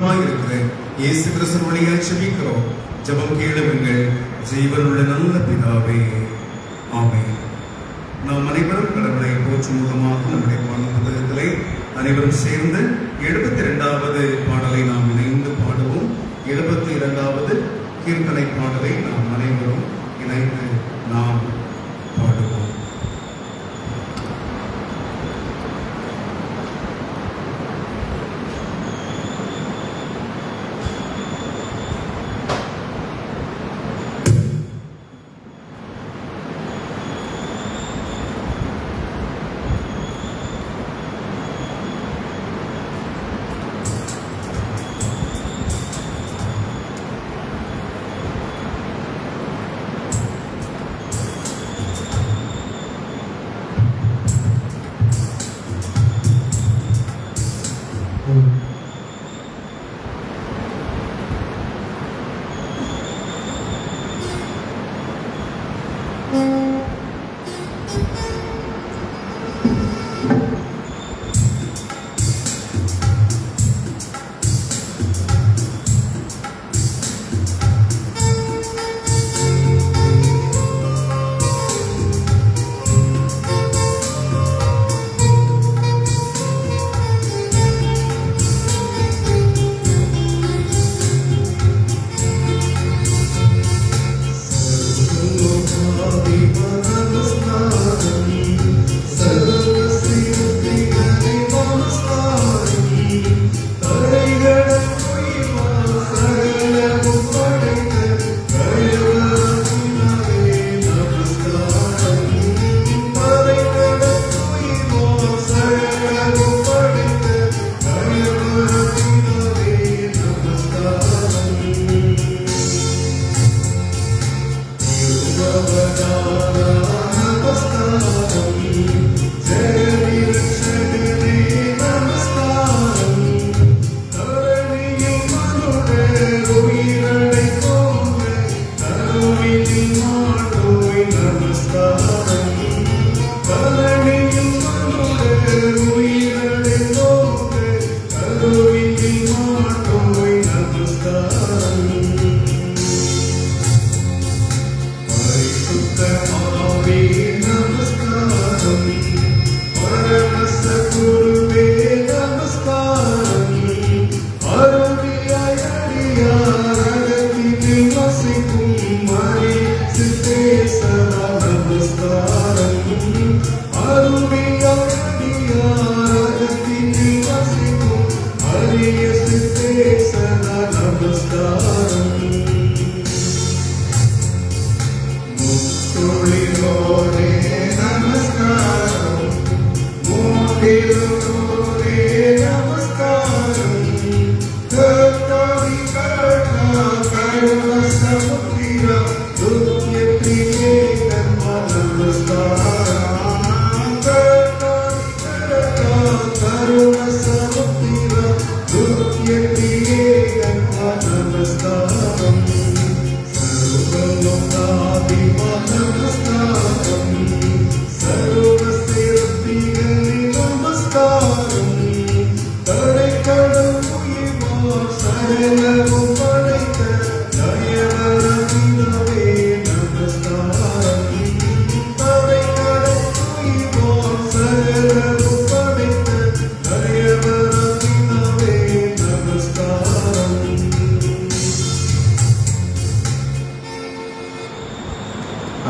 இருக்கிற இயேசு கிறிஸ்து வழியாய் ஜெபிக்கிறோம். ஜெபம் கேளுங்கள். ஜீவனுள்ள நல்ல பிதாவே, ஆமென். நாம் அனைவரும் கடவுளை போற்றும் முகமாக நம்முடைய பாடல் புத்தகத்திலே அனைவரும் சேர்ந்து 72வது பாடலை நாம் இணைந்து பாடுவோம். 72வது கீர்த்தனை பாடலை நாம் அனைவரும் இணைந்து நாம் பாடுவோம்.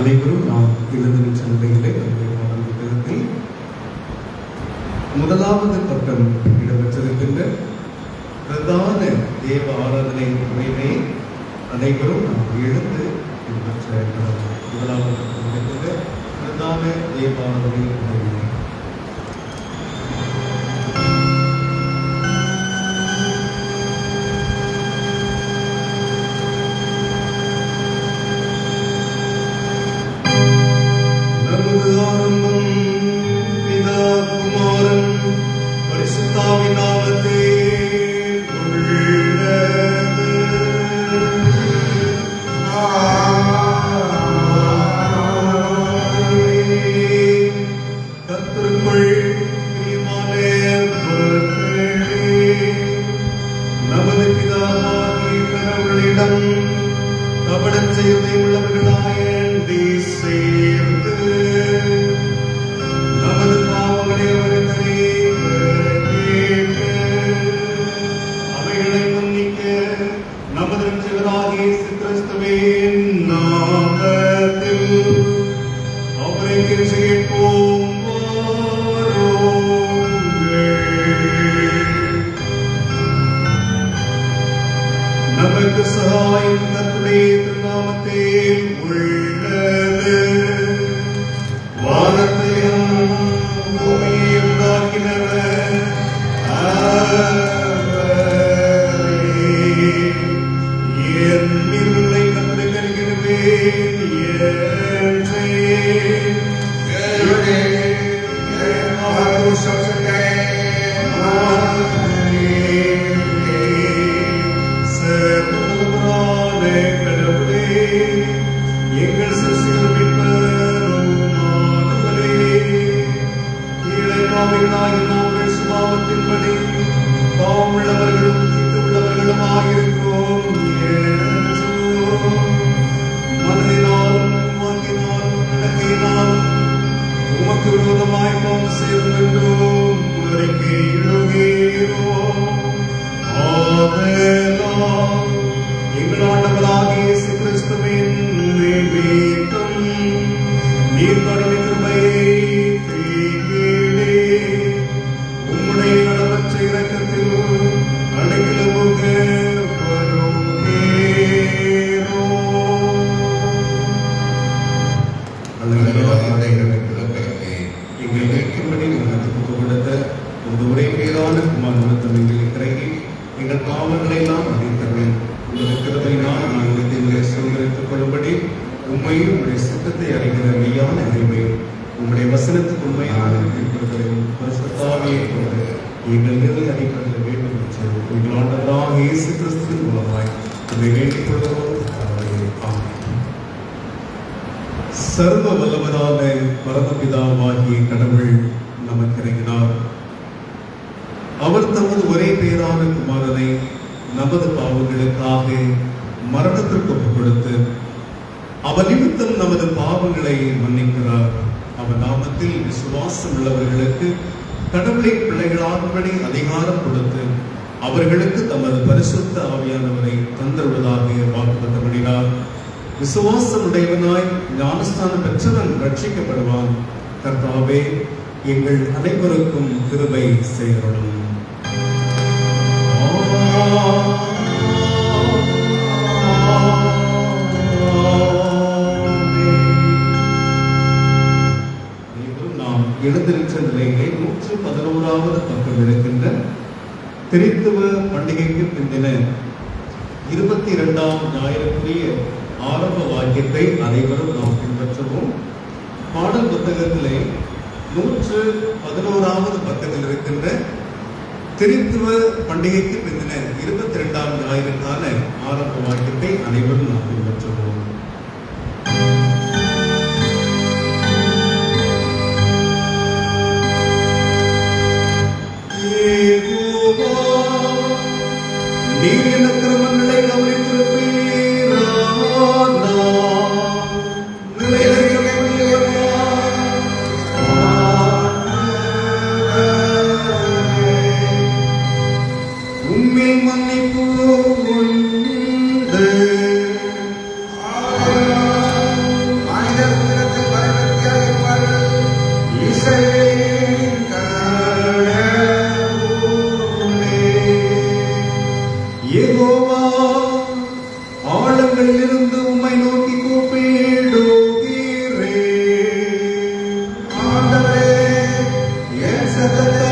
அனைவரும் நாம் எழுந்து செல்வையிலே புத்தகத்தில் முதலாவது பட்டம் இடம்பெற்றிருக்கின்ற பிரதான தேவ ஆராதனை முறையிலே அனைவரும் நாம் எழுந்து பின்பற்ற முதலாவது பட்டம் இருக்கின்ற பிரதான தேவ ஆராதனை முறையிலே மற்றவர்களிடம் கபடம் செய்வதை உள்ளவர்களாய் எண்ணி சேர்ந்து நமது பாவங்களை அவர்களை கேட்டு அவைகளை மன்னிக்க நமது ரட்சகராகிய இயேசு கிறிஸ்துவின் நாமத்தில் அவரை கெஞ்சி கேட்போம். நமக்கு சகாயம் கர்த்தருடைய திருநாமத்தில் உள்ளது. வானத்தையும் பூமியையும் உண்டாக்கினவர் என் இருளை கத்தரிக்கிறேன் எங்கள் நாங்கள் சுபாவத்தின்படி பாவமுள்ளவர்களும் உள்ளவர்களுமாயிருக்கிறோம். மனதினாலும் வாக்கினாலும் நடக்கையினாலும் உமக்கு விரோதமாய் பாவம் செய்தோம் அறிக்கையிடுகிறோம். ஆதலால் எங்கள் ஆண்டவராகிய இயேசு கிறிஸ்துவின் நிமித்தம் நீர் கருணை கிருபையை உம்முடைய அளவற்ற இரக்கத்தில் அடைக்கலமாக எங்கள் கேட்கும்படி உங்களுக்கு கொடுத்த இந்த ஒரே பேரான குமாரத்தம் எங்களை இறங்கி எங்கள் பாவங்களை எல்லாம் அறிந்தவன் உங்களுடைய கிருபையினால் நாங்கள் எங்களை சுதந்திரித்துக் கொள்ளும்படி உண்மையும் உங்களுடைய சித்தத்தை அறிகிற மெய்யான அறிவையும் உங்களுடைய வசனத்துக்கு உண்மையான கீழ்ப்படுதலையும் பரிசுத்தாவியை கொண்டு எங்கள் நிலை அடிப்படையில் வேண்டும் என்று எங்கள் ஆண்டவராக இயேசு கிறிஸ்துவின் மூலமாய் இதை வேண்டிக் கொள்கிறோம். சர்வ வல்லவரான பரமபிதாவாகிய கடவுள் நமக்கு இறங்கினார். அவர் தமது ஒரே பேரான குமாரனை நமது பாவங்களுக்காக மரணத்திற்கு ஒப்புக் கொடுத்து அவர் நிமித்தம் நமது பாவங்களை மன்னிக்கிறார். அவர் நாமத்தில் விசுவாசம் உள்ளவர்களுக்கு கடவுளை பிள்ளைகளாகும்படி அதிகாரம் கொடுத்து அவர்களுக்கு தமது பரிசுத்த ஆவியானவரை தந்தருவதாக வாக்குறுதினார். விசுவாசம் உடையவனாய் ஞானஸ்தானம் பெற்றவன் ரட்சிக்கப்படுவான். கர்த்தாவே, எங்கள் அனைவருக்கும் கிருபை செய்கிறோம். நாம் எழுந்திருக்கிற நிலையிலே 111வது பக்கம் இருக்கின்ற திருத்துவ பண்டிகைக்கு பிந்தின 22ஆம் ஞாயிறுக்குரிய ஆரம்ப வாக்கியத்தை அனைவரும் நாம் பின்பற்றுவோம். பாடல் புத்தகத்திலே 111வது பக்கத்தில் இருக்கின்ற திருத்துவ பண்டிகைக்கு பிந்தின 22ஆம் ஞாயிறுக்கான ஆரம்ப வாக்கியத்தை அனைவரும் நாம் பின்பற்றுவோம். நீர் என் அக்கிரமங்களை உம்மில் மன்னிப்பு உண்டு. யெகோவா, ஆழங்களிலிருந்து உம்மை நோக்கி கூப்பிடுகிறேன். ஆண்டவரே, என் சத்தத்தை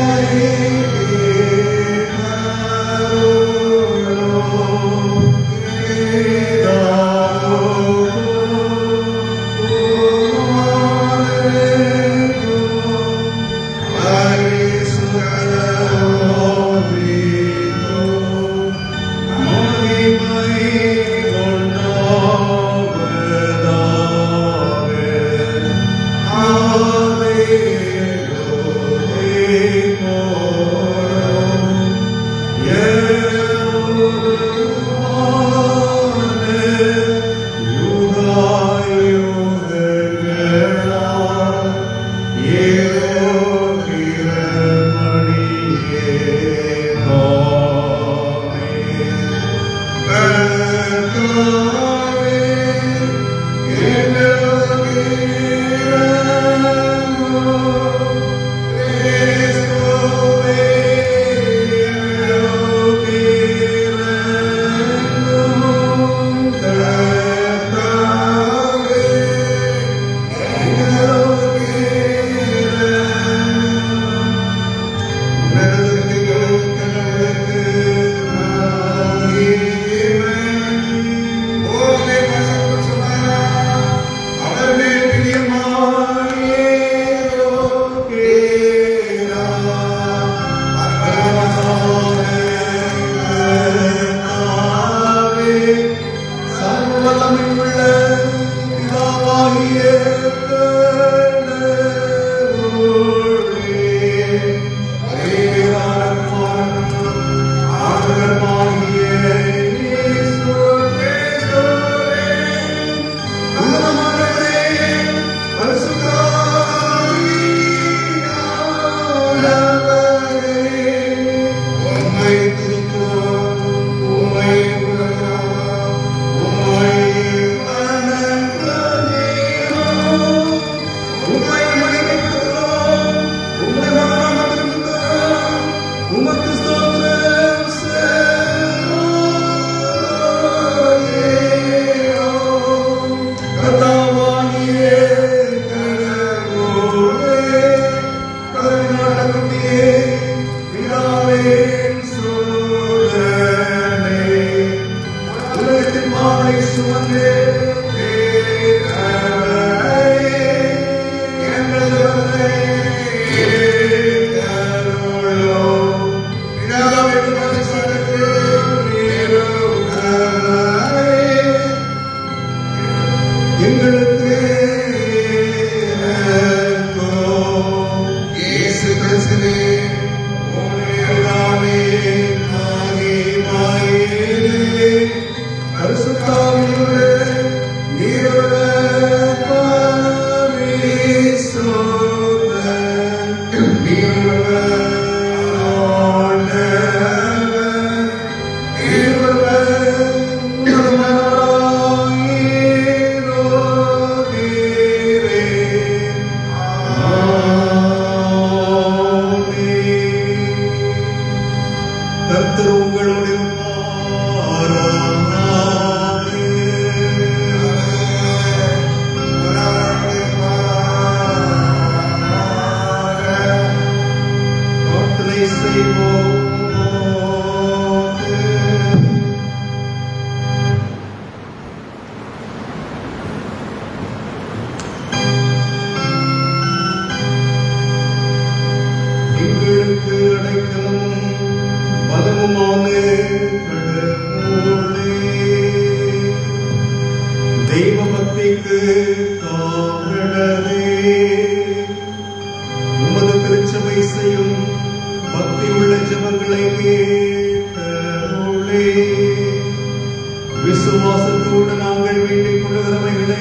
விசுவாசத்தோடு நாங்கள் வேண்டிக் கொள்கிறவைகளை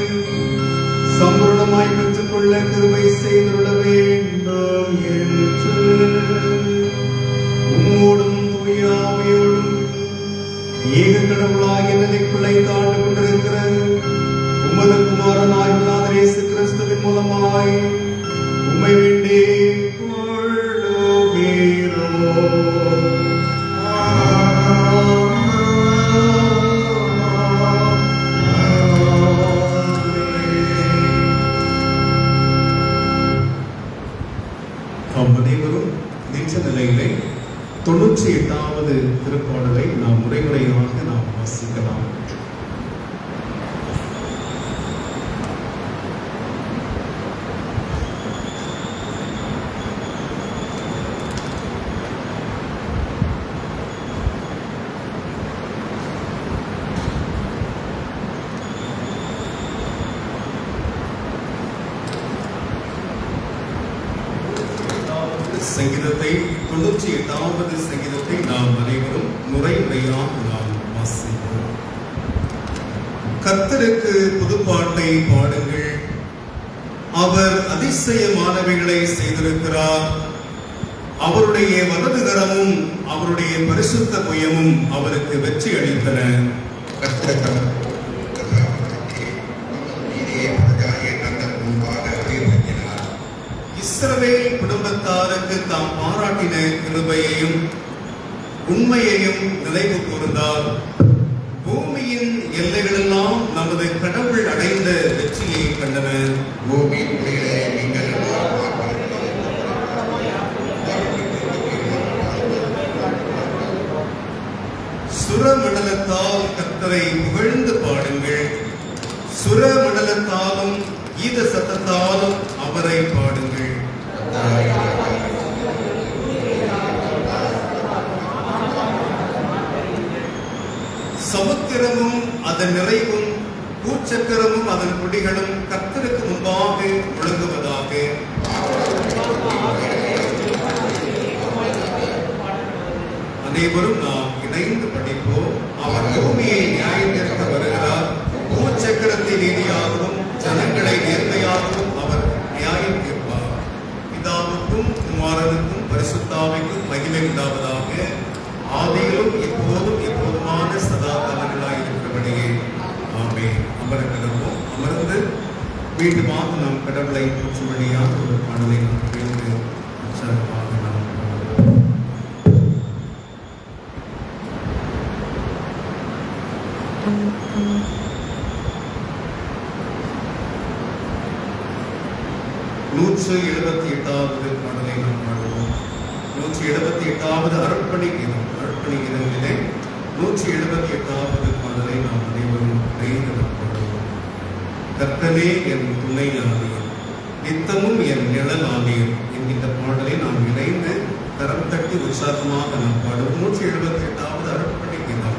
சம்பூர்ணமாய் பெற்றுக்கொள்ள கிருபை செய்துள்ள வேண்டும் என்று உம்மோடும் தூய ஆவியோடும் ஏக கடவுளாகிய நிலைக்குள்ளே தாண்டு கொண்டிருக்கிற உமது குமாரனாய் இயேசு கிறிஸ்துவின் மூலமாய் உம்மை வேண்டிக் கொள்ளுகிறோம். அனைவரும் நின்ற நிலையிலே 98வது திருப்பாடலை நாம் முறைமுறையாக நாம் வாசிக்கலாம். சங்கீதத்தை 98வது சங்கீதத்தை நாம் அனைவரும் முறைமுறையாக நாம் வாசிப்போம். கர்த்தருக்கு புதுப்பாட்டை பாடுங்கள், அவர் அதிசயமானவைகளை செய்திருக்கிறார். அவருடைய வலதுகரமும் அவருடைய பரிசுத்த புயமும் அவருக்கு வெற்றி அளித்தன. இஸ்ரவேல் குடும்பத்தாருக்கு தாம் பாராட்டின கிருபையையும் உண்மையையும் நினைவு கூர்ந்தார். பூமியின் எல்லைகளெல்லாம் நமது கடவுள் அடைந்த வெற்றியை கண்டனர். சுரமண்டலத்தால் கர்த்தரை புகழ்ந்து பாடுங்கள், சுரமண்டலத்தாலும் கீத சத்தத்தாலும் அவரை பாடுங்கள். சமுத்திரமும் அதன் நிறைவும் பூச்சக்கரமும் அதன் குடிகளும் கர்த்தருக்கு முன்பாக முழங்குவதாக. அனைவரும் நாம் இணைந்து படிப்போம். அவர் பூமியை நியாயத்திற்கு வருகிறார், பூச்சக்கரத்தை நீதியாகவும் ஜனங்களை நேர்மையாகவும் அவர் நியாயம் தீர்ப்பார். பிதாவுக்கும் குமாரனுக்கும் பரிசுத்தாவிக்கும் மகிமை உண்டாவதாக. ஆதியிலும் இப்போதும் எப்போதுமான சதா காலங்களாய் இருக்கிறபடியே ஆமென். அமர்ந்திருப்போம். அமர்ந்து மீண்டுமாக நாம் கடவுளை போற்றும்படியாக ஒரு பாடலை நாம் கேட்டு உற்சாகமாக நாம் பாடுவோம். 178வது பாடலை நாம் பாடுவோம். 178வது அர்ப்பணி கீதம். அர்ப்பணி கீதத்திலே 178வது பாடலை நாம் அனைவரும் கைதப்படுவோம். கர்த்தனே என் துணையானீர், நித்தமும் என் நிழலானீர் என்கின்ற பாடலை நாம் இணைந்து கரம் தட்டி உற்சாகமாக நாம் பாடுவோம். 178வது அருட்பணி கீதம்.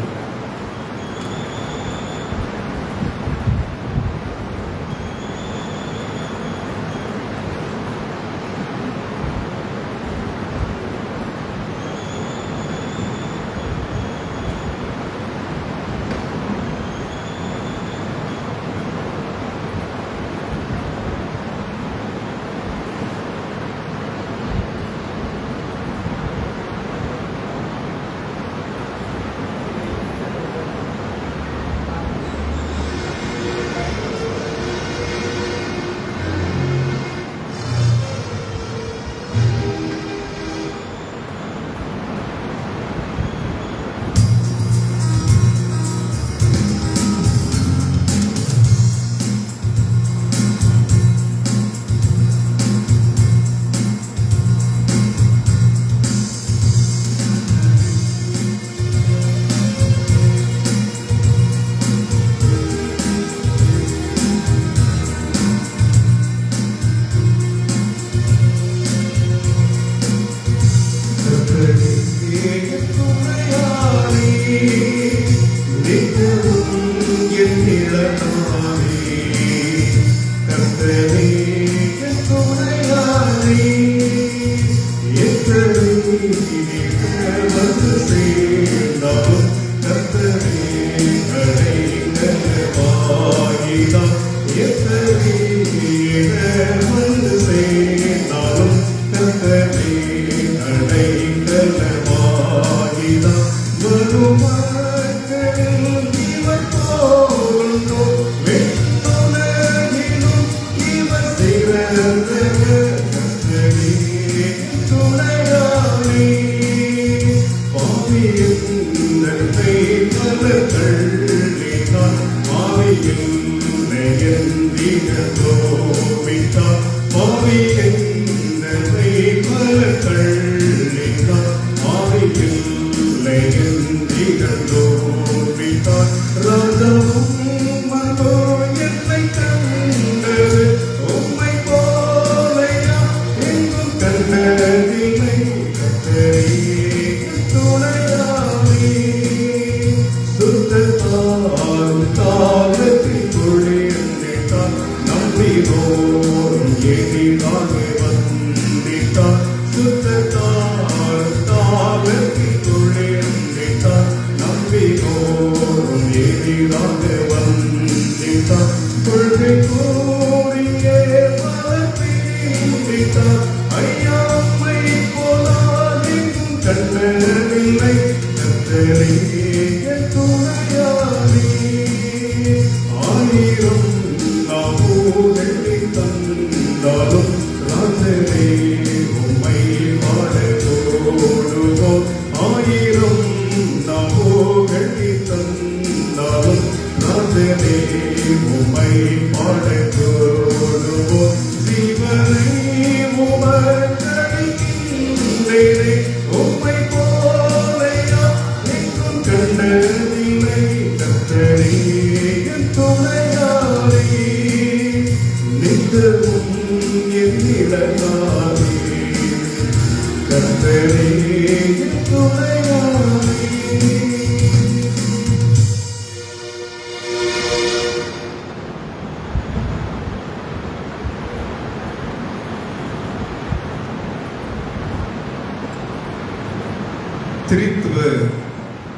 திரித்துவ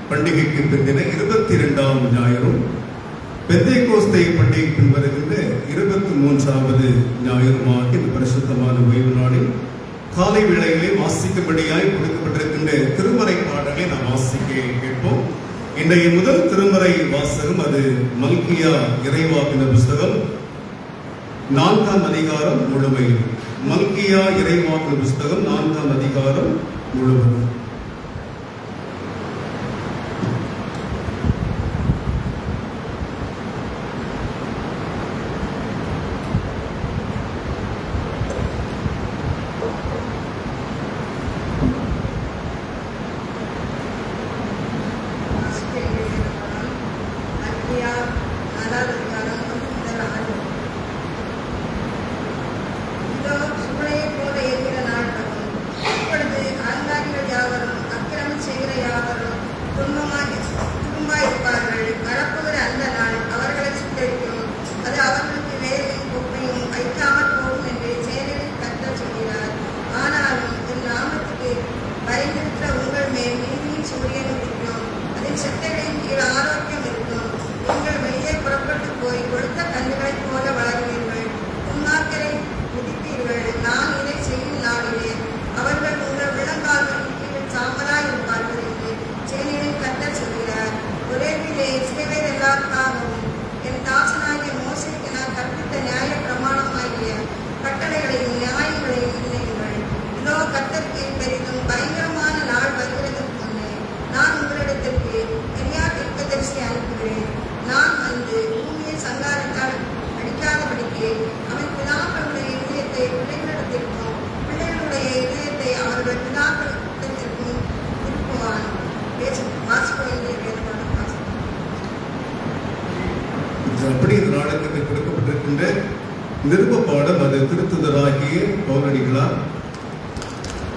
பண்டிகைக்கு பிந்தின 22ஆம் ஞாயிறும் பெந்தேகோஸ்தே பண்டிகைக்கு பின் வருகின்ற 23வது ஞாயிறுமாக இந்த பரிசுத்தமான ஓய்வு நாளில் காலை வேளையிலே வாசிக்கும்படியாய் கொடுக்கப்பட்டிருக்கின்ற திருமறை பாடலை நாம் வாசிக்க கேட்போம். இன்றைய முதல் திருமறை வாசகம் அது மல்கியா இறைவாக்கின புஸ்தகம் 4ஆம் அதிகாரம் முழுமையில். மல்கியா இறைவாக்கின புஸ்தகம் 4ஆம் அதிகாரம் முழுவதும். சும்மாயிருப்பார்கள். வரப்போகிற அந்த நாள் அவர்களை சுட்டரிக்கும். அது அவர்களுக்கு வேலையும் குப்பையும் வைக்காமல் போகும் என்று சேனைகளின் கர்த்தர் சொல்கிறார். ஆனாலும் என் நாமத்துக்கு பயந்திருக்கிற உங்கள் மேல் நீதியின் சூரியன் உதிக்கும். அதில் செட்டைகளின் கீழ் ஆரோக்கியம் இருக்கும். நீங்கள் வெளியே புறப்பட்டு போய் கொழுத்த கன்றுகளைப் போல வளருவீர்கள். துன்மார்க்கரை மிதிப்பீர்கள். நான் இதை செய்யும் நாளிலே அவர்கள் உங்கள் விளங்கால்களின் கீழ் சாம்பலாய் இருப்பார்கள் என்று சேனைகளின் கர்த்தர் சொல்கிறார். ஒரேவிலே இஸ்ரவேல் எல்லாருக்காகவும் என் தாசனாகிய மோசேக்கு நான் கற்பித்த நியாய பிரமாணமாகிய கட்டளைகளையும் நியாயங்களையும் நினைவுங்கள். இதோ கர்த்தருக்கு பெரிதும் பயங்கரமான நாள் வருகிறதற்கு முன்னே நான் உங்களிடத்திற்கு எலியா தீர்க்கதரிசி அனுப்புகிறேன். நான் வந்து பூமியை சங்காரத்தால் அடிக்காதபடிக்கு அவன் பிதாக்களுடைய இதயத்தை பிள்ளைகளிடத்திற்கும் பிள்ளைகளுடைய இதயத்தை அவர்கள் பிதாக்களிடத்திற்கும் திருப்புவான். அப்படி இந்த நாளுக்கு கொடுக்கப்பட்டிருக்கின்ற நிருப பாடம் அது திருத்துதராகிய பவுலடிகளார்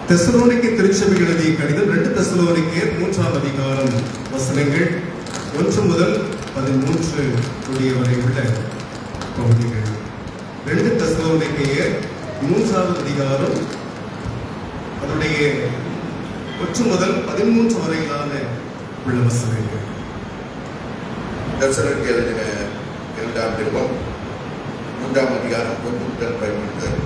தெசலோனிக்கே திருச்சபை எழுதிய கடிதம் 2 தெசலோனிக்கேயர் 3ஆம் அதிகாரம் வசனங்கள் 1 முதல் 13 கூடிய வரை உள்ள பகுதிகள். 2 தெசலோனிக்கேயர் 3ஆம் அதிகாரம் அதனுடைய 1 முதல் 13 வரையிலான உள்ள வசனங்கள். தெசலோனிக்கே எழுதின 2ஆம் நிருபம் 3ஆம் அதிகாரம் 1 முதல் 13.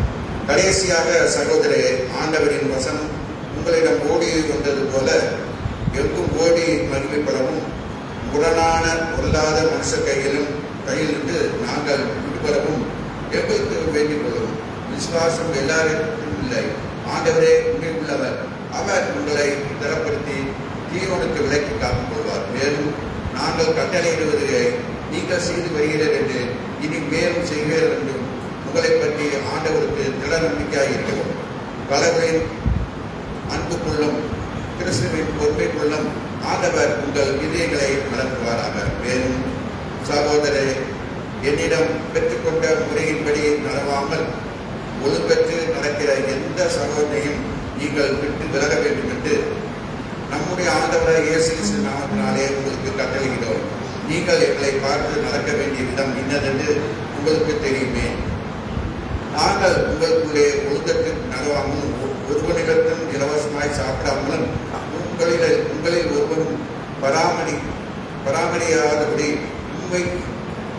கடைசியாக சகோதரே, ஆண்டவரின் வசனம் உங்களிடம் ஓடி வந்தது போல எங்கும் ஓடி மகிமைப்படவும் முரணான பொருளாத மனுஷ கையிலிருந்து நாங்கள் விடுபடவும் எங்களுக்கு வேண்டிக் கொள்ளும். விசுவாசம் எல்லாருக்கும் இல்லை. ஆண்டவரே உண்மை உள்ளவர். அவர் உங்களை திறப்படுத்தி தீயோனுக்கு விலக்கி காத்துக் கொள்வார். மேலும் நாங்கள் கட்டளையிடுவதை நீங்கள் செய்து வருகிறீர்கள் என்று இனி மேலும் செய்வீர்கள் என்றும் உங்களை பற்றி ஆண்டவருக்கு திட நம்பிக்கையாக இருக்கிறோம். கடவுளின் அன்புக்குள்ளும் கிறிஸ்துவின் பொறுமைக்குள்ளும் ஆண்டவர் உங்கள் இதயங்களை வளர்த்துவாராக. மேலும் சகோதரே, என்னிடம் பெற்றுக்கொண்ட முறையின்படி நடவாமல் ஒழுங்கற்று நடக்கிற எந்த சகோதரையும் நீங்கள் விட்டு விலக வேண்டும் என்று நம்முடைய ஆண்டவராக இயேசு கிறிஸ்து நாமத்தினாலே உங்களுக்கு கட்டளையிடுகிறோம். நீங்கள் எங்களை பார்த்து நடக்க வேண்டிய விதம் இன்னதென்று உங்களுக்கு தெரியுமே. நாங்கள் உங்களுக்குள்ளே ஒழுங்கற்று நடவாமலும் ஒருவனிடத்தும் இலவசமாய் சாப்பிடாமலும் உங்களில் ஒருவரும் பராமரியாதபடி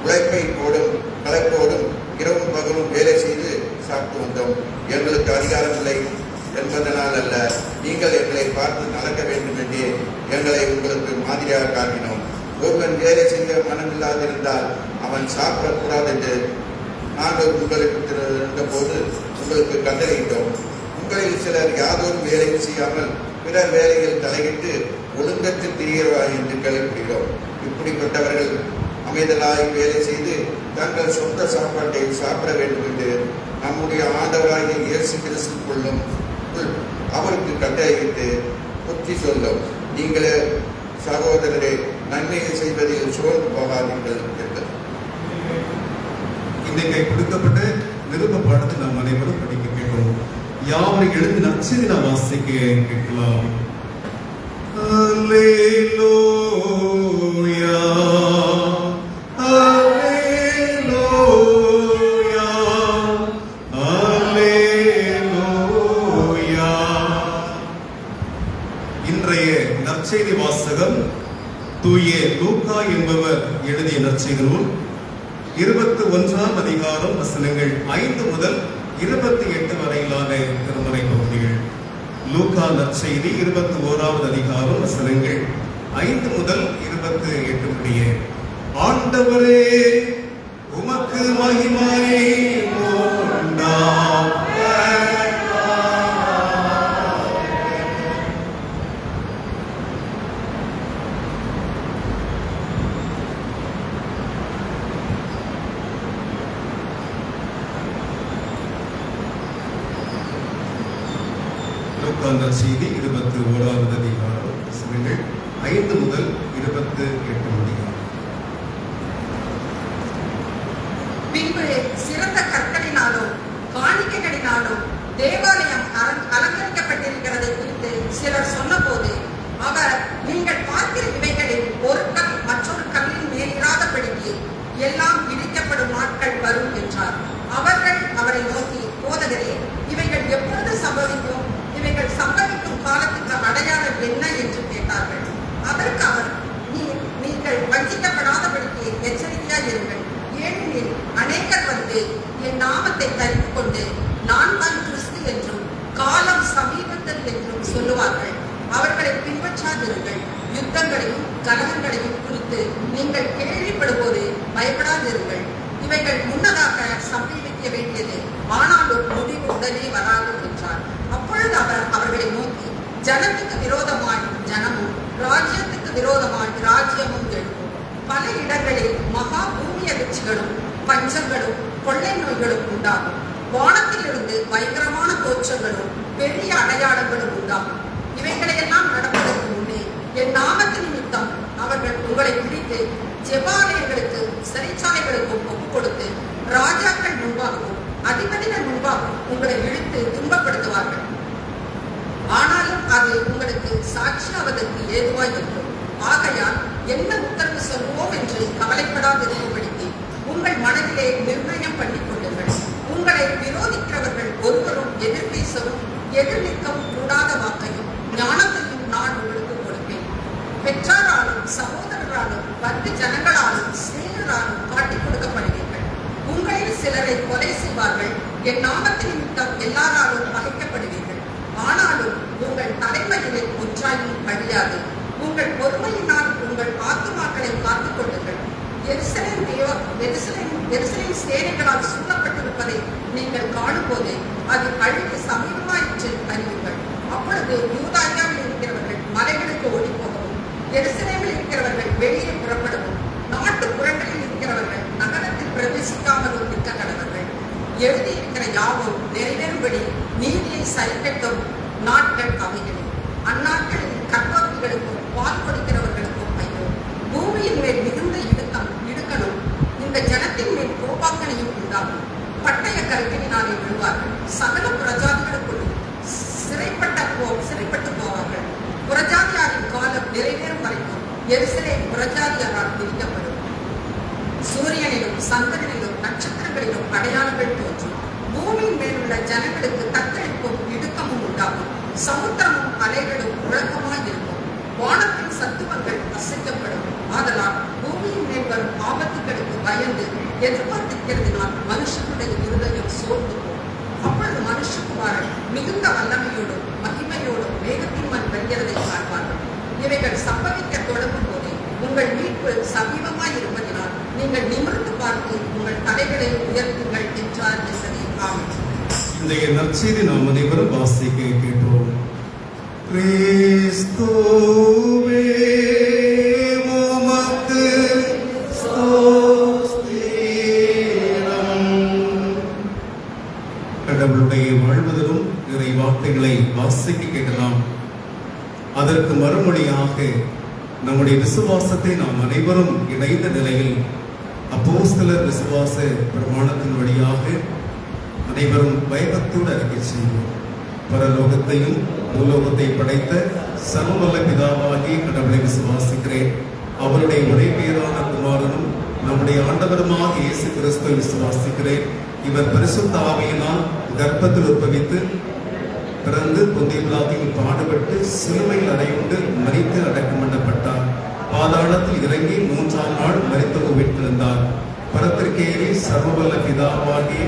உழைப்பை போடும் கலைப்போடும் இரவும் பகலும் வேலை செய்து சாப்பிட்டு வந்தோம். எங்களுக்கு அதிகாரம் இல்லை என்பதனால் அல்ல, நீங்கள் எங்களை பார்த்து நடக்க வேண்டும் என்றே எங்களை உங்களுக்கு மாதிரியாக காட்டினோம். ஒருவன் வேலை செய்ய மனமில்லாதிருந்தால் அவன் சாப்பிடக்கூடாது என்று நாங்கள் உங்களுக்கு இருந்த போது உங்களுக்கு கட்டளையிட்டோம். உங்களில் சிலர் யாதொரு வேலையும் செய்யாமல் பிற வேலையில் தலையிட்டு ஒழுங்கற்று திரிகிறவாய் என்று கேள்விப்படுகிறோம். இப்படிப்பட்டவர்கள் அமைதலாய் வேலை செய்து தங்கள் சொந்த சாப்பாட்டை சாப்பிட வேண்டும் என்று நம்முடைய ஆண்டவராகிய இயேசு கிறிஸ்துக்குள்ளும் அவருக்கு கட்டளையிட்டு புத்தி சொல்லும். நீங்களே சகோதரரே, நன்மையை செய்வதில் சோர்ந்து போகாதீர்கள் என்றது. இன்றைக்கு கொடுக்கப்பட்ட நிருப பாடத்தை நாம் அனைவரும் படிக்க கேட்கிறோம். யாவரும் எழுந்து நற்செய்தி நாம் வாசிக்க கேட்கலாம். அல்லேலூயா, அல்லேலூயா, அல்லேலூயா. இன்றைய நற்செய்தி வாசகம் தூய லூக்கா என்பவர் எழுதிய நற்செய்தி நூல் 21ஆம் அதிகாரம் வசனங்கள் 5 முதல் 28 வரையிலான திருமறை பகுதிகள். லூக்கா நற்செய்தி 21ஆவது அதிகாரம் வசனங்கள் 5 முதல் 28 முடிய. ஆண்டவரே, உமக்கு மகிமை உண்டாக. லூக்கா நற்செய்தி 21ஆவது அதிகாரம் வசனங்கள் 5 முதல் 28 முடிய. பின்பு சிறந்த கற்களினாலும் காணிக்கைகளினாலும் தேவாலயம் அலங்கரிக்கப்பட்டிருக்கிறதை குறித்து சிலர் சொன்னபோது அவர், நீங்கள் பார்க்கிற இவைகளில் ஒரு கல் நீங்கள் வஞ்சிக்கப்படாதபடிக்கு எச்சரிக்கையாக இருங்கள். ஏனெனில் அநேகர் வந்து என் நாமத்தை தரித்துக் கொண்டு நான் தான் கிறிஸ்து என்றும் காலம் சமீபத்தில் என்றும் சொல்லுவார்கள். அவர்களை பின்பற்றாதிருங்கள். யுத்தங்களையும் கலகங்களையும் குறித்து நீங்கள் கேள்விப்படும்போது பயப்படாதிருங்கள். இவைகள் முன்னதாக சம்பவிக்க வேண்டியது, ஆனாலும் முடிவு உடனே வராது என்றார். அப்பொழுது அவர் அவர்களை நோக்கி, ஜனத்துக்கு விரோதமாய் ஜனமும் ராஜ்யத்துக்கு விரோதமாய் ராஜ்யமும் எழுப்பும். பல இடங்களில் மகா பூமி அதிர்ச்சிகளும் பஞ்சங்களும் கொள்ளை நோய்களும் உண்டாகும். வானத்திலிருந்து பயங்கரமான தோற்றங்களும் பெரிய அடையாளங்களும் உண்டாகும். இவைகளையெல்லாம் நடப்பதற்கு முன்னே என் நாமத்தின் நிமித்தம் அவர்கள் உங்களை பிடித்து ஜெபாலயங்களுக்கு சிறைச்சாலைகளுக்கும் ஒப்புக் கொடுத்து ராஜாக்கள் முன்பாகவும் அதிபதிகள் முன்பாகவும் உங்களை இழுத்து துன்பப்படுத்துவார்கள். ஆனாலும் அது உங்களுக்கு சாட்சியாவதற்கு ஏதுவாய் இருக்கும். ஆகையால் என்ன உத்தரவு சொல்வோம் என்று கவலைப்படாதிருக்கும்படிக்கு உங்கள் மனதிலே நிர்ணயம் பண்ணிக் கொள்ளுங்கள். உங்களை விரோதிக்கிறவர்கள் ஒருவரும் எதிர்பேசவும் எதிர்நிற்கவும் கூடாத வாக்கையும் ஞானத்தையும் நான் உங்களுக்கு கொடுப்பேன். பெற்றாராலும் சகோதரராலும் பத்து ஜனங்களாலும் சேனராலும் காட்டிக் கொடுக்கப்படுவீர்கள். உங்களில் சிலரை கொலை செய்வார்கள். என் நாமத்தின் நிமித்தம் எல்லாராலும் பகைக்கப்படுவீர்கள். ஆனாலும் உங்கள் தலைமையிலே ஒன்றாயும் அழியாது. உங்கள் பொறுமையினால் உங்கள் ஆத்துமாக்களை காத்துக் கொள்ளுங்கள். எருசலேம் சேனைகளால் சூழப்பட்டிருப்பதை நீங்கள் காணும்போது அது அழிவு சமீபமாயிற்று அறியுங்கள். அப்பொழுது யூதாயாவில் இருக்கிறவர்கள் மலைகளுக்கு ஓடி போகவும், எருசலேமில் இருக்கிறவர்கள் வெளியே புறப்படவும், நாட்டுப்புறங்களில் இருக்கிறவர்கள் நகரத்தில் பிரவேசிக்காமலும் இருக்க கடவர்கள். எழுதியிருக்கிற யாவும் நிறைவேறும்படி நீதியை சரிக்கட்டும் நாட்கள் அவைகள். அந்நாட்களில் கர்ப்பவதிகளுக்கும் பால் கொடுக்கிறவர்களுக்கும் ஐயோ! பூமியின் மேல் மிகுந்த இடுக்கணும். இந்த ஜனத்தின் மேல் கோபாக்கனையும் உண்டாகும். பட்டய கருக்கினாலே விழுவார்கள். சகல புறஜாதிகளுக்குள்ளும் சிறைப்பட்டு போவார்கள். புறஜாதியாரின் காலம் நிறைவேறும் வரைக்கும் எருசலேம் புறஜாதியாரால் பிரிக்கப்படும். சூரியனிலும் சந்திரனிலும் நட்சத்திரங்களிலும் அடையாளங்கள் தோன்றும். பூமியின் மேலுள்ள ஜனங்களுக்கு தத்தளிப்பும் இடுக்கமும் உண்டாகும். சமுத்திரமும் அலைகளும் முழக்கமாய் இருக்கும். வானத்தின் சத்துவங்கள் அசைக்கப்படும். ஆதலால் பூமியின் மேல் வரும் ஆபத்துகளுக்கு பயந்து எதிர்பார்த்திருக்கிறதுனால் மனுஷனுடைய இருதயம் சோர்ந்து போகும். அப்பொழுது மனுஷகுமாரன் மிகுந்த வல்லமையோடும் மகிமையோடும் வேகத்தின் மண் வருகிறதை காண்பார்கள். இவைகள் சம்பவிக்க தொடங்கும் போதே உங்கள் மீட்பு சமீபமாய் இருப்பதினால் நீங்கள் நிமிர்ந்து பார்த்து உங்கள் தலைகளை உயர்த்துங்கள் என்றார் என்பதை ஆமென். இன்றைய நற்செய்தி நாம் அனைவரும் வாசிக்க கேட்டோம். கிறிஸ்துவே உமக்கு ஸ்தோத்திரம். கடவுளுடைய வாழ்வதிலும் இறை வார்த்தைகளை வாசிக்க கேட்கலாம். அதற்கு மறுமொழியாக நம்முடைய விசுவாசத்தை நாம் அனைவரும் இணைந்த நிலையில் அப்போஸ்தலர் விசுவாச பிரமாணத்தின் வழியாக அனைவரும் பயபக்தியோடு அறிக்கை செய்வோம். பரலோகத்தையும் பூலோகத்தை படைத்த சர்வவல்ல பிதாவாகிய கடவுளை விசுவாசிக்கிறேன். அவருடைய ஒரே பேரான குமாரனும் நம்முடைய ஆண்டவருமாக இயேசு கிறிஸ்துவை விசுவாசிக்கிறேன். இவர் பரிசுத்த ஆவியினால் கர்ப்பத்தில் உற்பவித்து பிறந்து பொந்திய பிலாத்தில் பாடுபட்டு சிலுவையில் அறையுண்டு மரித்து அடக்கம் பண்ணப்பட்டார். பாதாளத்தில் இறங்கி 3ஆம் நாள் மரித்து உயிர்த்தெழுந்தார். பரத்திற்கேறி சர்வவல்ல பிதாவாகிய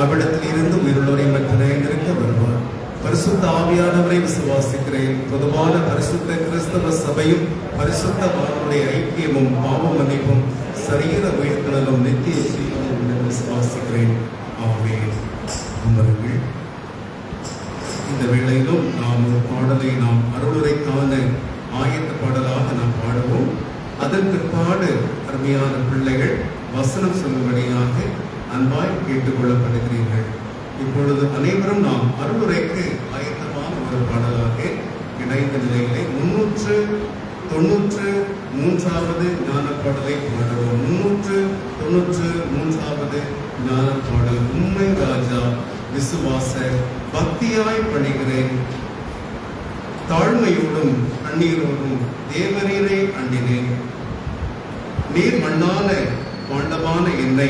அவ்விடத்தில் இருந்து உயிருள்ளவரை மற்ற நிலைநிறுத்த வருவார். பரிசுத்த ஆவியானவரை விசுவாசிக்கிறேன். பொதுவான பரிசுத்த கிறிஸ்தவ சபையும் பரிசுத்த வானுடைய ஐக்கியமும் பாவ மன்னிப்பும் சரீர உயிர்த்தெழுதலும் நித்திய ஜீவனும் விசுவாசிக்கிறேன். ஆமென். அமருங்கள். இந்த வேளையிலும் நாம் ஒரு பாடலை நாம் அருளுரைக்கான ஆயத்த பாடலாக நாம் பாடுவோம். அதன் பிற்பாடு அருமையான பிள்ளைகள் வசனம் சொல்லும்படியாக அன்பாய் கேட்டுக்கொள்ளப்படுகிறீர்கள். இப்பொழுது அனைவரும் நாம் அருளுரைக்கு ஆயத்தமான ஒரு பாடலாக இணைந்த நிலையிலே 393வது ஞான பாடலை பாடுவோம். 393வது ஞான பாடல். உண்மை ராஜா விசுவாச பக்தியாய் பணிகிறேன், தாழ்மையோடும் கண்ணீரோடும் தேவரீரை அண்டினேன். நீர் மண்ணான பாண்டமான என்னை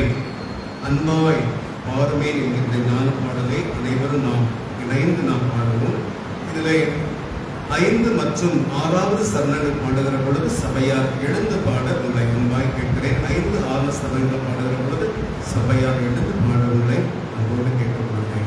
அன்பாய் பாருமேன் என்கின்ற ஞான பாடலை அனைவரும் நாம் இணைந்து நாம் பாடுவோம். இதில் 5 மற்றும் 6வது சரணங்கள் பாடுகிற பொழுது சபையார் எழுந்து பாட உங்களை அன்பாய் கேட்கிறேன். 5, 6 சரணங்கள் பாடுகிற பொழுது சபையார் எழுந்து பாட உங்களை அன்போடு கேட்டுக்கொள்கிறேன்.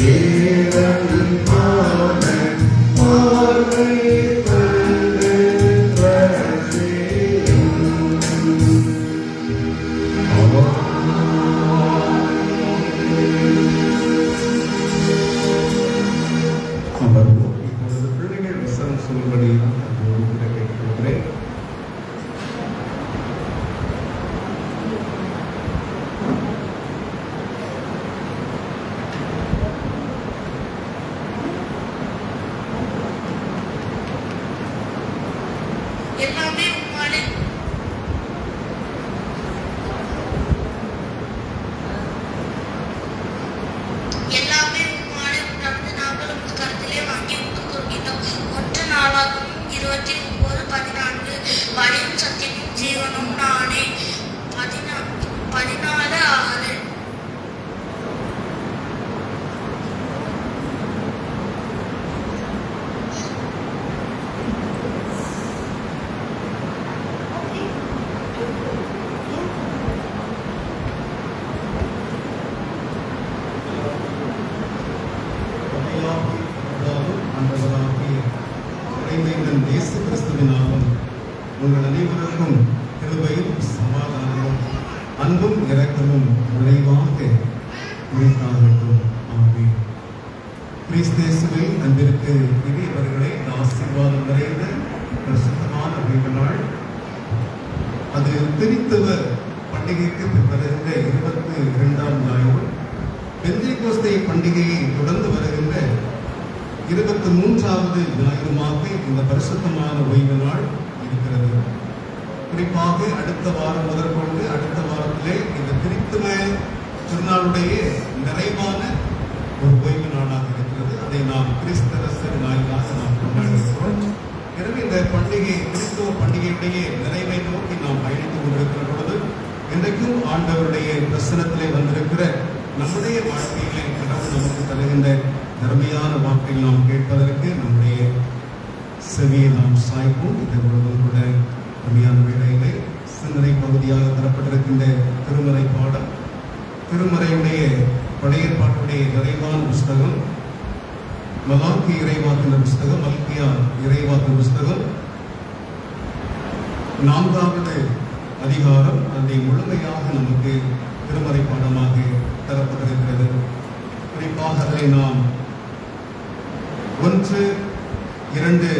Yeah. பிள்ளைகள் வசனம் சொல்லும்படி கேட்கிறேன். எல்லாமே உம்மாலே உண்டானது. நாங்கள் உங்கள் கருத்திலே வாங்கி உங்கள் கொள்கின்றோம். ஒன்று நாளாகவும் 29:14 வழியும் சத்தியமும் ஜீவனும் நானே. 14:6 இயேசு கிறிஸ்துவினாலும் உங்கள் அனைவருக்கும் கிருபையும் சமாதானமும் அன்பும் இரக்கமும் நிறைவாக உரித்தாகட்டும். ஆமென். கிறிஸ்தேசுவில் அன்பிற்கு பெரியவர்களே, இந்த ஆசீர்வாதம் நிறைந்த பிரசுத்தமான ஓய்வு நாள், அது கிறிஸ்தவ பண்டிகைக்கு வருகின்ற 22ஆம் ஞாயிறு, பெந்தேகோஸ்தே பண்டிகையை தொடர்ந்து வருகின்ற 23வது ஞாயிறுமாக இந்த பரிசுத்தமான ஓய்வு நாள் இருக்கிறது. குறிப்பாக அடுத்த வாரம் முதற்கொண்டு அடுத்த வாரத்திலே இந்த கிறிஸ்துவ திருநாளுடைய நிறைவான ஒரு ஓய்வு நாளாக இருக்கிறது. அதை நாம் கிறிஸ்தரசர் நாளாக நாம் கொண்டாடுகிறோம். எனவே இந்த பண்டிகை கிறிஸ்துவ பண்டிகையுடைய நிறைவை நோக்கி நாம் பயணித்துக் கொண்டிருக்கிற பொழுது, இன்றைக்கும் ஆண்டவருடைய பிரசனத்திலே வந்திருக்கிற நம்முடைய வாழ்க்கையிலே கடவுள் நமக்கு தருகின்ற அருமையான வாக்கில் நாம் கேட்பதற்கு நம்முடைய செவியை நாம் சாய்ப்போம். இந்த பொழுதும் கூட அருமையான வேளையிலே சிந்தனை பகுதியாக தரப்பட்டிருக்கின்ற திருமறை பாடம், திருமறையுடைய பழைய பாட்டுடைய நிறைவான புஸ்தகம் மலாக்கி இறைவாக்கின புஸ்தகம், மல்கியா இறைவாக்கின புஸ்தகம் 4வது அதிகாரம். அதை முழுமையாக நமக்கு திருமறை பாடமாக தரப்பட்டிருக்கிறது. குறிப்பாக அதை நாம் 1, 2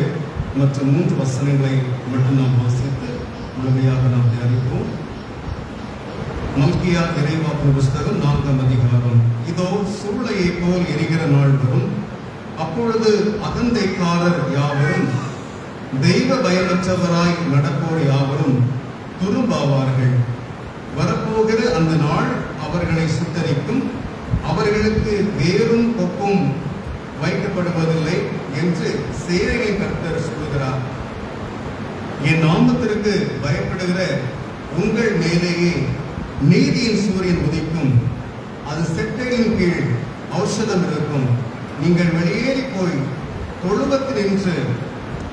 மற்றும் 3 வசனங்களை மட்டும் நாம் வாசித்து முழுமையாக நாம் தியானிப்போம். மல்கியா இறைவாக்கின புஸ்தகம் 4ஆம் அதிகாரம். இதோ சூளையை போல் எரிகிற நாள் வரும், அப்பொழுது அகந்தைக்காரர் யாவரும் தெய்வ பயமற்றவராய் நடப்போர் யாவரும் துரும்பாவார்கள். வரப்போகிற அந்த நாள் அவர்களை சுத்தரிக்கும், அவர்களுக்கு வேறும் கொப்பும் வைக்கப்படுவதில்லை என்று சேனையின் கர்த்தர் சொல்கிறார். என் நாமத்திற்கு பயப்படுகிற உங்கள் மேலேயே நீதியின் சூரியன் உதிக்கும், அது செட்டையின் கீழ் ஔஷதம் இருக்கும். நீங்கள் வெளியேறி போய் தொழுவத்தில் நின்று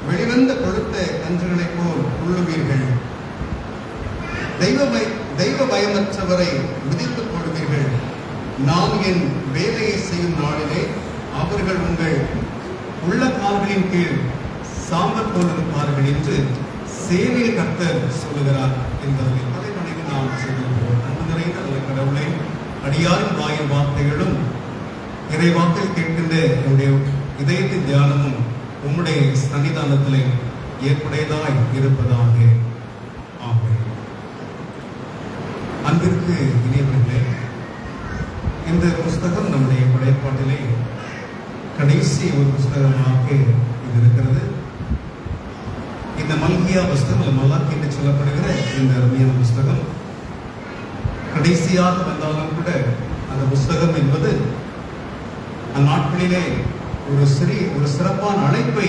வெளிவந்த கொழுத்த கன்றுகளைப் போல் உள்ளுவீர்கள். தெய்வ பயமற்றவரை விதித்துக் கொள்வீர்கள். நான் என் வேலையை செய்யும் நாளிலே அவர்கள் உங்கள் உள்ள கால்களின் கீழ் சாம்பல் போல் இருப்பார்கள் என்று சேனையின் கர்த்தர் சொல்லுகிறார் என்பதை தலைவணைக்கு நாம் சொல்லுகிறோம். அன்பு நிறைந்த அந்த கடவுளை, அடியாரின் வாயின் வார்த்தைகளும் இறைவாக்கில் கேட்கின்ற என்னுடைய இதயத்தின் தியானமும் உம்முடைய சன்னிதானத்திலே ஏற்புடையதாய் இருப்பதாக. ஆமென். அன்பிற்கு இனியவர்களே, இந்த புஸ்தகம் நம்முடைய படைப்பாட்டிலே கடைசி ஒரு புஸ்தகமாக இது இருக்கிறது. இந்த மல்கியா புஸ்தகம், மலாக்கி என்று சொல்லப்படுகிற இந்த அருமையான புஸ்தகம் கடைசியாக வந்தாலும் கூட அந்த புஸ்தகம் என்பது அந்நாட்களிலே ஒரு சிறப்பான அழைப்பை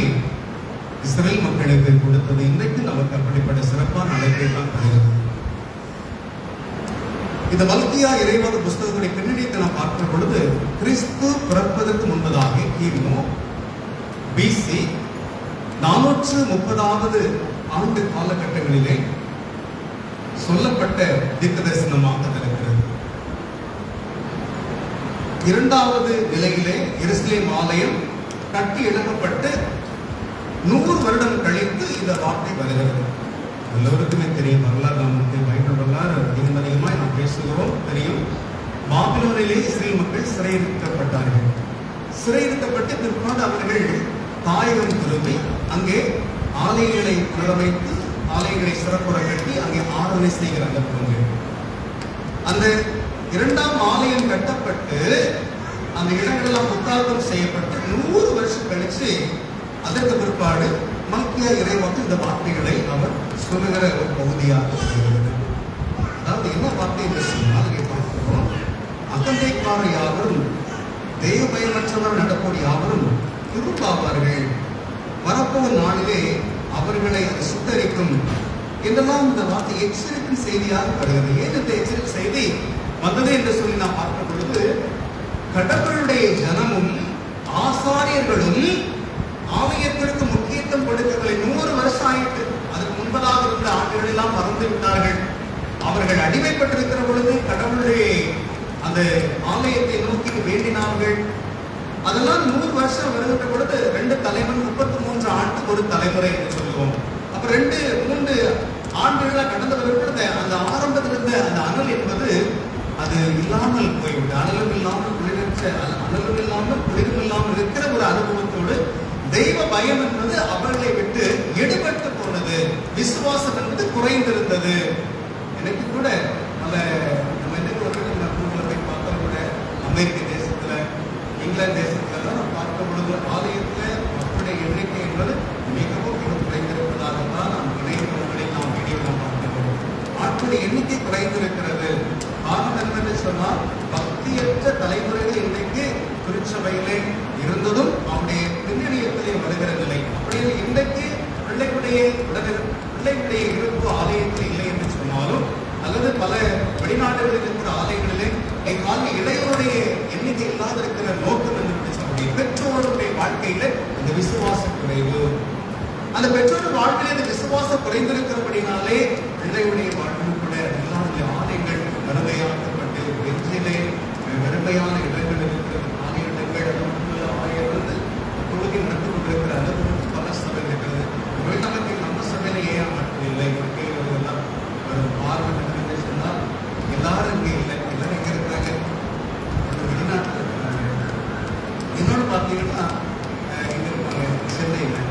இஸ்ரேல் மக்களுக்கு கொடுத்தது. இன்றைக்கு நமக்கு அப்படிப்பட்ட சிறப்பான அழைப்பை தான் தருகிறது. இந்த மல்கியா இறைவாக்கு புஸ்தகத்துடைய பின்னணியத்தை நாம் பார்க்கிற பொழுது, கிறிஸ்து பிறப்பதற்கு முன்பதாக கிமு பிசி 430வது ஆண்டு காலகட்டங்களிலே சொல்லப்பட்ட தீர்க்க தரிசனமாக இருக்கிறது. 2வது நிலையிலே எருசலேம் ஆலயம் கட்டி எழுப்பப்பட்டு 100 வருடம் கழித்து இந்த வார்த்தை வருகிறது. எல்லோருக்குமே தெரியும், வரலாறு நமக்கு பைபிள் வரலாறு அதிகமாய் நாம் பேசுகிறோம் தெரியும். பாபிலோனிலே இஸ்ரேல் மக்கள் சிறையிருக்கப்பட்டார்கள். சிறையிருக்கப்பட்டு பிற்பாடு அவர்கள் தாயகம் திரும்பி அங்கே ஆலயங்களை புனரமைத்து ஆலயங்களை சிறப்புற கட்டி அங்கே ஆராதனை செய்கிறாங்க. அந்த 2ஆம் ஆலயம் கட்டப்பட்டு அந்த இடங்களெல்லாம் புத்தாக்கம் செய்யப்பட்டு 100 வருஷம் கழிச்சு அதற்கு பிற்பாடு மல்கியா இறைவாக்கு இந்த வார்த்தைகளை அவர் சொல்லுகிற ஒரு பகுதியாக இருக்கிறது. அதாவது என்ன வார்த்தை என்று சொன்னால் பார்க்கிறோம், அகந்தைக்கார யாவரும் தெய்வ பயமற்றவர் நடக்கூடிய யாவரும் திரும்பாவார்கள், வரப்போகும் நாளிலே அவர்களை சுத்தரிக்கும் என்றெல்லாம் இந்த வார்த்தை எச்சரிக்கும் செய்தியாக வருகிறது. ஏன் இந்த எச்சரிக்கை செய்தி வந்தது என்று சொல்லி நாம் பார்க்கும் பொழுது, கடவுளுடைய ஜனமும் ஆசாரியர்களும் ஆலயத்திற்கு முக்கியத்துவம் கொடுக்கவில்லை. 100 வருஷம் ஆயிட்டு, அதற்கு முன்பதாக இருந்த ஆண்டுகள் எல்லாம் மறந்து விட்டார்கள். அவர்கள் அடிமைப்பட்டிருக்கிற பொழுது கடவுளுடைய அந்த ஆலயத்தை நோக்கி வேண்டினார்கள். அதெல்லாம் 100 வருஷம் வருகின்ற பொழுது 2 தலைமுறை 33 ஆண்டு ஒரு தலைமுறை என்று சொல்லுவோம். அப்ப 2-3 ஆண்டுகளா கடந்து வருகிறது. அந்த ஆரம்பத்தில் இருந்த அந்த அனல் என்பது அது இல்லாமல் போய்விட்டு, அனலும் இல்லாமல் குளிரற்ற அனலும் இல்லாமல் குளிரும் இல்லாமல் இருக்கிற ஒரு அனுபவத்தோடு தெய்வ பயம் என்பது அவர்களை விட்டு எடுபட்டு போனது. விசுவாசம் என்பது குறைந்திருந்தது. எனக்கு கூட நம்ம கூகுள போய் பார்த்தா கூட அமெரிக்க தேசத்துல இங்கிலாந்து தேசத்துல நான் பார்க்கும் பொழுது ஆலயத்துல மக்களுடைய எண்ணிக்கை என்பது மிகவும் குறைந்திருப்பதாக தான் நாம் இணையங்களில் நாம் வீடியோலாம் பார்க்கிறோம். ஆட்களுடைய எண்ணிக்கை குறைந்திருக்கிறது. காரணம் என்னவென்று சொன்னால், பக்தியற்ற தலைமுறைகள் இன்றைக்கு திருச்சபையிலே இருந்ததும் அவருடைய பின்னணியத்திலே வருகிற நிலை. அப்படியே இன்றைக்கு பிள்ளைகளுடைய இருப்பு ஆலயத்தில் இல்லை என்று சொன்னாலும், அல்லது பல வெளிநாடுகளில் இருக்கிற ஆலயங்களிலே இளையோருடைய எண்ணிக்கை இல்லாத இருக்கிற நோக்கம் என்று சொல்லக்கூடிய பெற்றோருடைய வாழ்க்கையில இந்த விசுவாச குறைவு. அந்த பெற்றோர் வாழ்க்கையில இந்த விசுவாசம் குறைந்திருக்கிறபடினாலே பிள்ளைகளுடைய வாழ்க்கை கூட எல்லாருடைய ஆலயங்கள் வறுமையாக்கப்பட்டு வெற்றிலே வறுமையான இடங்கள் இருக்கிற ஆலயங்கள் ஆலயங்கள் தொழுகை நடந்து கொண்டிருக்கிற அளவுக்கு பல சபை இருக்கிறது. தமிழகத்தில் நம்ம சபையில ஏன் ஆட்கள் இல்லை, மக்கள் ஒரு பார்வை என்று சொன்னால் எல்லாரும் இங்கே இல்லை, எல்லாரும் எங்க இருக்கிறாங்க, வெளிநாட்டில் இருக்கிறாங்க. இன்னொன்று பார்த்தீங்கன்னா இங்க இருப்பாங்க சென்னையில்.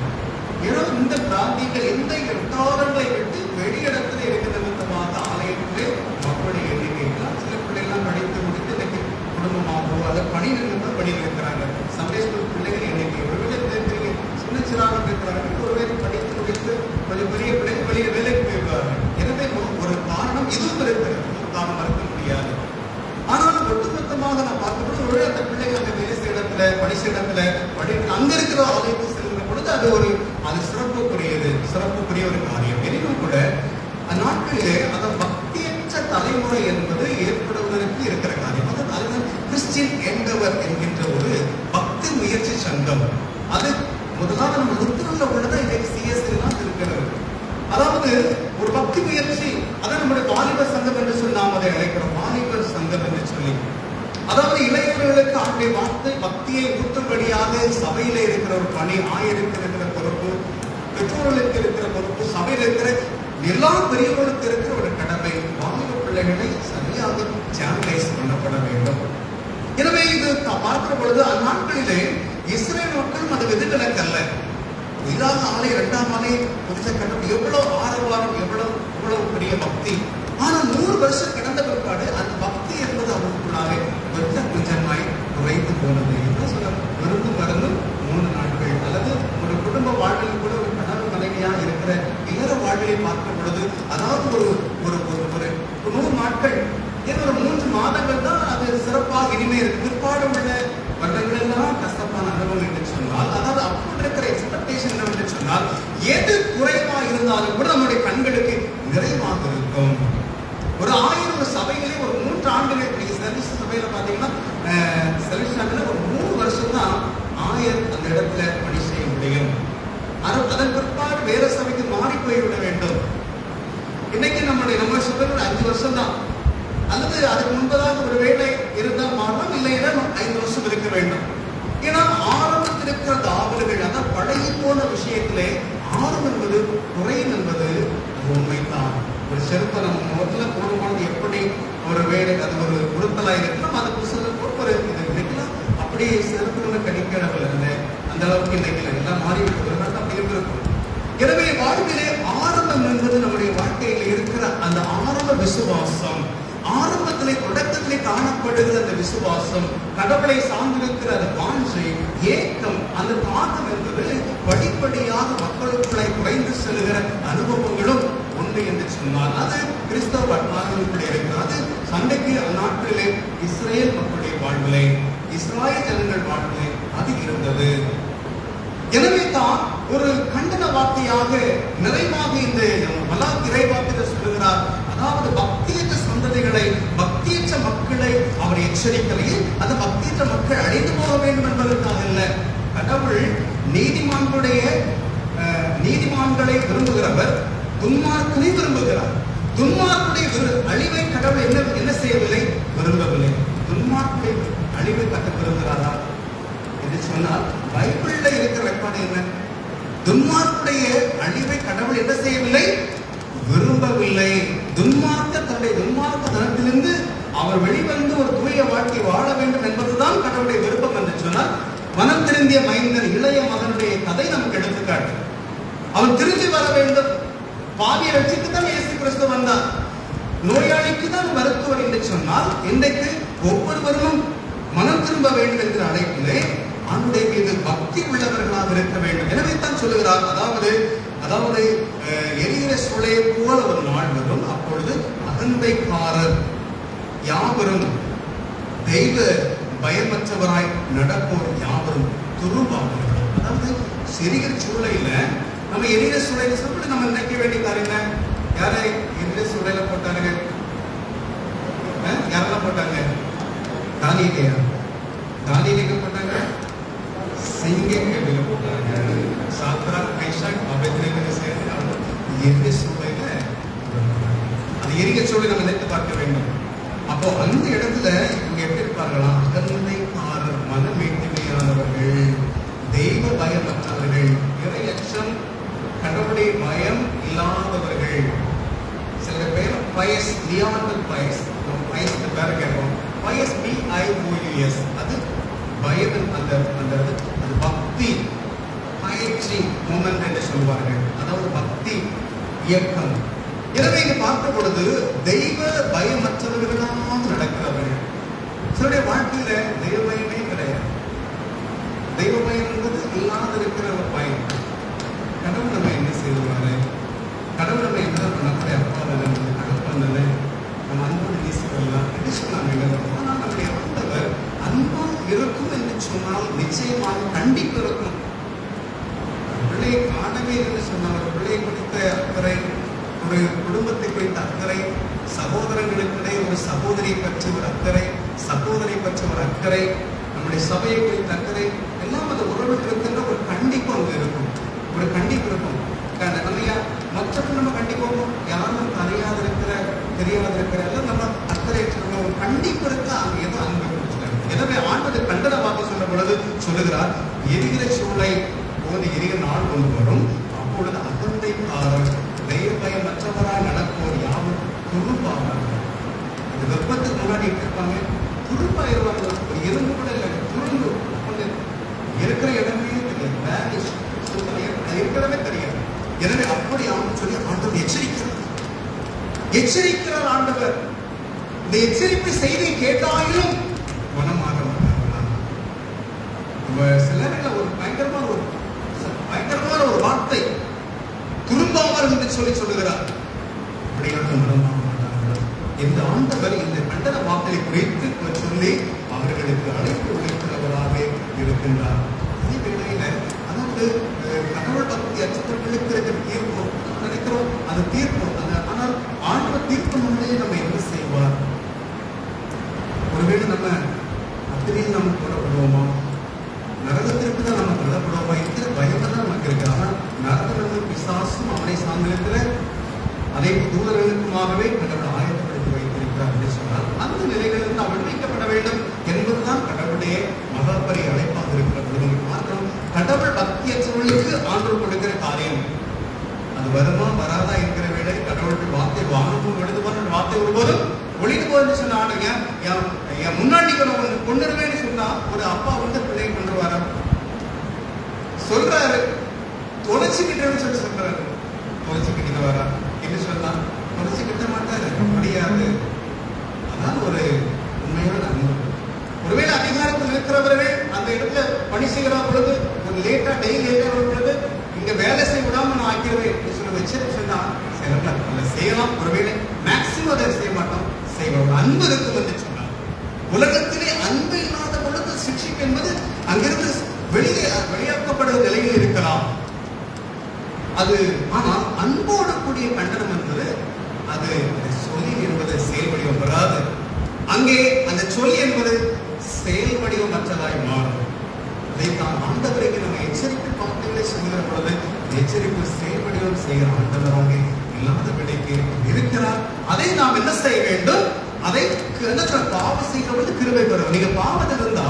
ஏதோ இந்த பிராந்தியங்கள் எந்த வட்டாரங்களை விட்டு வெளியிடத்துல இருக்கிற நிமித்தமாக ஆலயத்திலே மக்களுடைய எண்ணிக்கைலாம் சில பிள்ளைகள்லாம் படித்து முடித்து இன்னைக்கு குடும்பமாகவோ அல்லது பணி நிமித்தம் பணியில் இருக்கிறாங்க. சண்டே ஸ்கூல் பிள்ளைகள் எண்ணிக்கை ஒருவேளை சின்ன சிறாக இருக்கிறாங்க, ஒருவேளை படித்து முடித்து கொஞ்சம் பெரிய பிள்ளைகள் வெளியே வேலைக்கு போயிடுவார்கள். எனவே ஒரு காரணம் இதுவும் இருக்கிறது, காரணம் மறுக்க முடியாது. ஆனாலும் ஒட்டுமொத்தமாக நான் பார்க்கும்போது ஒரு அந்த பிள்ளைகள் அந்த வேலை செய்ய இடத்துல படிச்ச இடத்துல அங்க இருக்கிற ஆலயத்தை செல்கிற பொழுது அது சிறப்புக்குரிய ஒரு காரியம். எனினும் கூட அந்நாட்களிலே அந்த பக்தியற்ற தலைமுறை என்பது ஏற்படுவதற்கு இருக்கிற காரியம். அதுதான் கிறிஸ்டியன் என்டவர் என்கின்ற ஒரு பக்தி முயற்சி சங்கம். அது முதலாக நம்ம லுத்தரன்ல உள்ளதான் இன்னைக்கு சிஎஸ்சி தான் இருக்கிறது. அதாவது ஒரு பக்தி முயற்சி, அதான் நம்முடைய வாலிபர் சங்கம் என்று சொல்லி நாம் அதை அழைக்கிறோம், வாலிபர் சங்கம் என்று சொல்லி. அதாவது இளைஞர்களுக்கு ஆண்டிய வார்த்தை பக்தியை ஊற்றும்படியாக சபையில இருக்கிற ஒரு பணி, ஆயருக்கு இருக்கிற பொறுப்பு, பெற்றோர்களுக்கு இருக்கிற பொறுப்பு, சபையில் இருக்கிற எல்லா பெரியவர்களுக்கு இருக்கிற ஒரு கடமை, வாலிப பிள்ளைகளை சரியாக சேனலைஸ் பண்ணப்பட வேண்டும். எனவே இது பார்க்கிற பொழுது அந்நாட்களிலே இஸ்ரேல் மக்களும் அது விதிவிலக்கு அல்ல. இதாக ஆலை 2ஆம் ஆலை புதுசை கட்டம் எவ்வளவு ஆரவாரம், எவ்வளவு பெரிய பக்தி. ஆனா 100 வருஷம் கடந்த பிற்பாடு அந்த பக்தி என்பது அவர்களுக்குள்ளாக கொஞ்சமாய் குறைந்து போனது. என்ன சொல்ல, விருந்து மருந்து 3 நாட்கள் அல்லது ஒரு குடும்ப வாழ்வில் கூட ஒரு கணவன் மனைவியா இருக்கிற இல்லற வாழ்விலை பார்க்கும் பொழுது, அதாவது ஒரு 100 நாட்கள், ஒரு 3 மாதங்கள் தான் அது சிறப்பாக இனிமே இருக்கு. பிற்பாடு உள்ள வருடங்கள் எல்லாம் கஷ்டமான அனுபவம் என்று சொன்னால், அதாவது அப்படி இருக்கிற எக்ஸ்பெக்டேஷன் என்று சொன்னால், எது குறைவா இருந்தாலும் கூட நம்முடைய கண்களுக்கு நிறைவாக இருக்கும். ஒரு 1000 சபைகளே ஒரு 3 ஆண்டுகள், நீங்க சர்வீஸ் சபையில பாத்தீங்கன்னா சர்வீஸ் ஒரு 3 வருஷம் தான் 1000 அந்த இடத்துல பணி செய்ய முடியும். அதன் பிற்பாடு வேற சபைக்கு மாறி போய்விட வேண்டும். இன்னைக்கு நம்ம சபையில் 5 வருஷம் தான், அல்லது அதுக்கு முன்பதாக ஒரு வேலை இருந்தால் மாறலாம், இல்லைன்னா 5 வருஷம் இருக்க வேண்டும். ஏன்னா ஆரம்பத்தில் இருக்கிற அந்த ஆவல்கள், அதான் பழகி போன விஷயத்திலே ஆர்வம் என்பது குறையும் என்பது உண்மைதான். ஒரு செருப்பை நம்ம முதல்ல போடும்போது எப்படி ஒரு வேலை அது ஒரு உறுத்தலாக இருக்கலாம், அது புதுசு ஒரு இது நினைக்கலாம். அப்படியே செருப்பு ஒன்று கடிக்கிறவில்லை, அந்த அளவுக்கு நினைக்கல, எல்லாம் மாறி இருக்கிறது அப்படி இருந்திருக்கும். எனவே வாழ்விலே ஆரம்பம் என்பது நம்முடைய வாழ்க்கையில் இருக்கிற அந்த ஆரம்ப விசுவாசம், ஆரம்பத்திலே தொடக்கத்திலே காணப்படுகிற அந்த விசுவாசம், கடவுளை சார்ந்திருக்கிற அந்த வாஞ்சை, ஏக்கம், அந்த தாக்கம் என்பது படிப்படியாக மக்களுக்குள்ளே குறைந்து செல்கிற அனுபவங்களும் உண்டு என்று சொன்னால் அது கிறிஸ்தவ வட்டாரங்களுக்குள்ளே இருக்கிறது. அது சண்டைக்கு அந்நாட்களிலே இஸ்ரேல் மக்களுடைய வாழ்விலே, இஸ்ராயல் ஜனங்கள் வாழ்விலே அது இருந்தது. எனவே தான் ஒரு கண்டன வார்த்தையாக நிறைவாக இந்த மலாக் இறைவாக்கினர் சொல்லுகிறார். அதாவது பக்தியற்ற சந்ததிகளை, பக்தியற்ற மக்களை அவர் எச்சரிக்கலையே. அந்த பக்தியற்ற மக்கள் அழிந்து போக வேண்டும் என்பதற்காக அல்ல. கடவுள் நீதிமான்களை விரும்புகிறவர், துன்மார்க்கனை விரும்புகிறார். துன்மார்க்குடைய அழிவை கடவுள் என்ன செய்யவில்லை? விரும்பவில்லை. துன்மார்க்குடைய அழிவை கட்ட விரும்புகிறாரா என்று சொன்னால் பைபிள்ல இருக்கிற ரெக்கார்டு என்ன? துன்மார்க்குடைய அழிவை கடவுள் என்ன செய்யவில்லை? விரும்பவில்லை. தன்னுடைய துன்மார்க்க தனத்திலிருந்து அவர் வெளிவந்து ஒரு தூய வாழ்க்கை வாழ வேண்டும் என்பதுதான் கடவுளுடைய விருப்பம் என்று சொன்னால், மனம் திருந்திய மைந்தன் இளைய மகனுடைய கதை நமக்கு எடுத்துக்காட்டு. அவன் திரும்பி வர வேண்டும். பாவியை ரட்சித்து தான் இயேசு கிறிஸ்து வந்தார். நோயாளிக்கு தான் மருத்துவர் என்று சொன்னால், இன்றைக்கு ஒவ்வொருவரும் மனம் திரும்ப வேண்டும் என்கிற அழைப்பிலே அவனுடைய மீது பக்தி உள்ளவர்களாக இருக்க வேண்டும். எனவே தான் சொல்லுகிறார், அதாவது எரிகிற சூளையை போல ஒரு நாள் வரும், அப்பொழுது அகந்தைக்காரர் யாவரும், தெய்வ பயமற்றவராய் நடப்போர் யாவரும் துருவார்கள். அதாவது சிறிய சூளையில நம்ம எரிகிற சூளையில சொல்லிட்டு நம்ம நினைக்க வேண்டிய காரியம், யாரை எரிகிற சூளையில போட்டாங்க? யாரெல்லாம் போட்டாங்க? தானியேலுக்கு போட்டாங்க, சிங்கக்கேபில போட்டாங்க, சாத்ராக், மேஷாக், அபேத்நேகோவை சேர்த்து அவர் எரிகிற சூளையில, அது எரிகிற சூளை நம்ம நினைத்து பார்க்க வேண்டும். அப்போ அந்த இடத்துல இவங்க எப்படி இருப்பார்களா? அகந்தைக்காரர், மனமேட்டிமையானவர்கள், தெய்வ பயமற்றவர்கள், இறையச்சம், கடவுளுடைய பயம் இல்லாதவர்கள். சில பேர் பயஸ், லியாண்டல் பயஸ், பயஸ் பேர கேட்போம். பயஸ் BIOUS, அது பயத்தின் அது பக்தி, பயிற்சி மூமெண்ட் என்று சொல்வார்கள். அதாவது பக்தி இயக்கம். எனவே இங்க பார்க்கும் பொழுது தெய்வ பயமற்றவர்களாக நடக்கிறவர்கள். சிலருடைய வாழ்க்கையில தெய்வ பயமே கிடையாது. தெய்வ பயம் என்பது இல்லாத இருக்கிற ஒரு பயம். கடவுள் நம்ம என்ன செய்வாரு? கடவுள் நம்ம என்ன நம்முடைய அப்பா தானே, தகப்பன் தானே, நம்ம அன்போடு நேசிக்கலாம் என்று சொன்னாங்க. ஆனால் நம்முடைய ஆண்டவர் அன்பு இருக்கும் என்று சொன்னால் நிச்சயமாக கண்டிப்பு இருக்கும். பிள்ளையை காணவே என்று சொன்னார். பிள்ளையை குறித்த அக்கறை, ஒரு குடும்பத்தை குறித்த அக்கறை, சகோதரர்களுக்கிடையே ஒரு சகோதரியை பற்றி ஒரு அக்கறை, சகோதரியை பற்றி ஒரு அக்கறை, நம்முடைய சபையை குறித்த அக்கறை, எல்லாம் அந்த உறவுகளுக்கு ஒரு கண்டிப்பு அங்கே இருக்கும். ஒரு கண்டிப்பு இருக்கும். மற்றவர்கள் நம்ம கண்டிப்போம், யாரும் தெரியாதிருக்கிற எல்லாம் நம்ம அக்கறை ஒரு கண்டிப்பு இருக்கு. அங்கே ஏதோ அன்பு கொடுத்துட்டாங்க. எனவே ஆண்டவர் கண்டனமாக சொல்லும் பொழுது சொல்லுகிறார், எரிகிற சூளை போது எரிகிற நாள் கொண்டு வரும், அப்பொழுது அகந்தைக்காரர், தெய்வ பயம் மற்றவராய் நடப்போர் யாரும் துருப்பாவார்கள். இந்த வெப்பத்துக்கு முன்னாடி இருப்பாங்க, துருப்பாயிருவாங்க. ஒரு எறும்பு கூட இல்லை, துரும்பு இருக்கிற இடமே தெரியாது, இருக்கிறதே தெரியாது. எனவே அப்படி ஆண்டு சொல்லி ஆண்டவர் எச்சரிக்கிறார் ஆண்டவர். இந்த எச்சரிப்பு செய்தி கேட்டாலும் மனமாக மாட்டார்களா? சில நேரங்களில் ஒரு பயங்கரமான ஒரு வார்த்தை, துரும்பாமல் என்று சொல்லுகிறார். அப்படியாக மனமாக மாட்டார்களா? இந்த ஆண்டவர் இந்த கண்டன வார்த்தையை குறித்து சொல்லி அவர்களுக்கு அழைப்பு விடுக்கிறவராக இருக்கின்றார். அதே வேளையில அதாவது கடவுள் பக்தி அச்சத்தவர்களுக்கு இருக்கிற தீர்ப்பு நினைக்கிறோம், அது தீர்ப்பு. ஆனால் ஆண்டவர் தீர்ப்பு முன்னே நம்ம என்ன செய்வார்? ஒருவேளை நம்ம அத்தனையும் நம்ம கொல்லப்படுவோமா? நரகத்திற்கு தான் நம்ம கொல்லப்படுவோமா? இருக்கிற பயத்தை தான் நமக்கு இருக்கு. ஆனால் நரகம் பிசாசும் அவனை சார்ந்திருக்கிற அதே தூதர்களுக்குமாகவே கடவுள் ஆயத்தப்படுத்தி வைத்திருக்கிறார் என்று சொன்னால், அந்த நிலைகளிலிருந்து அவள் விடுவிக்கப்பட வேண்டும் என்பதுதான் கடவுளுடைய மகாபரி அழைப்பாக இருக்கிறது. பார்க்கிறோம், ஆண்டவர் கொடுக்கிற காரியம் அது வருமா வராதா இருக்கிற வேலை கடவுளுடைய வார்த்தை வாங்கவும் எழுதுவார் வார்த்தை ஒருபோதும் ஒளிந்து போகுதுன்னு சொன்ன ஆளுங்க என் முன்னாடி கொண்டுருவேன்னு சொன்னா ஒரு அப்பா வந்து பிள்ளையை கொண்டு வர சொல்றாரு, தொலைச்சுக்கிட்டேன்னு சொல்லி சொல்றாரு. தொலைச்சுக்கிட்டு வரா என்ன சொன்னா தொலைச்சுக்கிட்ட மாட்டாரு, முடியாது. அதான் ஒரு உண்மையான அன்பு. ஒருவேளை அதிகாரத்தில் இருக்கிறவர்கள் அந்த இடத்துல பணி செய்கிற பொழுது ஒரு லேட்டா டெய்லி லேட்டா வரும் பொழுது இங்க வேலை செய்ய விடாம நான் ஆக்கிடுவேன் சொல்லி வச்சு சொன்னா செய்யலாம். ஒருவேளை மேக்சிமம் அதை செய்ய மாட்டோம், செய்வோம். அன்பு இருக்கும் என்று சொன்னார். உலகத்திலே அன்பு இல்லாத பொழுது சிக்ஷிப்பு என்பது அங்கிருந்து வெளியாக்கப்படுகிற நிலையில் இருக்கலாம். அது ஆனால் அன்போடு கூடிய கண்டனம் என்பது அது சொல்லி என்பது செயல் வடிவம் வராது. அங்கே அந்த சொல் என்பது செயல் வடிவமற்றதாய் மாறும். அதைத்தான் ஆண்டவருக்கு நம்ம எச்சரிக்கை வார்த்தைகளை சொல்லுகிற பொழுது எச்சரிப்பு செயல் வடிவம் செய்கிற ஆண்டவராக இல்லாத விடைக்கு இருக்கிறார். அதை நாம் என்ன செய்ய வேண்டும்? அதை பாவம் செய்கிறது கிருபை பெறும். நீங்க பாவத்தில் இருந்தா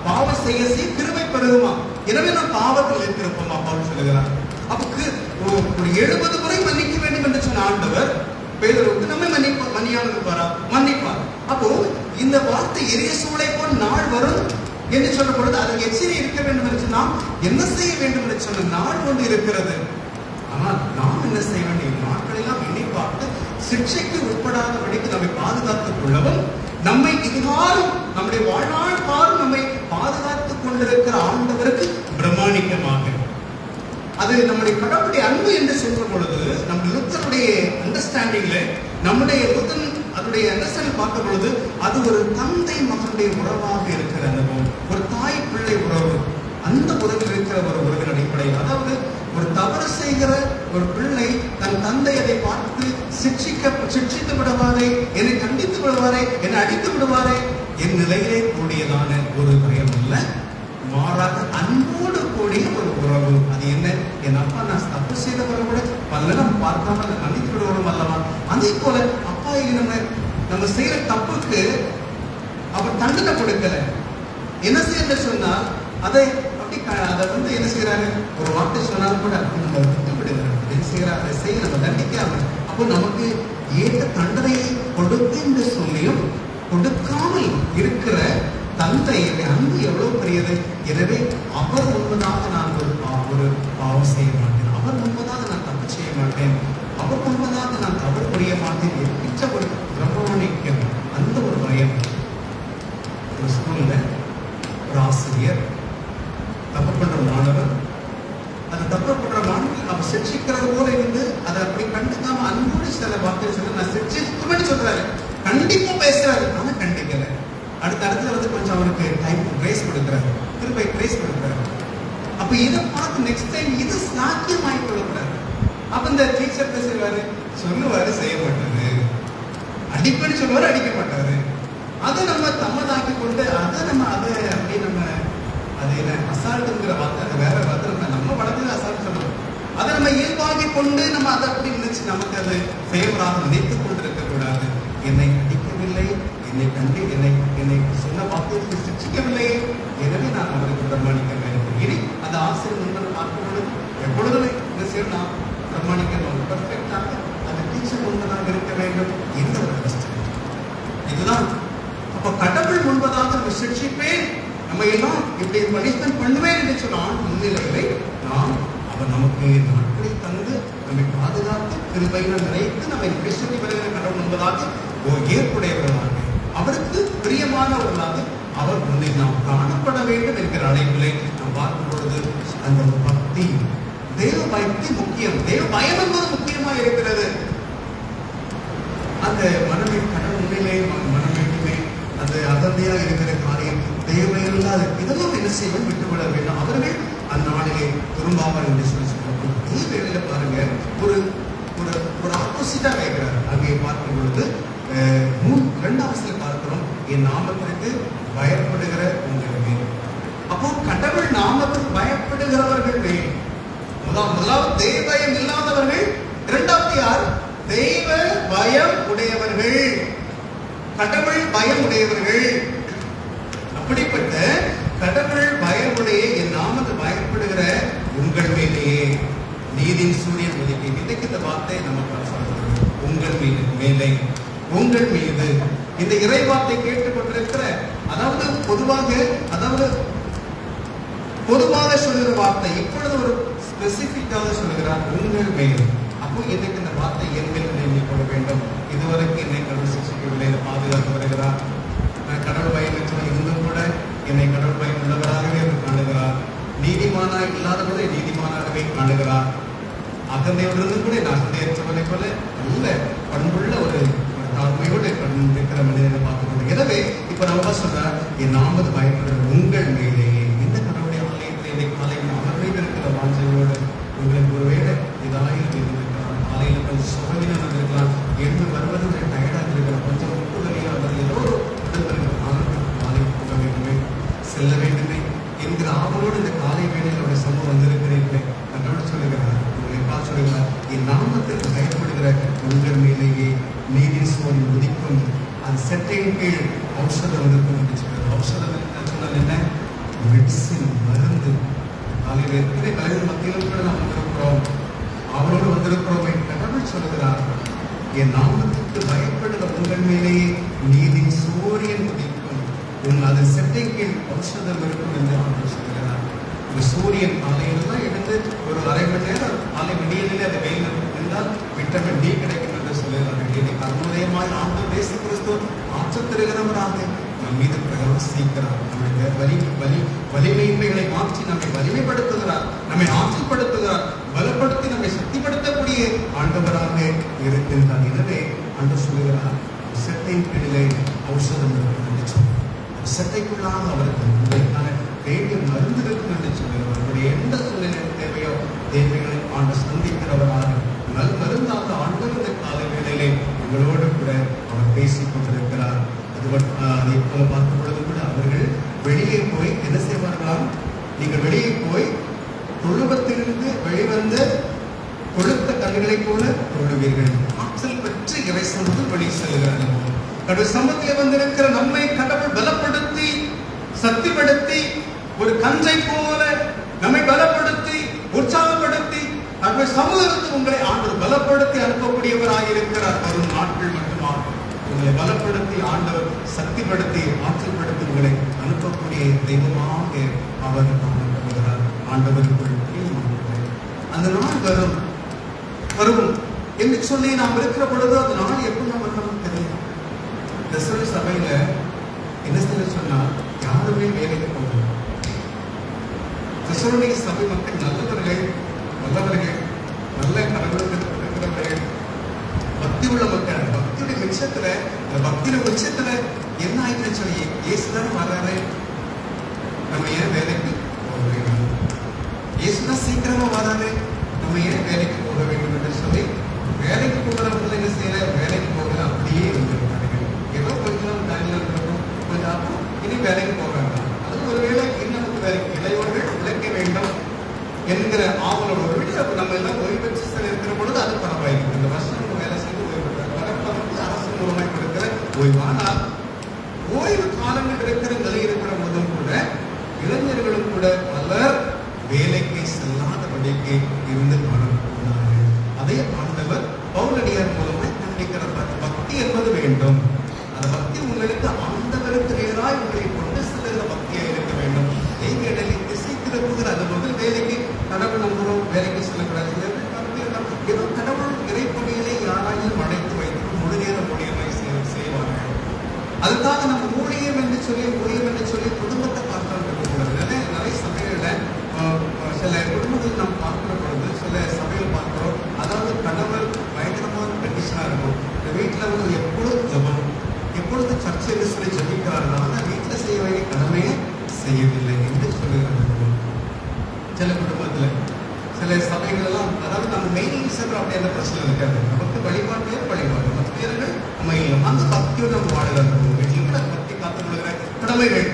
பாவம் செய்ய கிருபை பெருகுமா? எனவே நாம் பாவத்தில் இருக்கிறோமா பவுல் சொல்லுகிறார். அப்ப ஒரு 70 முறை மன்னிக்க வேண்டும் என்று சொன்ன ஆண்டவர் பேதுருவுக்கு நம்மை மன்னியாமல் இருப்பாரா? மன்னிப்பார். அப்போ இந்த வார்த்தை எரிய சூளை போல் நாள் வரும் என்று சொல்ல பொழுது அதற்கு எச்சரிக்கை இருக்க வேண்டும் என்று சொன்னால் என்ன செய்ய வேண்டும் என்று சொன்ன நாள் கொண்டு இருக்கிறது. ஆனால் நாம் என்ன செய்ய வேண்டிய நாட்கள் எல்லாம் எண்ணி பார்த்து சிக்ஷைக்கு உட்படாதபடிக்கு நம்மை பாதுகாத்துக் கொள்ளவும் நம்மை இதுகாரும் நம்முடைய வாழ்நாள் பாரும் நம்மை பாதுகாத்துக் கொண்டிருக்கிற ஆண்டவருக்கு பிரமாணிக்கமாக அது நம்முடைய கடவுளுடைய அன்பு என்று சொல்ற பொழுது நம்ம லுத்தருடைய அண்டர்ஸ்டாண்டிங்ல நம்முடைய லுத்தன் அதனுடைய அண்டர்ஸ்டாண்டிங் பார்க்கும் பொழுது அது ஒரு தந்தை மகனுடைய உறவாக இருக்கிற அனுபவம், ஒரு தாய் பிள்ளை உறவு. அந்த உறவில் இருக்கிற ஒரு உறவின் அடிப்படையில், அதாவது ஒரு தவறு செய்கிற ஒரு பிள்ளை தன் தந்தை அதை பார்த்து சிக்ஷித்து விடுவாரே, என்னை கண்டித்து விடுவாரே, என்னை அடித்து விடுவாரே என் நிலையிலே கூடியதான ஒரு பயம் இல்லை, மாறாக அன்போடு கூடிய ஒரு உறவு. அது என்ன? என் அப்பா நான் தப்பு செய்தவரை கூட பல்லடம் பார்க்காம கண்டித்து விடுவோம் அல்லவா? அதே போல அப்பா நம்ம செய்யற தப்புக்கு அவர் தண்டனை கொடுக்கல. என்ன செய்ய சொன்னால் அதை அப்படி என்ன செய்யறாரு? ஒரு வார்த்தை சொன்னாலும் கூட நம்ம விட்டு விடுகிறார். என்ன செய்யறாரு? அதை செய்ய நம்ம தண்டிக்காம அப்போ நமக்கு ஏற்ற தண்டனையை கொடுத்து என்று சொல்லியும் கொடுக்காமல் இருக்கிற தந்தை அன்பு எவ்வளவு பெரியது. எனவே அவர் முன்பதாக நான் ஒரு பாவம் செய்ய மாட்டேன், அவர் முன்பதாக நான் தப்பு செய்ய மாட்டேன், அவர் முன்பதாக நான் தவறு புரிய மாட்டேன் என்கின்ற ஒரு பிரமாணிக்கம், அந்த ஒரு பயம். ஒரு ஸ்கூல்ல ஒரு ஆசிரியர் தப்பு பண்ற மாணவர், அந்த தப்பு பண்ற மாணவர் அவர் சிக்ஷிக்கிறது போல இருந்து அதை அப்படி கண்டுக்காம அன்போடு சில வார்த்தை சொல்ல நான் சிக்ஷிக்குமே சொல்றாரு, கண்டிப்பா பேசுறாரு, ஆனா கண்டிக்கல. அடுத்த இடத்துல கொஞ்சம் அவருக்கு டைம் கிரேஸ் கொடுக்குறாரு, திருப்பி கிரேஸ் கொடுக்குறாரு. அப்ப இதை பார்த்து நெக்ஸ்ட் டைம் இது சாத்தியமாய் கொள்ளக்கூடாது. அப்ப இந்த டீச்சர் பேசுவாரு, சொல்லுவாரு, செய்ய மாட்டாரு, அடிப்பேன்னு சொல்லுவாரு, அடிக்க மாட்டாரு. அதை நம்ம தம்மதாக்கி கொண்டு அதை அப்படி நம்ம அது என்ன அசால்ட்டுங்கிற வார்த்தை, அது வேற வார்த்தை, நம்ம வளர்ந்து அசால்ட் சொல்லுவோம். அதை நம்ம இயல்பாகி கொண்டு நம்ம அதை அப்படி நினைச்சு நமக்கு அது ஃபேவராக நினைத்துக் கொண்டு இருக்க கூடாது. என்னை அடிக்கவில்லை, என்னை கண்டு என்னை சொன்ன வார்த்தைக்கு சிக்ஷிக்கவில்லை, எனவே நான் அவருக்கு பிரமாணிக்க வேண்டும். இனி அந்த ஆசிரியர் முன்பு பார்க்கும்போது எப்பொழுதுமே என்ன செய்யணும்? நான் பிரமாணிக்கணும், பர்ஃபெக்டாக அந்த டீச்சர் முன்பதாக இருக்க வேண்டும். இந்த ஒரு கஷ்டம் இதுதான். அப்ப கடவுள் முன்பதாக நம்ம சிக்ஷிப்பேன், நம்ம எல்லாம் இப்படி பனிஷ்மெண்ட் பண்ணுவேன் என்று சொன்னால் முன்னிலைகளை நாம் அவர் நமக்கு நாட்களை தந்து நம்மை பாதுகாத்து கிருபையில நினைத்து நம்மை கிருஷ்ணனை வருகிற கடவுள் முன்பதாக ஏற்புடையவர்களாக அவருக்கு பிரியமானவர்களாக அவர் முன்னில் நாம் காணப்பட வேண்டும் என்கிற அழைப்பிலை நாம் பார்க்கும் பொழுது அந்த பக்தி, தெய்வ பக்தி முக்கியம், தெய்வ பயம் என்பது முக்கியமாக இருக்கிறது. அந்த மனமே கடவுள் உண்மையிலே மனமேட்டுமே அது அகந்தையாக இருக்கிற காரியம் தேவையில்லாத இதெல்லாம் என்ன செய்வோம்? விட்டுவிட வேண்டும். அவர்கள் அந்நாளிலே திரும்பாமல் என்று சொல்லி சொல்லுவாங்க. இதே வேளையில பாருங்க, ஒரு ஒரு ஆப்போசிட்டா வைக்கிறார். அங்கே பார்க்கும் பொழுது 2வது பார்க்கிறோம், என் நாமத்திற்கு பயப்படுகிற உங்கள் மேல். அப்போ கடவுள் நாமத்துக்கு பயப்படுகிறவர்கள் மேல். முதலாவது தெய்வ பயம் இல்லாதவர்கள், 2வது யார்? தெய்வ பயம் உடையவர்கள், கடவுள் பயம் உடையவர்கள். அப்படிப்பட்ட கடவுள் பயமுடைய என் நாமத்தை பயப்படுகிற உங்கள் மேலேயே நீதியின் சூரியன் உதிக்கும். இன்னைக்கு இந்த வார்த்தை நமக்கு சொல்றது, உங்கள் மீது மேலே, உங்கள் மீது. இந்த இறை வார்த்தை கேட்டுக்கொண்டிருக்கிற, அதாவது பொதுவாக சொல்லுகிற வார்த்தை, இப்பொழுது ஒரு ஸ்பெசிபிக்காக சொல்லுகிறார், உங்கள் மேல். அப்போ இன்னைக்கு இந்த வார்த்தை என் மேல் எண்ணிக்கொள்ள வேண்டும். இதுவரைக்கும் என்னை கடவுள் சிக்ஷிக்கவில்லை, பாதுகாத்து வருகிறார். நான் கடவுள் பயம் இருந்தும் கூட என்னை கடவுள் பயம் உள்ளவராகவே அவர் காணுகிறார். நீதிமானாய் இல்லாதவரை நீதிமானாகவே காணுகிறார். அகந்தையோடு கூட நான் அகந்தையற்றவனை போல நல்ல பண்புள்ள ஒரு தாழ்மையோடு இருக்கிற மனிதனை பார்க்கணும். எனவே இப்ப நம்ம சொல்றார், என் நாமது பயப்படுற உங்கள் மேலேயே. இந்த கடவுளுடைய ஆலயத்தில் இன்னைக்கு காலையில் அமர்வில் இருக்கிற வாஞ்சையோடு உங்களுக்கு ஒருவேளை இதாயில் இருந்திருக்கலாம், காலையில் கொஞ்சம் சுகவீனம் வந்திருக்கலாம், எழுந்து வருவது ஒரு டயர்டாக இருக்கலாம், கொஞ்சம் முட்டு வழியாக அல்லது ஏதோ ஒரு காலை போக வேண்டுமே, செல்ல வேண்டுமே என்கிற ஆவலோடு இந்த காலை வேளையில் ஒரு சமூகம் வந்திருக்கிறீர்களே, கடவுள் சொல்லுகிறார், உங்களை பார்த்து சொல்லுகிறார், என் நாமத்திற்கு பயப்படுகிற உங்கள் மேலேயே நீதியின் சூரியன் உதிக்கும். அது செட்டையின் கீழ் ஔஷதம் இருக்கும் என்று சொல்றார். ஔஷதம் சொன்னால் என்ன? மெடிசின், மருந்து. காலையில் எத்தனை கலைஞர் மத்தியிலும் கூட நாம் வந்திருக்கிறோம், அவரோடு வந்திருக்கிறோம். கடவுள் சொல்லுகிறார், என் நாமத்துக்கு பயப்படுகிற உங்கள் மேலேயே நீதியின் சூரியன் உதிக்கும், அது செட்டையின் கீழ் ஔஷதம் இருக்கும் என்று அவர் சொல்லுகிறார். ஒரு சூரியன் காலையில் தான் எழுந்து ஒரு அரை மணி நேரம் காலை விடியலிலே அதை வெயில் இருந்தால் விட்டமின் டி கிடைக்கும் என்று சொல்லுகிறார்கள். கர்மோதயமாய் ஆண்டவர் இயேசு கிறிஸ்து மாற்றத் தருகிறவராக நம் மீது பிரகாசிக்கிறார். நம்முடைய வலிமையின்மைகளை மாற்றி நம்மை வலிமைப்படுத்துகிறார், நம்மை ஆற்றல்படுத்துகிறார், பலப்படுத்தி நம்மை சக்திப்படுத்தக்கூடிய ஆண்டவராக இருக்கின்றார். எனவே ஆண்டவர் சொல்லுகிறார், செட்டையின் கீழிலே ஔஷதம் இருக்கும் என்று சொல்கிறார். சட்டைக்குள்ளாக அவருக்கு உங்களுக்கான வேண்டிய மருந்து இருக்கும் என்று சொல்லுகிறார். அவருடைய எந்த சூழ்நிலை தேவையோ தேவைகளை ஆண்டு சந்திக்கிறவராக நல் மருந்தாக ஆண்டவர் இந்த கால வேளையிலே உங்களோடு கூட அவர் பேசிக் கொண்டிருக்கிறார். அதே போல பார்க்கும் பொழுது கூட அவர்கள் வெளியே போய் என்ன செய்வார்களாம்? நீங்கள் வெளியே போய் தொழுவத்திலிருந்து வெளிவந்த கொழுத்த கல்லுகளை போல தொழுவீர்கள். ஆற்றல் பெற்று இறை சமூகத்தில் வெளியே செல்கிறார்கள். கடவுள் சமூகத்தில் வந்திருக்கிற நம்மை கடவுள் பலப்படுத்தி சக்திப்படுத்தி ஒரு கஞ்சை போல நம்மை பலப்படுத்தி உற்சாகப்படுத்தி கடவுள் சமூகத்தில் உங்களை ஆண்டவர் பலப்படுத்தி அனுப்பக்கூடியவராக இருக்கிறார். வரும் நாட்கள் மட்டுமாகும். உங்களை பலப்படுத்தி ஆண்டவர் சக்திப்படுத்தி ஆற்றல்படுத்தி உங்களை அனுப்பக்கூடிய தெய்வமாக அவர் காணப்படுகிறார். ஆண்டவருக்குள் அந்த நாள் வரும் என்று சொல்லி நாம் இருக்கிற பொழுது அந்த நாள் எப்படி நமக்கு தெரியும்? தெசலோனிக்க சபையில என்ன செய்ய சொன்னால் யாருமே வேலைக்கு போகணும். தெசலோனிக்க சபை மக்கள் நல்லவர்கள், நல்ல கடவுளுக்கு இருக்கிறவர்கள், பக்தி உள்ள மக்கள். பக்தியுடைய மிச்சத்துல என்ன ஆயிடுச்சு சொல்லி இயேசுதான் வர்றாரு, நம்ம ஏன் வேலைக்கு போக வேண்டும்? இயேசுதான் சீக்கிரமா வராது, நம்ம ஏன் வேலைக்கு போக வேண்டும் என்று சொல்லி வேலைக்கு போகிறவர்கள் என்ன செய்யல, வேலைக்கு போகல அப்படியே இருந்திருக்கார்கள். ஏதோ கொஞ்சம் டைம்ல இருக்கும், கொஞ்சம் அப்புறம் இனி வேலைக்கு போகிறாங்க. அது ஒருவேளை இன்னும் வேலைக்கு இளையோர்கள் உழைக்க வேண்டும் என்கிற ஆவலோட ஒரு வீடு. அப்ப நம்ம எல்லாம் ஓய்வு பெற்று சில இருக்கிற பொழுது அது பரவாயில்லை. இந்த வருஷம் நம்ம வேலை செய்து ஓய்வு பெற்ற அரசு மூலமாக கொடுக்கிற ஓய்வு. ஆனால் ஓய்வு காலங்கள் இருக்கிற நிலை இருக்கிற போதும் கூட இளைஞர்களும் கூட பலர் வேலைக்கு செல்லாதபடிக்கு இருந்து காணப்படுகிறார்கள். அதே ஆண்டவர் பவுலடியார் மூலமாக கண்டிக்கிற பக்தி என்பது வேண்டும். அந்த பக்தி உங்களுக்கு ஆண்டவருக்கு நேராய் உங்களை கொண்டு செல்லுகிற பக்தியாக இருக்க வேண்டும். நீங்க இடையில திசை திருப்புகிற அந்த முதல் வேலைக்கு கடவுள் நம்புறோம், வேலைக்கு செல்லக்கூடாது. ஏதோ கடவுள் இறைப்பணியிலே யாராயும் அடைத்து வைத்து முழு நேர ஊழியர்களை செய்வார்கள். அதுக்காக நம்ம ஊழியம் என்று சொல்லி குடும்பத்தை பார்க்கக்கூடாது. நிறைய சபைகள்ல சில குடும்பங்கள் நாம் பார்க்கிற பொழுது சில சபைகள் பார்க்கிறோம். அதாவது கடவுள் பயங்கரமான கண்டிஷனா இருக்கும். இந்த வீட்டுல வந்து எப்பொழுது ஜபம், எப்பொழுது சர்ச்சை என்று சொல்லி ஜபிக்கிறார்கள். ஆனால் வீட்டுல செய்ய வேண்டிய கடமையை செய்யவில்லை என்று சொல்லுகிறார்கள். சில குடும்பத்துல சில சபைகள் எல்லாம், அதாவது நம்ம மெயின் சென்ற அப்படியான பிரச்சனை இருக்காது. நமக்கு வழிபாடு மற்ற பேர்கள் நம்ம இல்லை. அந்த பக்தியோடு நம்ம வாழலாம். வீட்டில் பக்தி காத்துக்கொள்கிற கடமைகள்.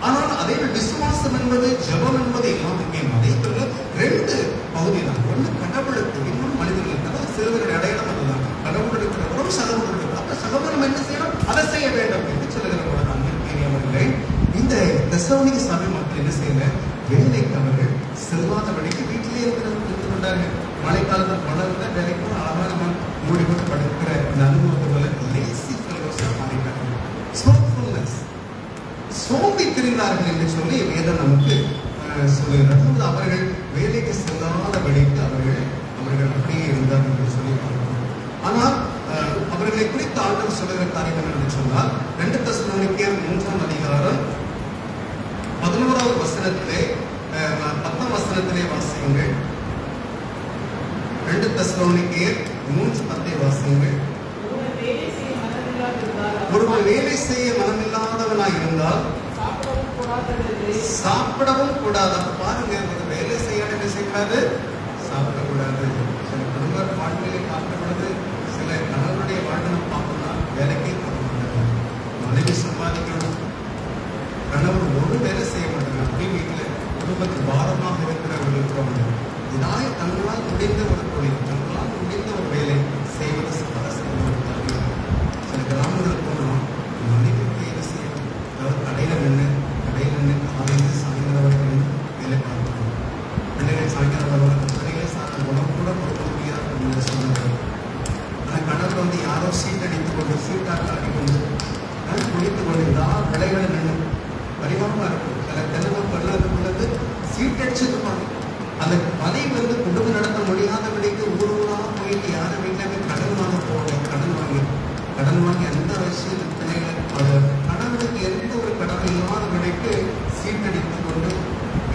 ஆனால் அதே விசுவாசம் என்பது ஜபம் என்பது எல்லாம் முக்கியம். அதே போல ரெண்டு பகுதி தான். ஒன்று கடவுளுக்கு, இன்னும் மனிதர்களுக்கு. அதாவது சிறுவருடைய அடையாளம் அதுதான். கடவுளுக்கு ஒரு சகோதரர்களுக்கு. அப்ப சகோதரம் என்ன செய்யணும், அதை செய்ய வேண்டும் என்று சொல்லுகிற போது அன்பிற்குரியவர்களே, இந்த தெசலோனிக்க சபை மக்கள் என்ன செய்யல, வேலைக்கு அவர்கள் செல்வாதபடிக்கு வீட்டிலே இருந்து கொண்டார்கள். வளர்ந்த வேலைக்கு அழகாக நம்ம மூடி போட்டு படுக்கிற இந்த அனுபவத்தை போல லேசி ஃபெலோஸாக மாறிட்டாங்க. ஸ்லோஃபுல்னஸ், சோம்பி திரிந்தார்கள் என்று சொல்லி வேதம் நமக்கு சொல்லுகிறது. அவர்கள் வேலைக்கு செல்லாதபடிக்கு அவர்கள் அப்படியே இருந்தார்கள் என்று சொல்லி பார்க்கிறோம். ஆனால் அவர்களை குறித்து ஆண்டவர் சொல்லுகிற காரியம் என்று சொன்னால் 2 தெசலோனிக்கேயர் 3ஆம் அதிகாரம் 11வது வசனத்திலே 10ஆம் வசனத்திலே வாசியுங்கள். 2 தெசலோனிக்கேயர் 3:10 வாசியுங்கள். ஒருவன் வேலை செய்ய மனமில்லாதவனாய் இருந்தால் சாப்பிடவும் கூடாது. அப்ப பாருங்க, ஒரு வேலை செய்யணும் என்ன செய்யக்கூடாது? சாப்பிடக்கூடாது. சில குடும்ப வாழ்க்கையை பார்க்கும் பொழுது சில கணவனுடைய வாழ்க்கை பார்க்கணும்னா வேலைக்கே போகக்கூடாது. மனைவி சம்பாதிக்கணும், கணவர் ஒரு வேலை செய்ய மாட்டாங்க. அப்படி வீட்டில் குடும்பத்தில் பாரமாக இருக்கிறவர்கள் இதாய் தங்களால் முடிந்த ஒரு தொழில், தங்களால் முடிந்த ஒரு வேலை செய்வது சில கிராமங்கள் போகணும். மனைவி வேலை செய்யணும். அதாவது கடையில் நின்று காலையில் சாயங்காலம் வரைக்கும் வேலை பார்க்கணும். பிள்ளைகள் சாயங்காலம் வருவாங்க, பிள்ளைகளே சாப்பிட உணவு கூட கொடுக்க முடியாது அப்படின்னு சொன்னாங்க. ஆனால் கணவர் யாரோ சீட் அடித்து கொண்டு சீட்டாக அடிக்கொண்டு குடித்து கொண்டு ஏதாவது விளைகளை நின்று பரிமாணமாக இருக்கும். சில தென்னமக்கள் சீட் அடிச்சிருப்பாங்க. அந்த பதவி குடும்பம் நடத்த முடியாதபடிக்கு ஊராக போயிட்டு யாரும் வீட்டில் கடன் வாங்கி எந்த விஷயம் பிள்ளைகள் அது கடவுளுக்கு எந்த ஒரு கடன் இல்லாதபடிக்கு சீட்டடித்து கொண்டு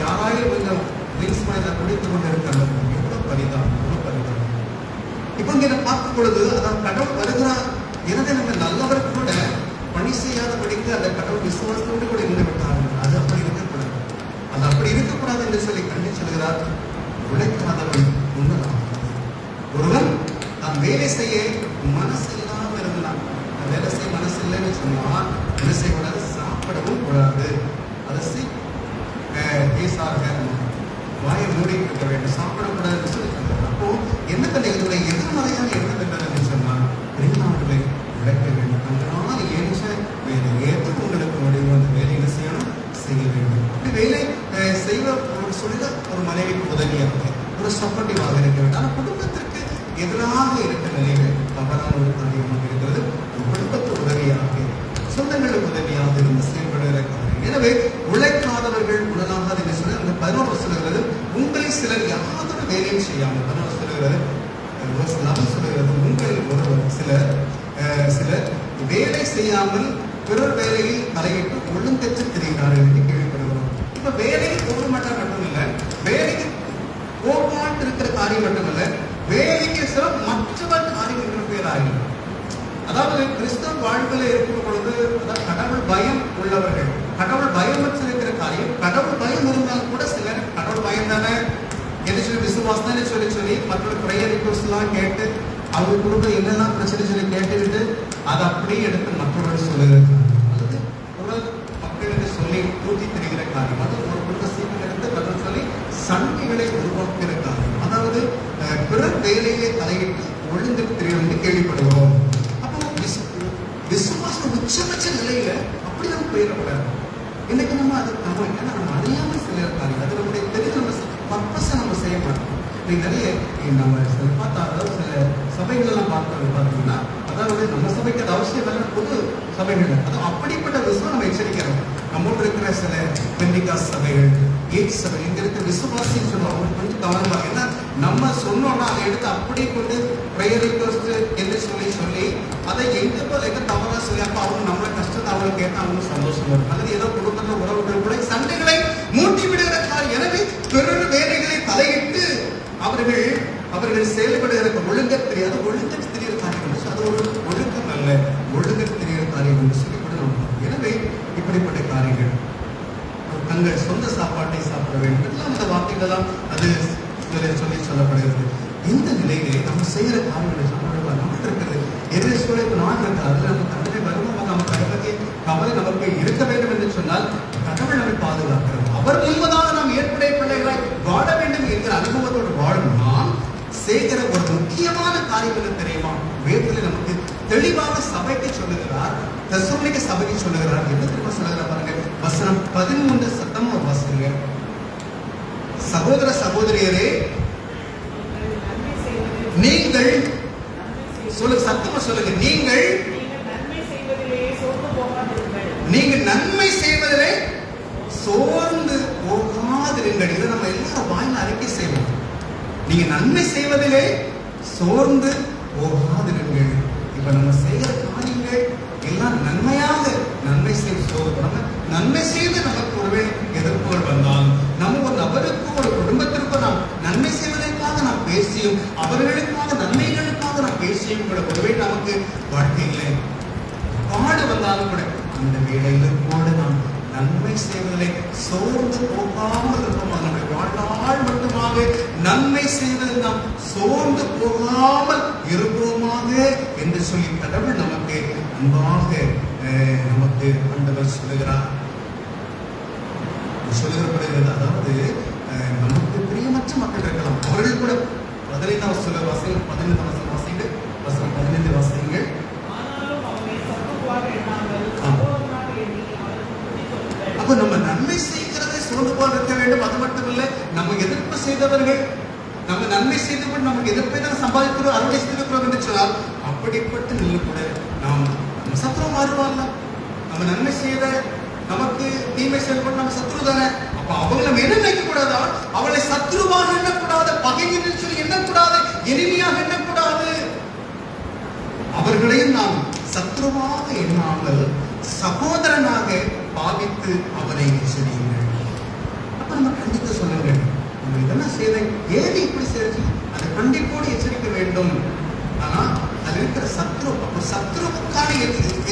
யாராயும் கொஞ்சம் ட்ரிங்க்ஸ் மாதிரி குடித்து கொண்டு இருக்காங்க. எவ்வளோ பரிதாபம். இப்போ இங்கே பார்க்கும் பொழுது அதான் கடவுள் வருகிறார். எனவே நம்ம நல்லவர் கூட பணி செய்யாதபடிக்கு அந்த கடவுள் விசுவாசத்தோடு கூட இருந்து விட்டார்கள். அது அப்படி இருக்கக்கூடாது. அது அப்படி இருக்கக்கூடாது என்று சொல்லி கண்டு சொல்கிறார். உழைக்காதவன் உண்மைதான். ஒருவன் தான் வேலை செய்ய மனசு இல்லாமல் இருந்தான். வேலை செய்ய மனசு இல்லைன்னு சொன்னால் என்ன செய்யக்கூடாது? சாப்பிடவும் கூடாது. அதை வாயை மூடி இருக்க வேண்டும், சாப்பிடக்கூடாதுன்னு சொல்லி சொல்றாங்க. அப்போ என்ன தன்னை இதனுடைய எதிர்மறையான எண்ணம் என்னன்னு சொன்னால் வெளிநாடுகளை உழைக்க வேண்டும். அதனால் ஏற்ற வேலை ஏற்று உங்களுக்கு முடிவு அந்த வேலையை செய்யணும், செய்ய வேண்டும். அப்படி வேலை செய்வ ஒரு சொல்ல ஒரு மனைவிக்கு உதவியாக ஒரு சப்போர்ட்டிவாக இருக்க வேண்டும். ஆனால் குடும்பத்திற்கு எதிராக இருக்கிற நிலைகள் தவறான ஒரு காரியமாக இருக்கிறது. குடும்பத்து உதவியாக, சொந்தங்களுக்கு உதவியாக இருந்து செயல்படுகிற காரியம். எனவே உழைக்காதவர்கள் உடனாகாது என்று சொல்லி அந்த 11 சொல்லுகிறது. உங்களை சிலர் யாதொரு வேலையும் செய்யாமல் 11 சொல்லுகிறது. உங்கள் ஒருவர் சிலர் வேலை செய்யாமல் பிறர் வேலையில் தலையிட்டு ஒழுங்கற்று தெரிகிறார்கள் என்று கேள்விப்படுகிறோம். இப்ப வேலைக்கு போக மாட்டார் மட்டும் இல்லை, வேலைக்கு போகாட்டு இருக்கிற காரியம் மட்டும் இல்லை, வேலைக்கு சில மற்றவர் காரியம் என்ற பேர் ஆகிறது. அதாவது கிறிஸ்தவ வாழ்க்கையில் இருக்கும் பொழுது கடவுள் பயம் உள்ளவர்கள், கடவுள் பயமற்று இருக்கிற காரியம், கடவுள் பயம் இருந்தாலும் கூட சிலர் கடவுள் பயம் தானே என்று சொல்லி விசுவாசம் சொல்லி மற்றொரு ப்ரேயர் ரிக்வெஸ்ட் எல்லாம் கேட்டு அவங்க குடும்பம் என்னெல்லாம் பிரச்சனை சொல்லி கேட்டுக்கிட்டு அதை அப்படியே எடுத்து மற்றவர்கள் சொல்லுகிறது. அல்லது ஒரு மக்களுக்கு சொல்லி ஊற்றி தெரிகிற காரியம், அது ஒரு குடும்ப சீக்கிரம் எடுத்து பதில் சொல்லி சண்டைகளை உருவாக்குகிற காரியம். அதாவது பிறர் வேலையை தலையிட்டு ஒழுங்கு தெரியும் என்று கேள்விப்படுகிறோம். அப்போ விசுவாசம் உச்சபட்ச நிலையில அப்படி நம்ம போயிடக்கூடாது. இன்னைக்கு நம்ம அது ஏன்னா நம்ம அறியாமல் செய்கிற காரியம், அது நம்முடைய தெரிஞ்ச நம்ம பர்பஸை நம்ம செய்ய மாட்டோம். நிறைய நம்ம சில பார்த்தா, அதாவது சில சபைகள் எல்லாம் பார்த்தீங்கன்னா, அதாவது நம்ம சபைக்கு அது அவசியம் இல்லை, பொது சபைகள் அது அப்படிப்பட்ட விஷயம் நம்ம எச்சரிக்கிறோம். நம்மோடு இருக்கிற சில பெண்டிகாஸ் சபைகள், ஏஜ் சபை, இங்க இருக்கிற விசுவாசின்னு சொல்லுவோம். அவங்க கொஞ்சம் கவனமாக, ஏன்னா நம்ம சொன்னோம்னா அதை எடுத்து அப்படியே கொண்டு ப்ரேயர் ரிக்வெஸ்ட் என்று சொல்லி அதை எங்க தவறா சொல்லி அப்போ அவங்க நம்மளை கஷ்டத்தை அவங்க கேட்டால் அவங்க சந்தோஷம் வரும். அல்லது ஏதோ குடும்பத்தில் உறவுகள் கூட சண்டைகளை மூட்டி விடுகிற காரியம். எனவே பிறர் வேலைகளை தலையிட்டு அவர்கள் செயல்படுகிற ஒழுங்க தெரியாது, ஒழுங்கத்து தெரிகிற காரியம். அது ஒரு ஒழுக்கம் அல்ல, ஒழுங்கத்து தெரிகிற காரியம் என்று சொல்லி கூட நம்ம. எனவே இப்படிப்பட்ட காரியங்கள் தங்கள் சொந்த சாப்பாட்டை சாப்பிட வேண்டும் எல்லாம் அந்த வார்த்தைகளெல்லாம் அது சொல்லப்படுகிறது. இந்த நிலையிலே நம்ம செய்கிற காரியங்களை சாப்பிடுவார் நமக்கு இருக்கிறது எதிர சூழல் நான் இருக்கிறார். அதில் நம்ம தண்டனை வருமா நம்ம கடவுளுக்கு கவலை நமக்கு இருக்க வேண்டும் என்று சொன்னால் கடவுள் நம்மை பாதுகாக்கிறது. அவர் முன்பதாக நாம் ஏற்புடைய பிள்ளைகளாய் வாழ வேண்டும் என்கிற அனுபவத்தோடு வாழும் நாம் செய்கிற ஒரு முக்கியமான காரியம் என்ன தெரியுமா? வேதத்தில் நமக்கு தெளிவாக சபைக்கு சொல்லுகிறார், தெசலோனிக்க சபைக்கு சொல்லுகிறார். என்ன திரும்ப சொல்லுகிறார் பாருங்க, வசனம் 13 சத்தமா வாசிங்க. சகோதர சகோதரியரே, நீங்கள் சொல்லுங்க, சத்தமா சொல்லுங்க. நீங்கள் நன்மை செய்வதிலே சோர்ந்து போகாதிருங்கள். இதை நம்ம எல்லாரும் வாயில அறிக்கை செய்வோம். நீங்க நன்மை செய்வதிலே சோர்ந்து போகாதிருங்கள். இப்ப நம்ம செய்கிற காரியங்கள் எல்லாம் நன்மையாக நன்மை செய்து சோர்வு. நன்மை செய்து நமக்கு ஒருவேளை எதிர்ப்புகள் வந்தாலும் நம்ம ஒரு நபருக்கும் ஒரு குடும்பத்திற்கும் நாம் நன்மை செய்வதற்காக நாம் பேசியும் அவர்களுக்காக நன்மைகளுக்காக நாம் பேசியும் கூட ஒருவேளை நமக்கு வாழ்க்கையிலே பாடு வந்தாலும் கூட அந்த வேளையிலும் கூட நாம் நன்மை செய்வதிலே சோர்ந்து போகாமல் இருப்போம். நம்முடைய வாழ்நாள் மட்டுமாக நன்மை செய்வதில் நாம் சோர்ந்து போகாமல் இருப்போமாக என்று சொல்லி கடவுள் நமக்கு அன்பாக நமக்கு ஆண்டவர் சொல்லுகிறார். சொல்லுகிறப்படுகிறது. அதாவது நமக்கு பிரியமற்ற மக்கள் இருக்கலாம், அவர்கள் கூட 15 சொல்ல வாசிகள் 15 வாசிகள் வசனம் 15 வாசிகள். அப்ப நம்ம நன்மை செய்கிறதை சோர்ந்து போக இருக்க வேண்டும். அது மட்டும் இல்ல, நம்ம எதிர்ப்பு செய்தவர்கள் நம்ம நன்மை செய்தவர்கள் நமக்கு எதிர்ப்பை தான் சம்பாதிக்கிறோம், அறுவடை செய்திருக்கிறோம் என்று சொன்னால் அப்படிப்பட்ட நிலை கூட நாம் சத்ரு மாறுவாங்க. நம்ம நன்மை செய்த நமக்கு தீமை செயல்பட நம்ம சத்ரு தானே. அப்ப அவங்களை என்ன நினைக்க கூடாதா? அவளை சத்ருவாக எண்ணக்கூடாது, பகையின் சொல்லி எண்ணக்கூடாது, எளிமையாக எண்ணக்கூடாது. அவர்களையும் நாம் சத்ருவாக எண்ணாமல் சகோதரனாக பாவித்து அவனை எச்சரியுங்கள். அப்ப நம்ம கண்டித்து சொல்லுங்கள், நம்ம இதெல்லாம் செய்த ஏன் இப்படி செய்து அதை கண்டிப்போடு எச்சரிக்க வேண்டும். ஆனா அது இருக்கிற சத்ரு, அப்ப சத்ருவுக்கான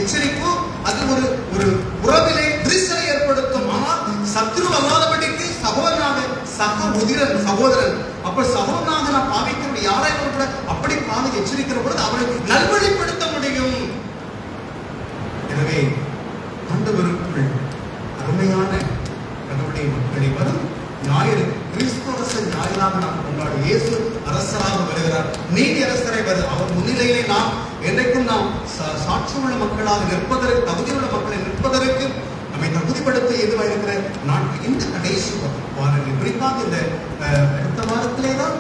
எச்சரிப்பு அது ஒரு ஒரு உறவிலே விரிசலை ஏற்படுத்தும். ஆனால் சத்ரு அல்லாதபடிக்கு சகோதரனாக சகோதரன் அப்ப சகோதரனாக நான் பாவிக்கிற யாரையும் கூட அப்படி பாவி எச்சரிக்கிற பொழுது அவரை நல்வழிப்படுத்த முடியும். எனவே ஆண்டவருக்குள் அருமையான கடவுளுடைய மக்களை வரும் ஞாயிறு கிறிஸ்து அரசர் ஞாயிறாக நாம் கொண்டாடும். இயேசு அரசராக வருகிறார், நீதி அரசரை வருது. அவர் முன்னிலையிலே நாம் என்றைக்கும் நாம் சாட்சி உள்ள மக்களாக நிற்பதற்கு, தகுதியுள்ள மக்களை நிற்பதற்கு நம்மை தகுதிப்படுத்த எதுவாக இருக்கிற நாட்கள் இந்த கடைசி வாரங்கள், குறிப்பாக இந்த அடுத்த வாரத்திலே தான்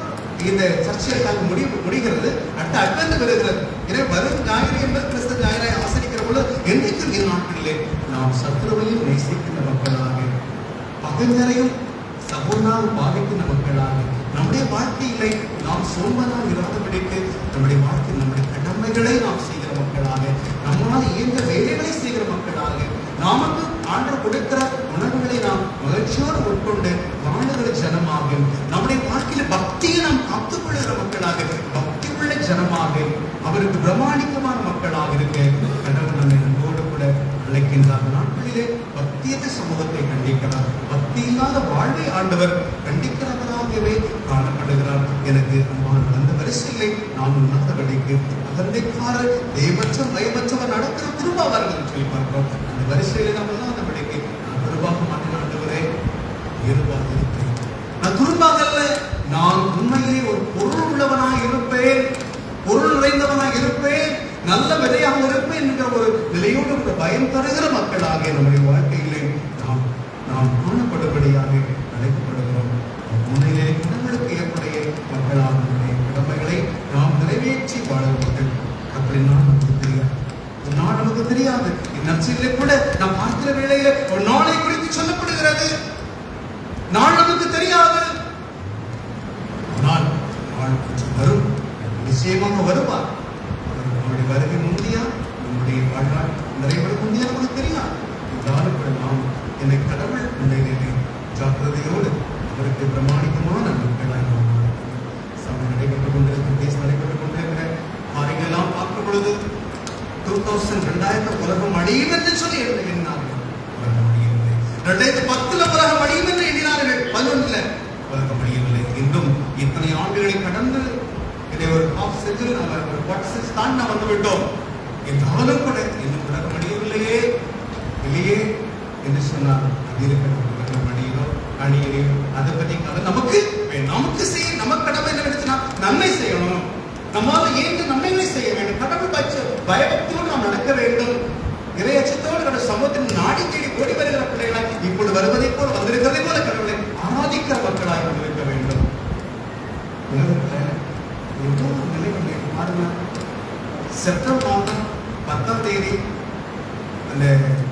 இந்த சர்ச்சைக்காக முடிகிறது. அடுத்த அட்வென்ட் வருகிறது. எனவே வரும் ஞாயிறு என்பது கிறிஸ்து ஞாயிறை ஆசரிக்கிற பொழுது என்றைக்கும் இந்த நாட்களிலே நாம் சத்ருவையும் நேசிக்கின்ற மக்களாக, பகைஞரையும் சகோதரனாக பாவிக்கின்ற மக்களாக, நம்முடைய வாழ்க்கையிலே நாம் சோம்பலாக இராதபடிக்கு நம்முடைய வாழ்க்கை நம்முடைய கடமைகளை நாம் செய்கிற மக்களாக, நம்மால் இயன்ற வேலைகளை செய்கிற மக்களாக, நமக்கு ஆண்டவர் கொடுக்கிற உணர்வுகளை நாம் மகிழ்ச்சியோடு உட்கொண்டு வாழுகிற ஜனமாக, நம்முடைய வாழ்க்கையில பக்தியை நாம் காத்துக்கொள்கிற மக்களாக, பக்தி உள்ள ஜனமாக, அவருக்கு பிரமாணிக்கமான மக்களாக இருக்க கடவுள் நம்மை அன்போடு கூட அழைக்கின்றார். நாட்களிலே பக்தியற்ற சமூகத்தை கண்டிக்கிறார், பக்தி இல்லாத வாழ்வை ஆண்டவர் கண்டிக்கிறவராகவே காணப்படுகிறார். எனக்கு அந்த வரிசையிலே நாம் நடந்தபடிக்கு அகந்தைக்காரர் தெய்வற்ற பயமற்றவர் நடக்கிற திரும்பாவார்கள் சொல்லி பார்க்கிறோம். அந்த வரிசையில நாம் எல்லாம் நடந்தபடிக்கு நான் துருபாக மாட்டேன் ஆண்டவரே, இருபாக இருப்பேன். நான் துருபாகல்ல, நான் உண்மையிலே ஒரு பொருள் உள்ளவனாக இருப்பேன், பொருள் நிறைந்தவனாக இருப்பேன், நல்ல விதையாக இருப்பேன் என்கிற ஒரு நிலையோடு ஒரு பயம் தருகிற மக்களாக நம்முடைய வாழ்க்கையிலே நாம் காணப்படும்படியாக அழைக்கப்படுகிறோம். உண்மையிலே கடவுளுக்கு ஏற்புடைய மக்களாக கடமைகளை நாம் நிறைவேற்றி வாழ்வர்கள். அப்படி நமக்கு தெரியாது, ஒரு நாள் நமக்கு தெரியாது. இந்நற்செய்தியிலே கூட நாம் பார்க்கிற வேளையில ஒரு நாளை குறித்து சொல்லப்படுகிறது. நாள் நமக்கு தெரியாது, ஆனால் நாள் கொஞ்சம் வரும், நிச்சயமாக வருவார். அவருடைய வருகை முந்தியா நம்முடைய வாழ்நாள் நிறைவேற முந்தியா நமக்கு தெரியாது. இருந்தாலும் கூட நாம் என்னை கடவுள் நிலையிலே ஜாக்கிரதையோடு அவருக்கு பிரமாணிக்கமான மக்களாக சபை நடைபெற்றுக் கொண்டிருக்கிற, தேசம் நடைபெற்றுக் கொண்டிருக்கிற காரியங்களெல்லாம் பார்க்கும் பொழுது 2000 உலகம் அழியும் என்று சொல்லி எண்ணினார்கள். உலகம் அழியவில்லை. 2010 உலகம் அழியும் என்று எண்ணினார்கள். 11 உலகம் அழியவில்லை. இன்னும் இத்தனை ஆண்டுகளை கடந்து இதை ஒரு ஹாஃப் செஞ்சுரி நம்ம ஒரு வாட்ஸ் தான் நாம் வந்து விட்டோம். என்றாலும் கூட இன்னும் உலகம் அழியவில்லையே இல்லையே என்று சொன்னார். அது இருக்கிற உலகம் அணியோ அதை பற்றி நமக்கு செய்ய நமக்கு கடமை என்ன, நன்மை செய்யணும். நம்மால் ஏன் நன்மைகளை செய்ய வேண்டும். கடவுள் பயபக்தியோடு நாம் நடக்க வேண்டும். இறையச்சத்தோடு கடவுள் சமூகத்தின் நாடி தேடி ஓடி வருகிற பிள்ளைகளாய் இப்பொழுது வருவதை போல் வந்திருக்கிறதை போல கடவுளை ஆராதிக்கிற மக்களாய் இருக்க வேண்டும். உலகத்தில் நிலைமை பாருங்க. செப்டம்பர் மாதம் 10ஆம் தேதி அந்த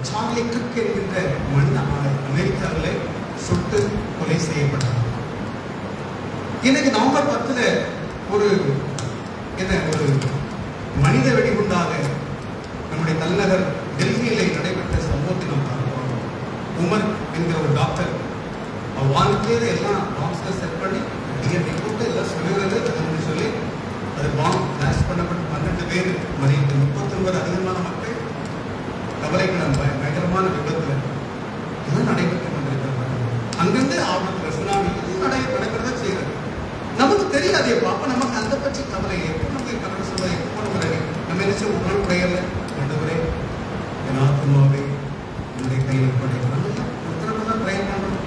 சார்லி கிர்க் என்கின்ற மனித அமெரிக்காவில் சுட்டு கொலை செய்யப்பட்டார். இன்னைக்கு நவம்பர் 10 ஒரு மனித வெடிகுண்டாக நம்முடைய தலைநகர் டெல்லியிலே நடைபெற்ற சம்பவத்தை நாம் பார்க்கிறோம். உமர் என்கிற ஒரு டாக்டர் வாழ்க்கையில எல்லாம் பாக்ஸில் செட் பண்ணி டிஎன்ஏ போட்டு எல்லாம் சொல்லுகிறது அப்படின்னு சொல்லி அது பாம் பிளாஸ்ட் பண்ணப்பட்டு 12 பேர் மறைந்து 39 அதிகமான மக்கள் கவலைக்கிடம் பயங்கரமான விபத்துல இதெல்லாம் நடைபெற்று கொண்டிருக்கிறாங்க. அங்கிருந்து ஆபத்து சுனாமி இது நடைபெறதான் செய்யறது. நமக்கு தெரியாது அப்ப நமக்கு அந்த பற்றி கவலை எப்போ நம்ம கடவுள் சொல்ல எப்போ நம்ம நினைச்சு ஒவ்வொரு உடையல ஆண்டவரே என் ஆத்மாவை நம்முடைய கையில் படைக்கிறோம். தான் பிரயன் பண்றோம்,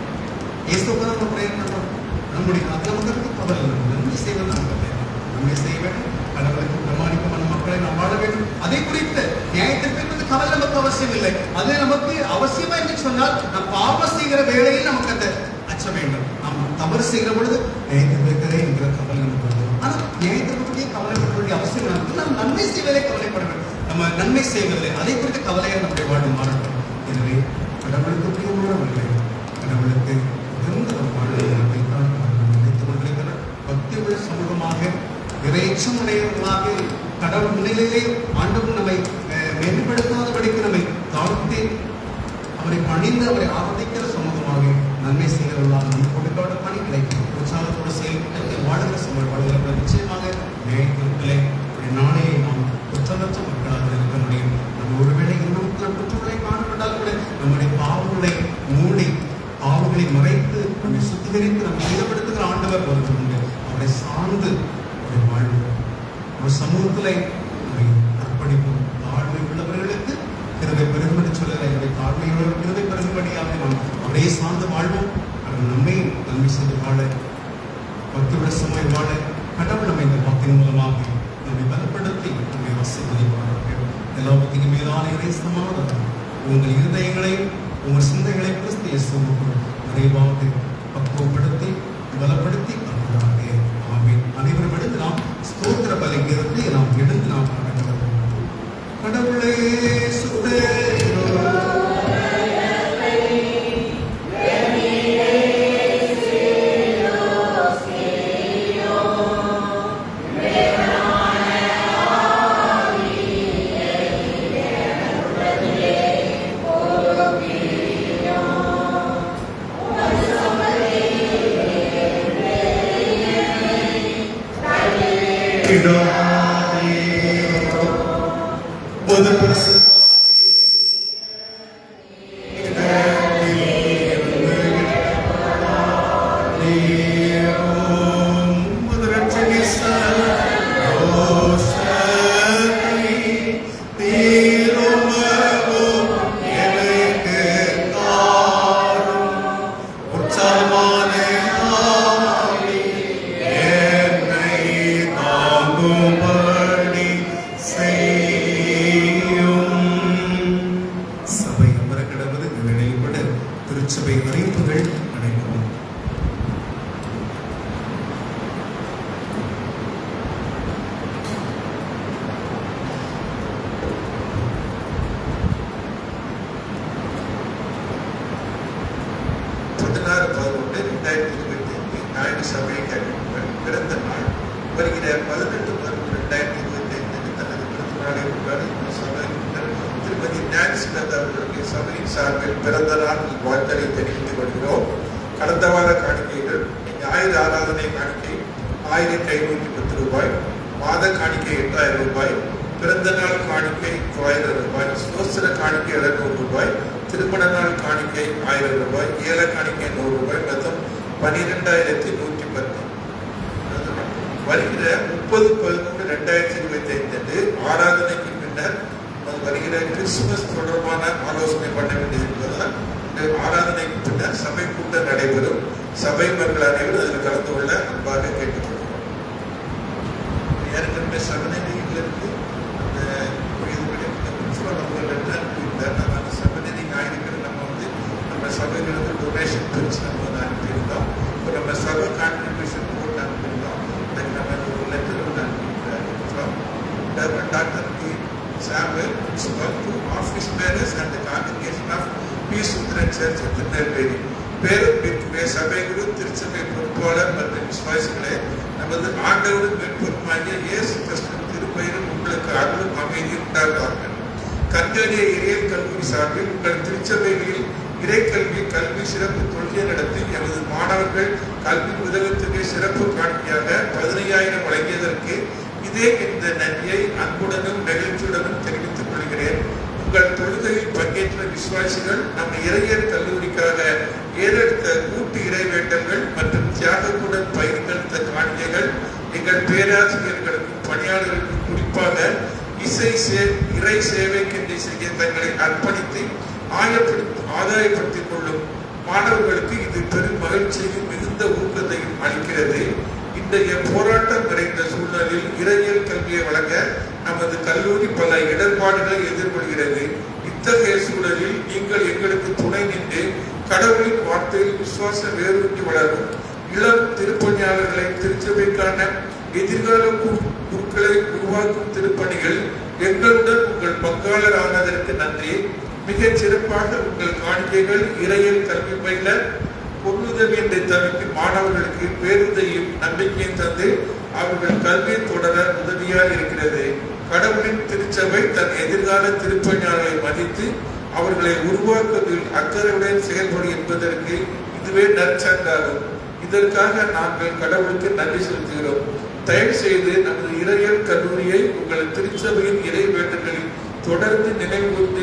இயேசுக்கு நம்ம பிரயன் பண்றோம். நம்முடைய நமக்கு கவலை நன்மை செய்வது நமக்கு நன்மை செய்ய வேண்டும். கடவுளுக்கு பிரமாணிக்கமான மக்களை நாம் வாழ வேண்டும். அதை குறித்து நியாயத்திற்கு கவலை நமக்கு அவசியம் இல்லை. அது நமக்கு அவசியமா என்று சொன்னால் நாம் பாவம் செய்கிற வேளையில் நமக்கு அந்த அச்சம் வேண்டும். நாம் தவறு செய்கிற பொழுது நியாயத்திற்கிறே என்கிற கவலை நமக்கு வரும். ஆனால் நியாயத்திற்குரிய கவலைப்பட வேண்டிய அவசியம் நமக்கு நாம் நன்மை செய்வதை கவலைப்பட வேண்டும். நம்ம நன்மை செய்வதில்லை அதை குறித்து கவலையாக நம்முடைய வாழ்வு மாறட்டும். எனவே கடவுளுக்கு பிரியமானவர்களே, கடவுளுக்கு உகந்த ஒரு வாழ்வை தான் நினைத்துக் கொண்டிருக்கிறார். பக்தி உள்ள சமூகமாக இறைச்சம் உடையவர்களாக கடவுள் முன்னிலையிலே ஆண்டவன் நம்மை மேம்படுத்தாதபடிக்கு நம்மை தாழ்த்தி அவரை பணிந்து அவரை ஆராதிக்கிற சமூகமாக நன்மை செய்கிறவர்களாக நம்ம கொடுக்காத பணிகளை உற்சாகத்தோடு செயல்பட்டு வாழ்கிற சமூக வாழ்கிற நிச்சயமாக நியாயத்திற்களை நாளையை நாம் குற்றமற்ற மக்களாக இருக்க முடியும். நம்ம ஒருவேளை இன்னும் குற்றங்களை காணப்பட்டால் கூட நம்முடைய பாவங்களை மூடி பாவங்களை மறைத்து நம்மை சுத்திகரித்து நம்ம ஈடுபடுத்துகிற ஆண்டவர் வருவதுண்டு. அவரை சார்ந்து ஒரு வாழ்வு ஒரு சமூகத்திலே அர்ப்பணிப்போம். தாழ்மை உள்ளவர்களுக்கு கிருபை பெருகும் என்று சொல்லலை. என்னுடைய தாழ்மையுள்ள கிருபை பெருகும்படியாக நாம் அவரையே சார்ந்து வாழ்வோம். அவர் நம்மை நன்மை செய்து வாழ பக்தியுள்ள சமயம் வாழ கடவுள் நம்மை இந்த வாக்கின் மூலமாக நம்மை பலப்படுத்தி நம்மை ஆசீர்வதிப்பார்கள். எல்லாவற்றுக்கும் மேலான இறை சமாதானம் உங்கள் இருதயங்களையும் உங்கள் சிந்தைகளையும் கிறிஸ்து இயேசுவுக்குள் நிறைவாக பக்குவப்படுத்தி பலப்படுத்தி காண்கிறார்கள். ஆமென். அனைவரும் எடுத்து நாம் ஸ்தோத்திர பலியிலிருந்து நாம் எடுத்து நாம் கடவுளே சுத்தே பிறந்த நாள் வாழ்த்தலை தெரிவித்துக் கொள்கிறோம். கடந்த வார காணிக்கைகள் ஞாயிறு ஆராதனை காணிக்கை 1510 ரூபாய், மாத காணிக்கை 8000 ரூபாய், பிறந்த நாள் காணிக்கை 1000 ரூபாய், சோசர காணிக்கை 700 ரூபாய், திருமண நாள் காணிக்கை 1000 ரூபாய், ஏல காணிக்கை 100 ரூபாய், மொத்தம் 12110. வருகிற 30/11/2025 ஆராதனைக்கு பின்னர் வருகிற கிறிஸ்துமஸ் தொடர்பான ஆலோசனை பண்ண வேண்டியது என்பதால் ஆராதனைக்கு பின்னர் சபை கூட்டம் நடைபெறும். சபை மக்கள் அனைவரும் அதில் கலந்து கொள்ள அன்பாக கேட்டுக்கொள்கிறோம். ஏற்கனவே சபையிலிருந்து அந்த பிரின்சிபல் அந்த சபைநிதி ஞாயிறு நம்ம சபையிலிருந்து டொனேஷன் பிரிச்சு நம்ம அனுப்பியிருந்தோம். இப்போ நம்ம சபை கான்ட்ரிபியூஷன் போட்டு அனுப்பியிருந்தோம். அதுக்கு நம்ம ஒரு லெட்டர் வந்து அனுப்பியிருந்தோம். Doctor Samuel, principal, to office bearers and the congregation of Peace Lutheran Church of Tirunelveli. பேரும் பெற்றுமே சபைகுரு திருச்சபை பொறுப்பாளர் மற்றும் விசுவாசிகளே, நமது ஆண்டவரும் மீட்பருமாகிய இயேசு கிறிஸ்துவின் திருப்பெயரும் உங்களுக்கு அருளும் அமைதி உண்டாகுவார்கள். கர்த்தருடைய இறையியல் கல்லூரி சார்பில் உங்கள் திருச்சபைகளில் இறைக்கல்வி கல்வி சிறப்பு தொழிலை நடத்தி எமது மாணவர்கள் கல்வி உதவித்தொகை சிறப்பு காணிக்கையாக 15,000 வழங்கியதற்கு இதே இந்த நன்றியை அன்புடனும் நெகிழ்ச்சியுடனும் தெரிவித்துக் கொள்கிறேன். உங்கள் தொழுகையில் பங்கேற்ற விசுவாசிகள் நம் இறையியல் கல்லூரிக்காக ஏறெடுத்த கூட்டு இறைவேட்டல்கள் மற்றும் தியாகத்துடன் பயிர்ந்தெடுத்த காணிக்கைகள் எங்கள் பேராசிரியர்களுக்கும் பணியாளர்களுக்கும் குறிப்பாக இறை சேவைக்கென்று செய்ய தங்களை அர்ப்பணித்து ஆதாயப்படுத்திக் கொள்ளும் மாணவர்களுக்கு இது பெரும் மகிழ்ச்சியையும் மிகுந்த ஊக்கத்தையும் அளிக்கிறது. இன்றைய போராட்டம் நிறைந்த சூழலில் இறையியல் கல்வியை வழங்க நமது கல்லூரி பல இடர்பாடுகளை எதிர்கொள்கிறது. இத்தகைய சூழலில் நீங்கள் எங்களுக்கு துணை நின்று கடவுளின் வார்த்தையில் விசுவாசம் வேரூன்றி வளரும் இளம் திருப்பணியாளர்களை திருச்சபைக்கான எதிர்கால குருக்களை உருவாக்கும் திருப்பணிகள் எங்களுடன் உங்கள் பங்காளர் ஆனதற்கு நன்றி. மிகச் சிறப்பாக உங்கள் காணிக்கைகள் இறையியல் கல்வி பயில பொருளுதவி என்று தவிர்க்கும் மாணவர்களுக்கு பேருந்தையும் நம்பிக்கையும் தந்து அவர்கள் கல்வியை தொடர உதவியாக இருக்கிறது. கடவுளின் திருச்சபை தன் எதிர்கால திருப்பணியாளர்களை மதித்து அவர்களை உருவாக்குவதில் அக்கறையுடன் செயல்படும் என்பதற்கு இதுவே நற்சான்றாகும். இதற்காக நாங்கள் கடவுளுக்கு நன்றி செலுத்துகிறோம். தயவு செய்து நமது இறையியல் கல்லூரியை உங்கள் திருச்சபையின் இறை வேண்டுதலில் தொடர்ந்து நினைவுகூர்ந்து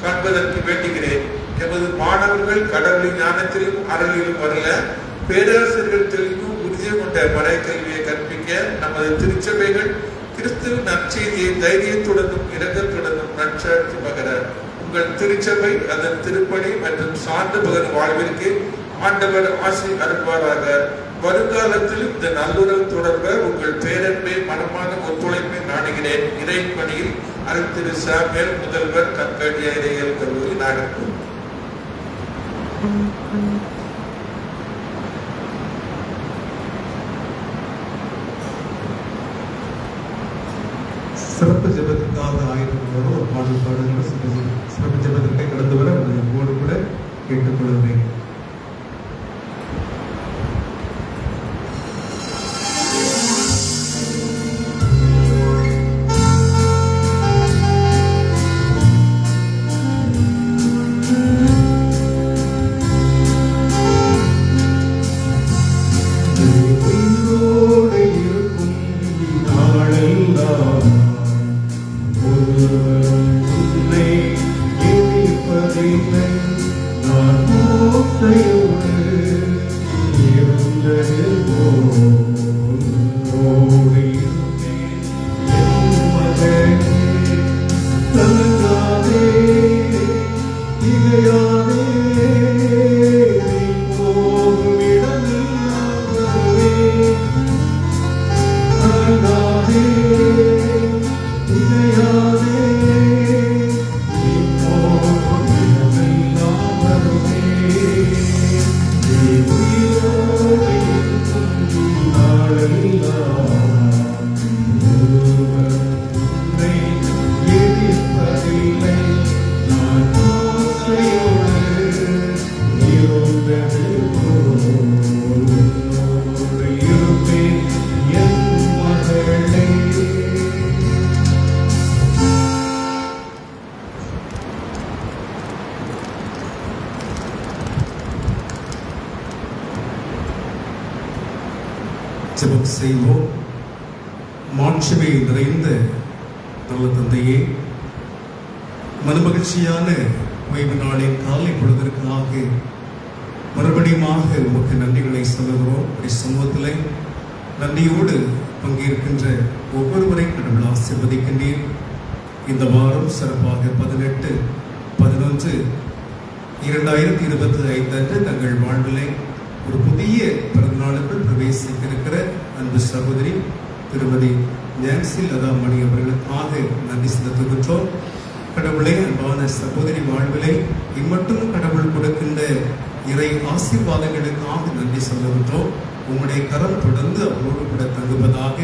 காண்பதற்கு வேண்டுகிறேன். எமது மாணவர்கள் கடவுளின் ஞானத்திலும் அருளிலும் வரல, பேராசிரியர்கள் தெளிவும் உறுதியை கொண்ட மறை கல்வியை கற்பிக்க நமது திருச்சபைகள் கிறிஸ்துவின் நற்செய்தியை தைரியத்துடனும் இரக்கத்துடனும் நற்சாட்சி பகர உங்கள் திருச்சபை அதன் திருப்பணி மற்றும் சார்ந்த பகர் வாழ்விற்கு ஆண்டவர் ஆசி அருள்வாராக. வருங்காலத்தில் இந்த நல்லுறவு தொடர்ப உங்கள் பேரன்பை மனமான ஒத்துழைப்பை நாடுகிறேன். இறை பணியில் அருள் திரு சாமுவேல் முதல்வர் கற்கடிய இறையியல் கல்லூரி நாகர்கோவில். சிறப்பு ஜெபத்துக்காக ஆயுதங்களோடு ஒரு பாடல் பாடுங்கள். சிறப்பு ஜெபத்திற்கே கடந்து வர உங்களோடு கூட கேட்டுக்கொள்கிறேன். ஜெபம் செய்வோம். மாட்சிமை நிறைந்த நல்ல தந்தையே, மனமகிழ்ச்சியான ஓய்வு நாளின் காலை பொழுதற்காக மறுபடியுமாக உமக்கு நன்றிகளை சொல்லுகிறோம். சமூகத்தில் நன்றியோடு பங்கேற்கின்ற ஒவ்வொருவரை கடவுள் ஆசீர்வதிக்கின்றீர். இந்த வாரம் சிறப்பாக 18/11/2025 அன்று தங்கள் வாழ்விலை ஒரு புதிய பிறந்தநாளுக்குள் பிரவேசிக்க இருக்கிற அன்பு சகோதரி திருமதி நான்சி லதா மணி அவர்களுக்காக நன்றி செலுத்துகின்றோம். கடவுளை அன்பான சகோதரி வாழ்விலை இம்மட்டும் கடவுள் கொடுக்கின்ற இறை ஆசீர்வாதங்களுக்காக நன்றி சொல்லுகின்றோம். உங்களுடைய கரம் தொடர்ந்து அவரோடு கூட தங்குவதாக,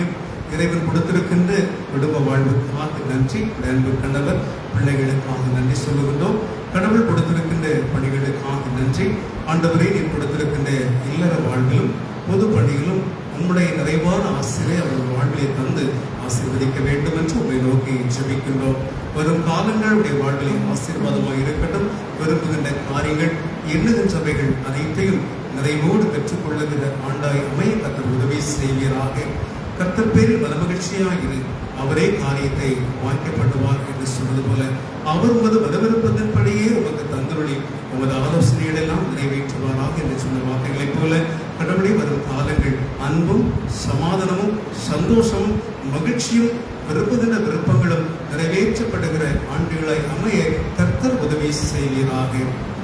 இறைவன் கொடுத்திருக்கின்ற குடும்ப வாழ்வுக்காக நன்றி. அன்பு கணவர் பிள்ளைகளுக்காக நன்றி சொல்லுகின்றோம். கடவுள் கொடுத்திருக்கின்ற பணிகளுக்காக நன்றி. ஆண்டவரே, நீர் கொடுத்திருக்கின்ற இல்லற வாழ்விலும் பொது பணிகளும் உம்முடைய நிறைவான ஆசிரியை அவர்கள் வாழ்விலை தந்து ஆசீர்வதிக்க வேண்டும் என்று உங்களை நோக்கி ஜெபிக்கின்றோம். வரும் காலங்கள் உடைய வாழ்விலை ஆசீர்வாதமாக இருக்கட்டும். விரும்புகின்ற காரியங்கள் எண்ணுகின்றவைகள் அனைத்தையும் நிறைவோடு பெற்றுக்கொள்ளுகிற ஆண்டாய் அமைய கர்த்தர் உதவி செய்வீராக. கர்த்தர் பேரில் மனமகிழ்ச்சியாயிரு, அவரே காரியத்தை வாய்க்கப்படுவார் என்று சொன்னது போல அவர் உமது வரவிருப்பதன்படியே உமக்கு தந்தருளி உமது ஆலோசனைகள் எல்லாம் நிறைவேற்றுவாராக என்று சொன்ன வார்த்தைகளைப் போல கடவுளை வரும் காலங்கள் அன்பும் சமாதானமும் சந்தோஷமும் மகிழ்ச்சியும் விரும்புகின்ற விருப்பங்களும் நிறைவேற்றப்படுகிற ஆண்டுகளாய் அமைய கர்த்தர் உதவி செய்வீராக.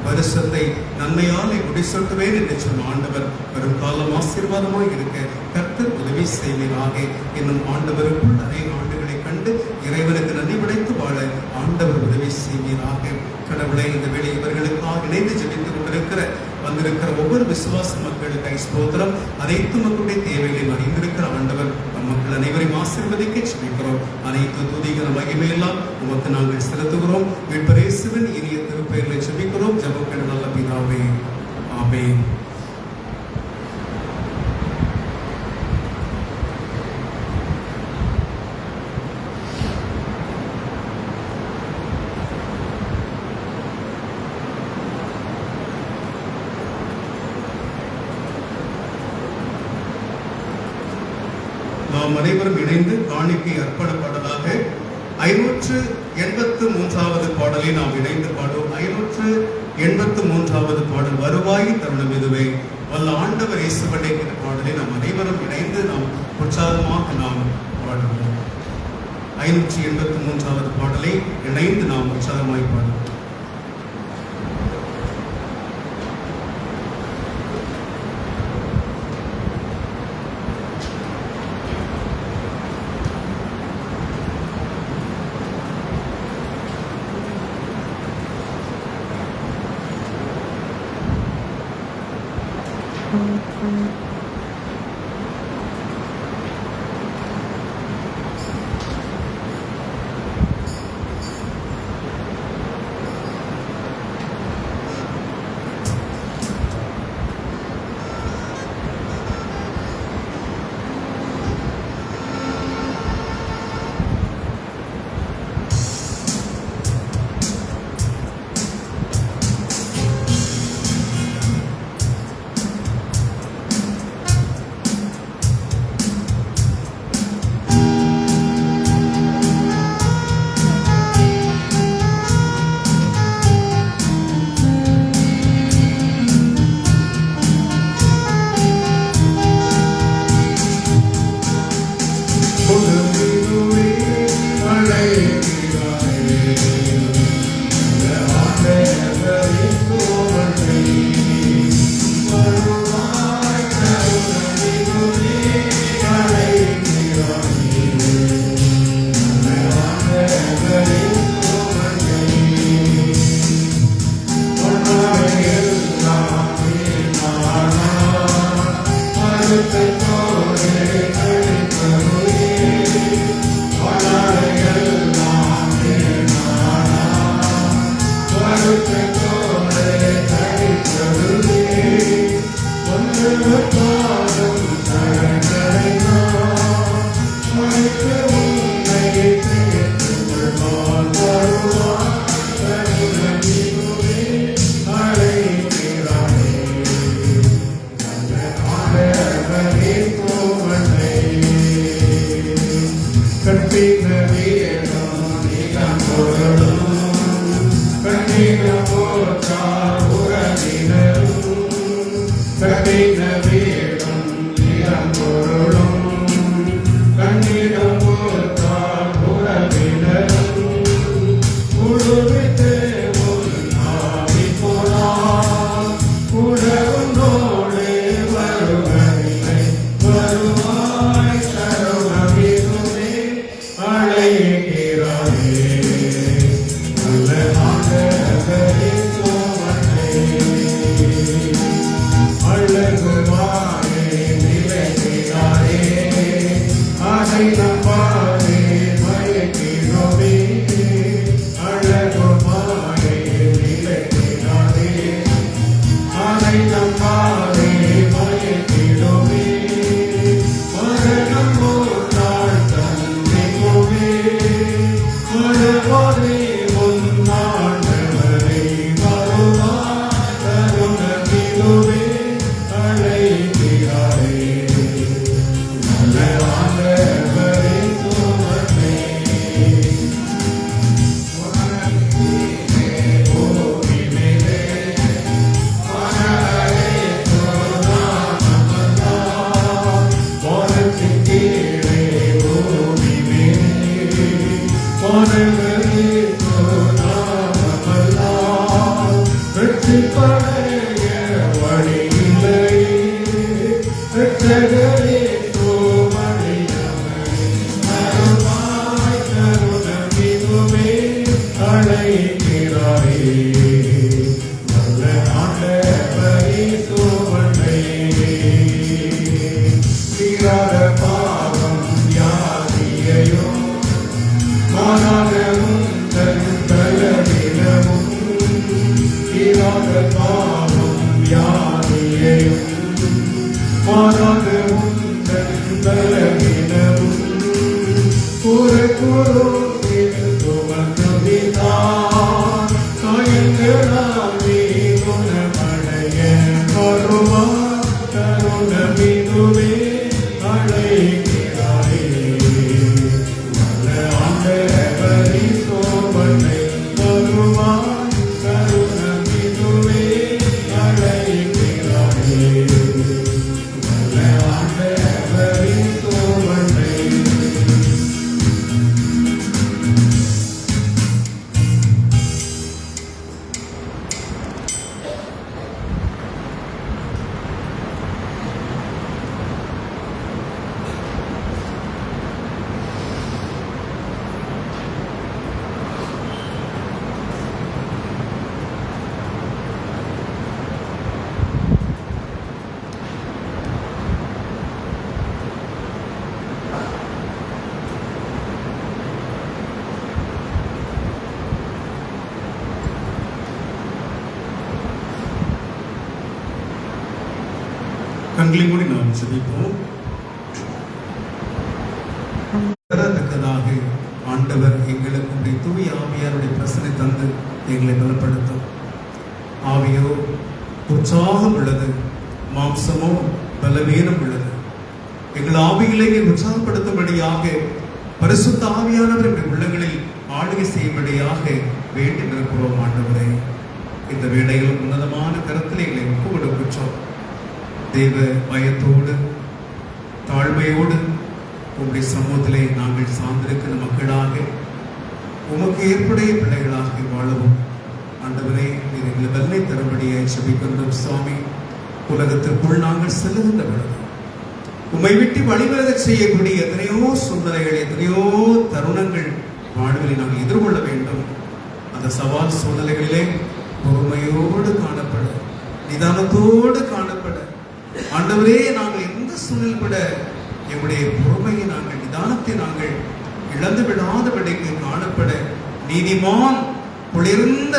வருஷத்தை நன்மையாலே முடிசூட்டுவேன் என்று சொன்ன ஆண்டவர் வரும் காலம் ஆசீர்வாதமாய் இருக்க கர்த்தர் உதவி செய்வீராக. இன்னும் ஆண்டவருக்குள் அநேக ஆண்டுகளை கண்டு இறைவனுக்கு நன்றி படைத்து வாழ ஆண்டவர் உதவி செய்வீராக. கடவுளை இந்த வேளை இவர்களுக்காக இணைந்து ஜெபித்துக் கொண்டிருக்கிற வந்திருக்கிற ஒவ்வொரு விசுவாச மக்களுக்கு ஸ்தோத்திரம். அனைத்து மக்களுடைய தேவைகளையும் அறிந்திருக்கிற ஆண்டவர் நம் மக்கள் அனைவரையும் ஆசீர்வதிக்க ஜெபிக்கிறோம். அனைத்து துதிகிற மகிமையெல்லாம் உமக்கு நாங்கள் செலுத்துகிறோம். மீட்பர் இயேசுவின் இனிய திருப்பெயர்களை ஜெபிக்கிறோம். ஜெபங்கள் நல்ல பிதாவே, ஆமென். நாம் அனைவரும் இணைந்து காணிக்கை அர்ப்பணப்பாடலாக 583வது பாடலை நாம் இணைந்து பாடுவோம். 583வது பாடல் வருவாய் தருணம் இதுவே. வல்ல ஆண்டவர் இயேசுவண்டை என்ற பாடலை நாம் அனைவரும் இணைந்து நாம் உற்சாகமாக நாம் பாடுவோம். 583வது பாடலை இணைந்து நாம் உற்சாகமாய் பாடுவோம். Alegre, மாறாத உந்தன் பலவீனமும் தீராத பாவம் வியாதியையும் மாறாத உந்தன் பலவீனமும் குறை குருவில் சுமந்துவிட்டார் காயங்களால் நீ குணமடைய வருவார் கருணமிதுவே அழைக்கிறாரே வல்ல ஆண்டவரி சோபனை வருவார் கருணமிதுவே அழைக்கிறாரே வல்ல ஆண்டவரி சோபனை. கண்களை மூடி நாம் ஜெபிப்போம். பெறத்தக்கதாக ஆண்டவர் எங்களுக்கு தூய ஆவியாருடைய பிரசனை தந்து எங்களை பலப்படுத்தும். ஆவியோ உற்சாகம் உள்ளது, மாம்சமோ பலவீனம் உள்ளது. எங்கள் ஆவிகளை உற்சாகப்படுத்தும்படியாக பரிசுத்த ஆவியானவர் எங்கள் உள்ளங்களில் ஆளுகை செய்யும்படியாக வேண்டி நிற்கிறோம். ஆண்டவரே, இந்த வேளையில் உன்னதமான கருத்தில் எங்களை ஒப்பு கொடுக்கின்றோம். தேவ பயத்தோடு தாழ்மையோடு உங்களுடைய சமூகத்திலே நாங்கள் சார்ந்திருக்கிற மக்களாக உமக்கு ஏற்புடைய பிள்ளைகளாக வாழவும் ஆண்டவரே நீர் எங்களை வல்லமை தரும்படியை ஜெபிக்கின்றோம். சுவாமி, உலகத்திற்குள் நாங்கள் செல்லுகின்ற பொழுது உம்மை விட்டு வழிவிலக செய்யக்கூடிய எத்தனையோ சூழ்நிலைகள், எத்தனையோ தருணங்கள் வாழ்வில் நாங்கள் எதிர்கொள்ள வேண்டும். அந்த சவால் சூழ்நிலைகளிலே பொறுமையோடு காணப்பட, நிதானத்தோடு காணப்பட, ஆண்டவரே நாங்கள் எந்த சூழ்நிலைப்பட எங்களுடைய பொறுமையை நாங்கள் நிதானத்தை நாங்கள் இழந்து விடாதபடிக்கு காணப்பட, நீதிமான் குளிர்ந்த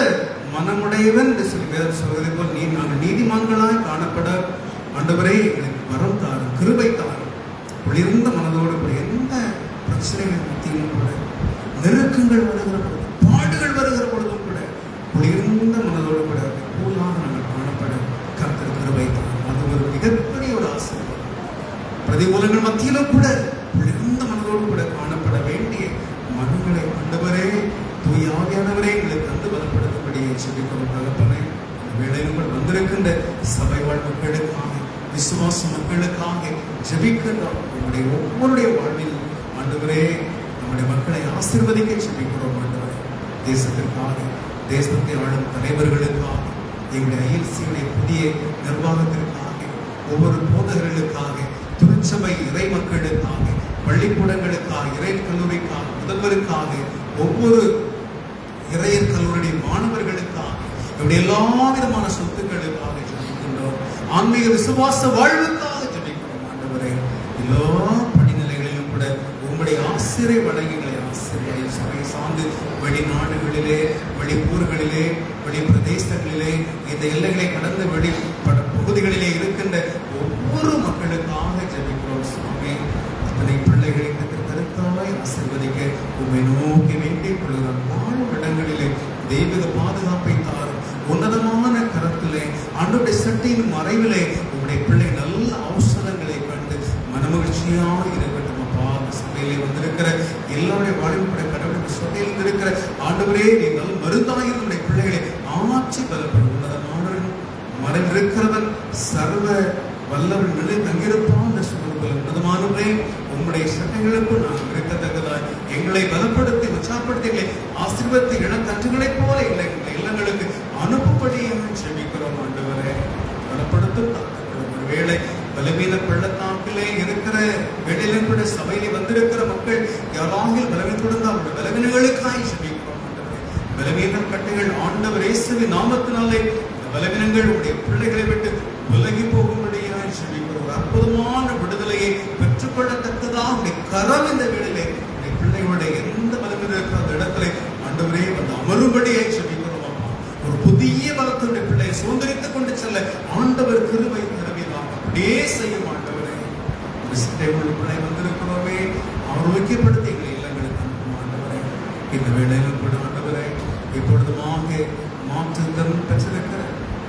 மனமுடையவன் என்று சொல்லி வேதம் சொல்வதை போல் நாங்கள் நீதிமான்களாய் காணப்பட ஆண்டவரே எங்களுக்கு வரம் தாரும், கிருபை தாரும். குளிர்ந்த மனதோடு கூட எந்த பிரச்சனைகள் மத்தியிலும் கூட, நெருக்கங்கள் வருகிற பொழுது, பாடுகள் வருகிற பொழுதும் கூட குளிர்ந்த மனதோடு கூட கூலாக நாங்கள் காணப்பட கர்த்தர் கிருபை தாரும். அது ஒரு மிகப்பெரிய ஒரு ஆசீர்வாதம். பிரதிகூலங்கள் மத்தியிலும் கூட குளிர்ந்த மனதோடு கூட காணப்பட வேண்டிய மனங்களை ஆண்டவரே தூய ஆவியானவரே எங்களுக்கு தந்து பலப்படுத்தும்படியே ஜெபிக்கிறோம். தகப்பனே, இந்த வேளையில் கூட வந்திருக்கின்ற சபை வாழ் மக்களுக்காக, விசுவாச மக்களுக்காக ஜெபிக்கிறோம். நம்முடைய ஒவ்வொருடைய வாழ்வில் ஆண்டவரே நம்முடைய மக்களை ஆசீர்வதிக்க ஜெபிக்கிறோம். ஆண்டவரே, தேசத்திற்காக, தேசத்தை ஆளும் தலைவர்களுக்காக, எங்களுடைய ஐஎல்சியுடைய புதிய நிர்வாகத்திற்காக, ஒவ்வொரு போதகர்களுக்காக, திருச்சபை இறை மக்களுக்காக, பள்ளிக்கூடங்களுக்காக, இறை கல்லூரிக்காக, முதல்வருக்காக, ஒவ்வொரு இறையர் கல்லூரியுடைய மாணவர்களுக்காக, இவருடைய எல்லா விதமான சொத்துக்களுக்காக ஜெபிக்கின்றோம். ஆன்மீக விசுவாச வாழ்வுக்காக ஜெபிக்கிறோம். ஆண்டவரே, எல்லா படிநிலைகளிலும் கூட உங்களுடைய ஆசிரியை வழங்குகளை ஆசிரியை சபையை சார்ந்து வெளிநாடுகளிலே, வெளியூர்களிலே, வெளி பிரதேசங்களிலே, இந்த எல்லைகளை கடந்த வெளி பகுதிகளிலே இருக்கின்ற ஒவ்வொரு மக்களுக்காக ஜெபிக்கிறோம். சுவாமி, அத்தனை பிள்ளைகளை கருத்தாய் ஆசீர்வதிக்க உம்மை நோக்கி வேண்டிக் கொள்கிறோம். வாழும் இடங்களிலே தெய்வீக பாதுகாப்பை தாரும். உன்னதமான கரத்திலே ஆண்டவருடைய சட்டையின் மறைவிலே உங்களுடைய பிள்ளை நல்ல அவசரங்களை கண்டு மனமகிழ்ச்சியாக இருக்கட்டும். அப்பா, அந்த சபையிலே வந்திருக்கிற எல்லாருடைய வாழ்வுடைய கடவுளுடைய சபையில் இருக்கிற ஆண்டவரே, நீங்கள் மருந்தாய் உங்களுடைய பிள்ளைகளை ஆட்சி பலப்படும். உன்னதமானவன் மறைந்திருக்கிறவன் சர்வ வல்லவன் நிலை தங்கியிருப்பான் என்று சொல்லுங்கள். உன்னதமானவரே, உங்களுடைய சட்டைகளுக்குள் நாங்கள் இருக்கத்தக்கதாய் எங்களை பலப்படுத்தி உற்சாகப்படுத்தி எங்களை ஆசீர்வதித்து இளங்கன்றுகளைப் போல எங்களை இல்லங்களுக்கு அனுப்பும்படியாக ஜெபிக்கிறோம். ஆண்டவரே, பலப்படுத்தும் தாக்குகளும் ஒருவேளை பலவீன பள்ளத்தாக்கிலே இருக்கிற வேளையிலும் கூட சபையிலே வந்திருக்கிற மக்கள் யாராவது பலவீனத்துடன் அவருடைய பலவீனங்களுக்காய் ஜெபிக்கிறோம். ஆண்டவரே, பலவீன கட்டுகள் ஆண்டவர் இயேசுவின் நாமத்தினாலே பலவீனங்கள் உடைய பிள்ளைகளை விட்டு விலகி போகும்படியாக ஜெபிக்கிறோம். அற்புதமான விடுதலையை பெற்றுக்கொள்ளத்தக்கதாக உடைய கரம் இந்த வேளையிலே உடைய பிள்ளைகளுடைய எந்த பலவீனம் இந்த வேளையில் கூட ஆண்டவரை இப்பொழுதுமாக மாற்றுதல் பெற்றிருக்கிற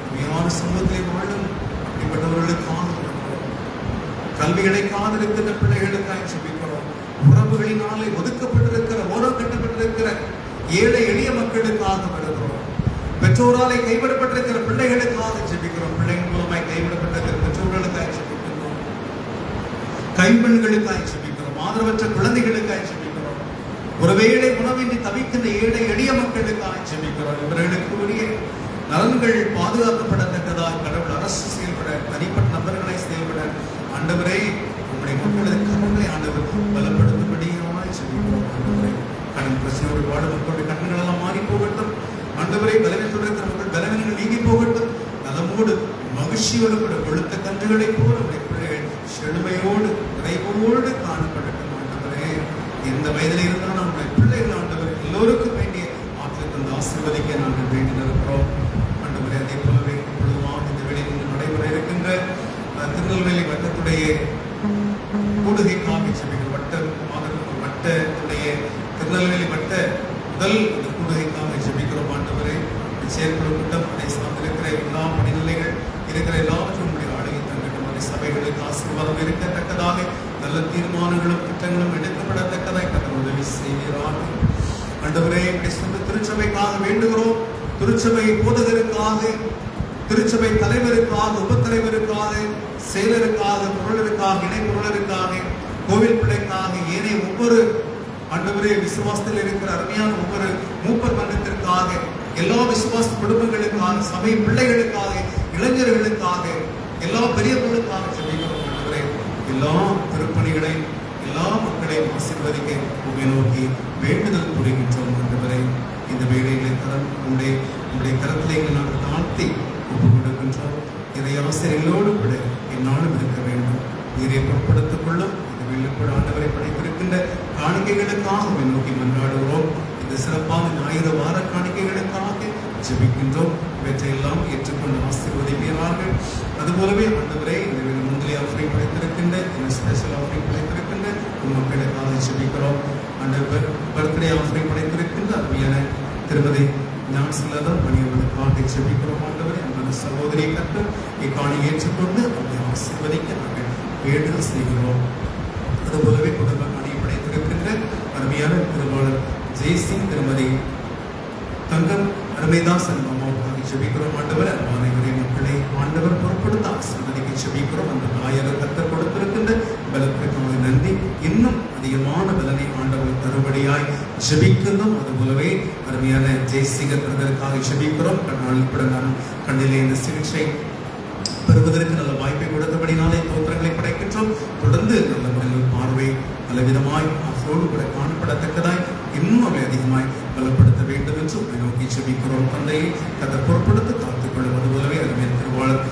உண்மையான சமூகத்தை வாழும் அப்படிப்பட்டவர்களுக்காக கல்வி கிடைக்காத இருக்கிற பிள்ளைகளுக்காக ஜெபிக்கிறோம். உறவுகளினாலே ஒதுக்கப்பட்டிருக்கிற ஓரக்கட்டப்பட்டிருக்கிற ஏழை எளிய மக்களுக்காக வருகிறோம். பெற்றோராலே கைவிடப்பட்டிருக்கிற பிள்ளைகளுக்காக ஜெபிக்கிறோம். பிள்ளைகள் மூலமாய் கைவிடப்பட்டிருக்கிற பெற்றோர்களுக்காக ஜெபிக்கிறோம். கைம்பெண்களுக்காக ஜெபிக்கிறோம். ஆதரவற்ற குழந்தைகளுக்காக ஜெபிக்கிறோம். ஒருவேளை உணவின்றி தவிக்கின்ற ஏழை எளிய மக்களுக்காக ஜெபிக்கிறோம். இவர்களுக்கு உரிய நலன்கள் பாதுகாக்கப்படத்தக்கதாக கடவுள் அரசு செயல்பட, தனிப்பட்ட நபர்களை செயல்பட ஆண்டவரே உங்களுடைய மக்களது கண்களை ஆண்டவர் பலப்படுத்தும்படியாய் ஜெபிக்கிறோம். ஆண்டவரே கடன் பிரச்சனையோடு வாழும் மக்களுடைய கண்கள் எல்லாம் மாறி போகட்டும். ஆண்டவரே பலவீனத்தோடு இருக்கிற மக்கள் பலவீனங்கள் நீங்கி போகட்டும். நலமோடு மகிழ்ச்சியோடு கூட கொழுத்த கன்றுகளை போல பிள்ளைகள் செழுமையோடு நிறைவோடு காணப்படட்டும். ஆண்டவரே எந்த வயதில் இருந்தாலும் நம்முடைய பிள்ளைகள் ஆண்டவர் எல்லோருக்கும் வேண்டிய ஆற்றல் தந்து ஆசீர்வதிக்க நாங்கள் வேண்டி இருக்கிறோம். ஆண்டவரே அதே போலவே இப்பொழுதுமாக இந்த வேளையில் நடைபெற இருக்கின்ற திருநெல்வேலி வட்டத்துடைய கூடுகை காப்பி சபைகள் வட்டத்துடைய திருநெல்வேலி வட்ட முதல் இந்த கூடுகைக்காக ஜெபிக்கிறோம். ஆண்டவரே செயற்குழு கூட்டம் அதை சார்ந்திருக்கிற எல்லா படிநிலைகள் இருக்கிற எல்லாவற்றும் உங்களுடைய ஆளுகை தங்கட்டும். அந்த சபைகளுக்கு ஆசீர்வாதம் இருக்கத்தக்கதாக நல்ல தீர்மானங்களும் திட்டங்களும் எடுக்கப்படத்தக்கதாக கர்த்தர் உதவி செய்கிறார். ஆண்டவரே இப்படி சொந்த திருச்சபைக்காக வேண்டுகிறோம். திருச்சபை போதகருக்காக, திருச்சபை தலைவருக்காக, உபத்தலைவருக்காக, செயலருக்காக, பொருளருக்காக, இணை பொருளருக்காக, கோவில் பிள்ளைக்காக, ஏனைய ஒவ்வொரு ஆண்டவரே விசுவாசத்தில் இருக்கிற அருமையான ஒவ்வொரு மூப்பர் மன்றத்திற்காக, எல்லா விசுவாச குடும்பங்களுக்காக, சபை பிள்ளைகளுக்காக, இளைஞர்களுக்காக, எல்லா பெரியவர்களுக்காக ஜெபிக்கிறோம். ஆண்டவரே எல்லா திருப்பணிகளை, எல்லா மக்களையும் ஆசீர்வதிக்க உம்மை நோக்கி வேண்டுதல் புரிகின்றோம். ஆண்டவரே இந்த வேலைகளை தரம் உங்களுடைய கரத்திலே நாங்கள் தாழ்த்தி ஒப்பு கொடுக்கின்றோம். இதை ஆசிரியர்களோடு கூட என்னாலும் இருக்க வேண்டும். நீரை பொருட்படுத்திக் கொள்ளும். இந்த வேலைப்பட ஆண்டவரை படைத்திருக்கின்ற காணிக்கைகளுக்காக நோக்கி மன்றாடுகிறோம். இந்த சிறப்பான ஞாயிறு வார காணிக்கைகளுக்காக ஜெபிக்கின்றோம். இவற்றையெல்லாம் ஏற்றுக்கொண்டு ஆசீர்வதிக்கிறார்கள். அதுபோலவே ஆண்டவரே இந்த முந்தைய ஆஃபரை படைத்திருக்கின்ற, இந்த ஸ்பெஷல் ஆஃபரை படைத்திருக்கின்ற மக்களுக்காக ஜெபிக்கிறோம். ஆண்டவர் பர்த்டே ஆஃபரை படைத்திருக்கின்ற அருமையான திருமதி ஞானசிலதம் மணியவர்களுக்காக ஜெபிக்கிறோம். ஆண்டவரே அந்த சகோதரியை கற்று இக்காணி ஏற்றுக்கொண்டு அவரை ஆசீர்வதிக்க நாங்கள் வேண்டுதல் செய்கிறோம். அதுபோலவே குடும்ப காணியை படைத்திருக்கின்ற அருமையான திருவாளர் ஜெய்சிங், திருமதி தங்கம் அருமைதாசன் அம்மாவுக்காக ஜெபிக்கிறோம். ஆண்டவர் அன்பான இறை மக்களை ஆண்டவர் பொருட்படுத்த ஆசீர்வதிக்க ஜெபிக்கிறோம். அந்த தாயர் கர்த்தர் கொடுத்திருக்கின்ற பலத்திற்காக நன்றி. இன்னும் அதிகமான பலனை ஆண்டவர் தருபடியாய் ஜெபிக்கிறோம். அதுபோலவே அருமையான ஜெய்சிங்கர் பிரதருக்காக ஜெபிக்கிறோம். கண்ணிலே இந்த சிகிச்சை பெறுவதற்கு நல்ல வாய்ப்பை கொடுத்தபடினாலே தோற்றங்களை படைக்கின்றோம். தொடர்ந்து நல்ல முறையில் பார்வை பலவிதமாய் அவரோடு கூட காணப்படத்தக்கதாய் இன்னும் அவை அதிகமாய் பலப்படுத்த வேண்டும் என்று உங்களை நோக்கி ஜெபிக்கிறோம். தந்தையை கதை பொருட்படுத்த காத்துக்கொள்ளும். அதுபோலவே அருமையான திருவாளர்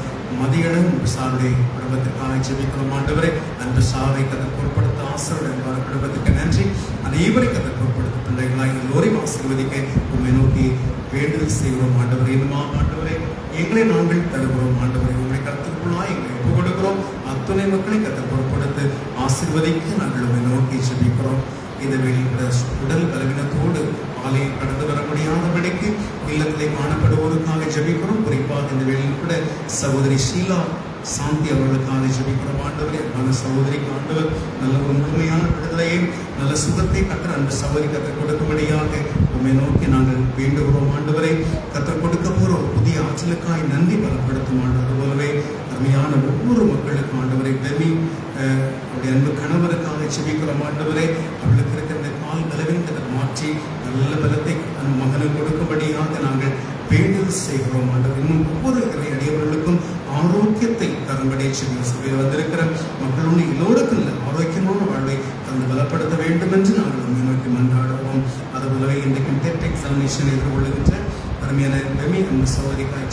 மதியனும் சாருடைய குடும்பத்திற்காக ஜெபிக்கிறோம். ஆண்டவரை அன்று சாவை கதை பொருட்படுத்த ஆசிரியர் குடும்பத்துக்கு நன்றி. அனைவரை கதை பொருட்படுத்த பிள்ளைகளாய் எல்லோரையும் ஆசீர்வதிக்க உங்களை நோக்கி வேண்டுதல் செய்கிறோம். ஆண்டவரை இன்னுமா ஆண்டவரை எங்களை நாங்கள் தருகிறோம். ஆண்டவரை உங்களை கருத்துக்குள்ளாய் எங்களை ஒப்பு கொடுக்கிறோம். அத்துணை மக்களை கத்தை பொருட்படுத்த ஆசீர்வதிக்க நாங்கள் உங்களை நோக்கி ஜெபிக்கிறோம். இந்த வெளியில் உடல் பலவீனத்தோடு ஆலயம் கடந்து வர முடியாதபடிக்கு இல்லத்திலே காணப்படுவோருக்காக ஜெபிக்கிறோம். குறிப்பாக இந்த வெளியில் கூட சகோதரி ஷீலா சாந்தி அவர்களுக்காக ஜெபிக்கிறோம். ஆண்டவரே நல்ல சகோதரிக்கு ஆண்டவர் நல்ல ஒரு முழுமையான விடுதலையும் நல்ல சுகத்தை கற்று அந்த சகோதரி கற்று கொடுக்கும்படியாக உண்மை நோக்கி நாங்கள் வேண்டுகிறோம். ஆண்டவரை கற்று கொடுக்க போகிற ஒரு புதிய ஆற்றலுக்காய் நன்றி பலப்படுத்தும். அதுபோலவே அருமையான ஒவ்வொரு மக்களுக்கும் ஆண்டவரை டெமி அவருடைய அன்பு கணவருக்காக ஜெபிக்கிறோம். ஆண்டவரை அவளுக்கு இருக்கிற இந்த கால் பலவீனத்தை மாற்றி நல்ல பலத்தை அந்த மகனுக்கு கொடுக்கும்படியாக நாங்கள் வேண்டுதல் செய்கிறோம். ஆண்டவர் இன்னும் ஒவ்வொரு அடியவர்களுக்கும் ஆரோக்கியத்தை தரும்படி சபையில் வந்திருக்கிற மக்களுடைய எல்லோருக்கும் ஆரோக்கியமான வாழ்வை தந்து பலப்படுத்த வேண்டும் என்று நாங்கள் உண்மை நோக்கி மன்றாடுவோம். அதுபோலவே இன்றைக்கு டெட் எக்ஸாமினேஷன் எதிர்கொள்ளுகின்ற அருமையான பெமி அந்த சகோதரிக்காய்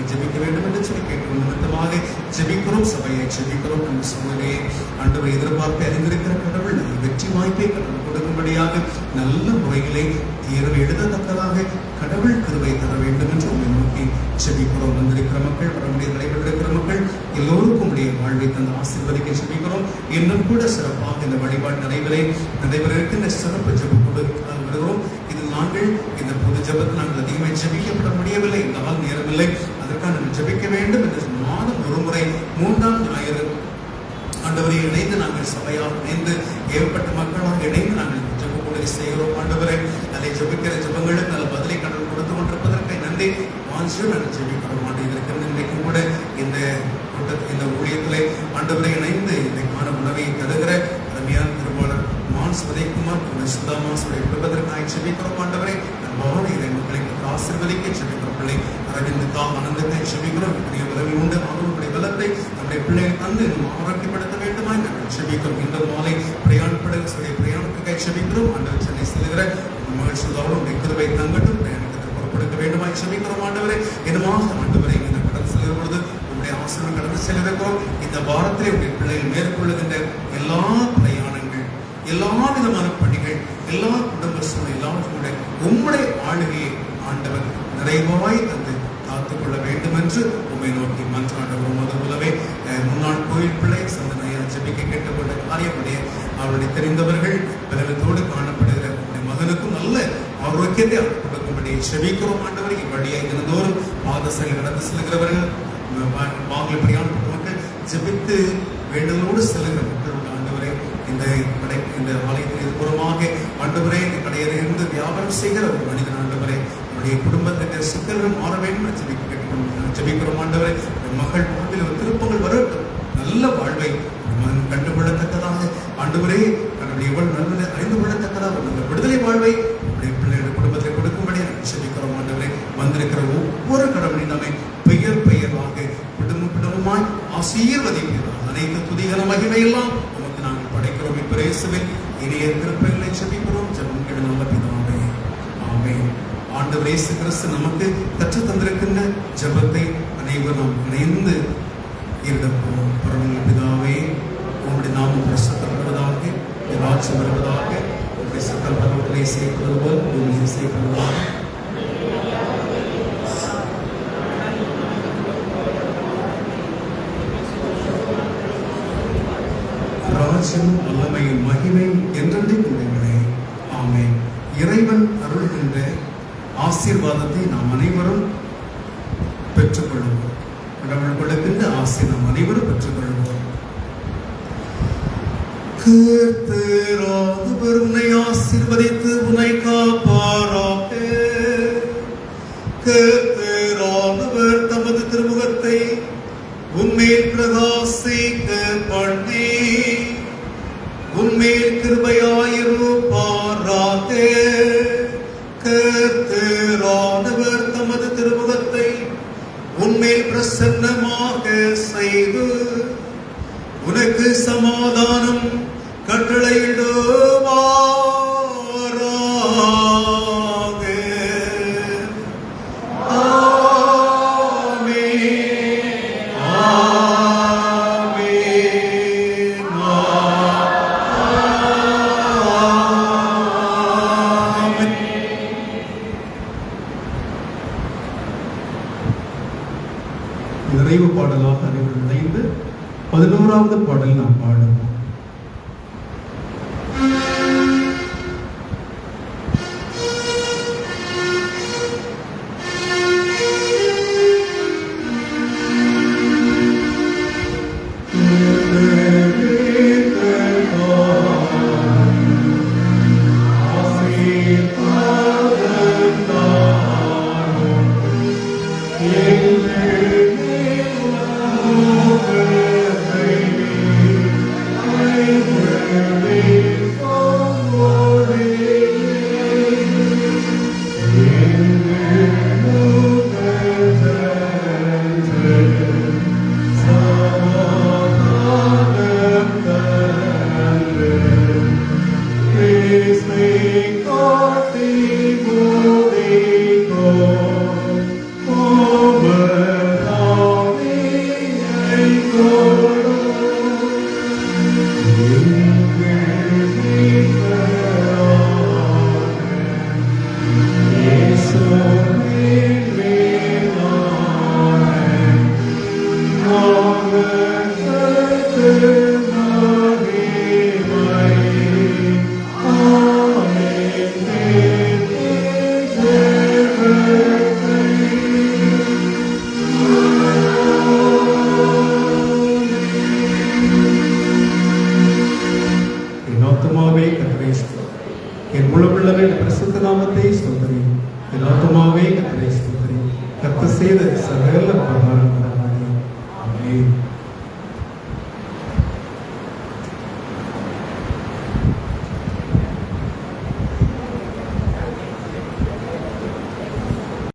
ஜெபிக்க வேண்டும் என்று சொல்லி கேட்கும் நிமித்தமாக ஜெபிக்கிறோம். சபையை ஜெபிக்கிறோம். அந்த சகோதரியை ஆண்டவர் எதிர்பார்ப்பை அறிந்திருக்கிற கடவுள் நல்ல வெற்றி வாய்ப்பை கடவுள் கொடுக்கும்படியாக நல்ல முறையிலே தேர்வு எழுதத்தக்கதாக கடவுள் கிருபை தர வேண்டும் என்று உங்களை நோக்கி ஜெபிக்கிறோம். வந்திருக்கிற மக்கள், வரமுடிய நடைபெற்றிருக்கிற மக்கள் எல்லோருக்கும் உடைய வாழ்வை தந்து ஆசீர்வதிக்க ஜெபிக்கிறோம். இன்னும் கூட சிறப்பாக இந்த வழிபாடு நடைபெற இருக்கின்ற சிறப்பு ஜெப வருகிறோம். ஜெபிக்கப்பட முடியவில்லை, இந்த நாள் நேரமில்லை, அதற்காக நாங்கள் ஜெபிக்க வேண்டும் என்று மாதம் ஒரு முறை 3ஆம் ஞாயிறு ஆண்டவரை இணைந்து நாங்கள் சபையாக இணைந்து ஏற்பட்ட மக்களாக இணைந்து நாங்கள் ஜெப கூடலை செய்கிறோம். ஆண்டவரை அதை ஜெபிக்கிற ஜெபங்களுக்கு நல்ல பதிலை கடவுள் கொடுத்து கொண்டிருப்பதற்கு நன்றி. வாஞ்சியும் நாங்கள் ஜெபிக்கிறோம். இதற்கு இன்றைக்கும் கூட இந்த ஊழியத்திலே ஆண்டவரை இணைந்து இதை காண உணவை தருகிற அருமையான திருவாளர் மான்ஸ் உதயகுமார் சுதாமாசுடைய குடும்பத்திற்காக ஜெபிக்கிறோம். ஆண்டவரை நன்பான இதை மக்களை ஆசீர்வதிக்க ஜெபிக்கிறோம். பிள்ளை அரவிந்துக்கா ஆனந்தத்தை ஜெபிக்கிறோம். இப்படிய உதவி உண்டு. அவர்களுடைய பலத்தை நம்முடைய பிள்ளைகள் தந்து இன்னும் ஆரோக்கியப்படுத்த வேண்டுமாய் நாங்கள் ஜெபிக்கிறோம். இந்த மாலை பிரயாணத்துக்காக ஜெபிக்கிறோம். ஆண்டவர் சென்னை செல்கிற மகள் சுதாவோடு கிருபை தங்கட்டும். பிரயாணத்துக்கு பொறுப்படுத்த வேண்டுமாய் ஜெபிக்கிறோம். ஆண்டவரை என்னமாக ஆண்டவரை இந்த கடந்து செல்கிற பொழுது உங்களுடைய ஆசீர்வாதம் கடந்து செல்கிறோம். இந்த வாரத்திலே உங்களுடைய பிள்ளைகள் மேற்கொள்ளுகின்ற எல்லா பிரயாணங்கள், எல்லா விதமான பணிகள், எல்லா குடும்ப சூழல் எல்லாவற்றுடைய உம்முடைய ஆளுகையை ஆண்டவர் நிறைவாய் தந்து காத்துக்கொள்ள வேண்டும் என்று உண்மை நோக்கி மன்றாடுவோம். அதுபோலவே முன்னாள் கோயில் பிள்ளை சந்தனையா ஜெபிக்க கேட்டுக்கொண்ட காரியமுடைய அவருடைய தெரிந்தவர்கள் பிறகத்தோடு காணப்படுகிற மகனுக்கும் நல்ல ஆரோக்கியத்தை அவர் கொடுக்கும்படி ஜெபிக்கிறோம். ஆண்டவர் இவ்வழியாய் தினந்தோறும் பாதசையில் கடந்து செல்கிறவர்கள் வாங்கல் பிரயாணப்பட்ட மக்கள் ஜெபித்து வேண்டுதலோடு செல்கிற மக்களோட ஆண்டவரை இந்த ஆலயத்தில் இதுபுறமாக ஆண்டவரே இந்த கடையிலிருந்து வியாபாரம் செய்கிற ஒரு மனிதன் ஆண்டவரை அவருடைய குடும்பத்திற்கு சிக்கல்கள் மாற வேண்டும் ஜெபிக்கிறோம். ஆண்டவரை மகள் வாழ்வில் ஒரு திருப்பங்கள் வரட்டும், நல்ல வாழ்வை மகன் கண்டுகொள்ளத்தக்கதாக ஆண்டவரே தன்னுடைய எவ்வளவு நல்ல அறிந்து கொள்ளத்தக்கதாக நல்ல விடுதலை வாழ்வை நம்முடைய பிள்ளைகளுடைய குடும்பத்தை கொடுக்கும்படி ஜெபிக்கிறோம். ஆண்டவரை வந்திருக்கிற ஒவ்வொரு கடவுளின் நம்மை பெயர் பெயராக குடும்பமாய் ஆசீர்வதிக்கிறார். அனைத்து துதிகர மகிமையெல்லாம் நமக்கு நாங்கள் படைக்கிறோம். இயேசுவில் இனிய திருப்பெயர்களை ஜெபிக்கிறோம். ஜெபம் கேளு நல்ல பிதாவே, ஆமென். ஆண்டவர் இயேசு கிறிஸ்து நமக்கு கற்றுத் தந்திருக்கின்ற ஜெபத்தை அனைவரும் இணைந்து இருப்போம். பரம பிதாவே, உங்களுடைய நாமம் பிரசித்தப்படுவதாக, ராஜ்யம் வருவதாக, உங்களுடைய சகல பலவற்றை செய்யப்படுவது போல் பூமியில் செய்யப்படுவதாக. ராஜ்யம் வல்லமையும் மகிமையும் என்றென்றைக்கும் உடையவரே, ஆமென். இறைவன் அருள்கின்ற ஆசீர்வாதத்தை நாம் அனைவரும் பெற்றுக்கொள்வோம். கடவுள் கொடுக்கின்ற ஆசை நாம் அனைவரும் பெற்றுக்கொள்வோம். கர்த்தர் உன்னை ஆசீர்வதித்து உன்னை காப்பாராக. கர்த்தர் தமது திருமுகத்தை உன்மேல் பிரகாசிக்க பண்ணி உன்மேல் கிருபையாயிருப்பாராக. கர்த்தர் தமது திருமுகத்தை உன்மேல் பிரசன்னமாக செய்து உனக்கு சமாதானம் கட்டளையிடுவாராக. ஆமென், ஆமென், ஆமென். நிறைவு பாடலாக அனைவரும் இணைந்து 11வது பாடல் நாம் பாடுவோம். ஸ்தோத்திரி. என் ஆத்துமாவே கர்த்தரை ஸ்தோத்திரி. கர்த்தர் செய்த சகல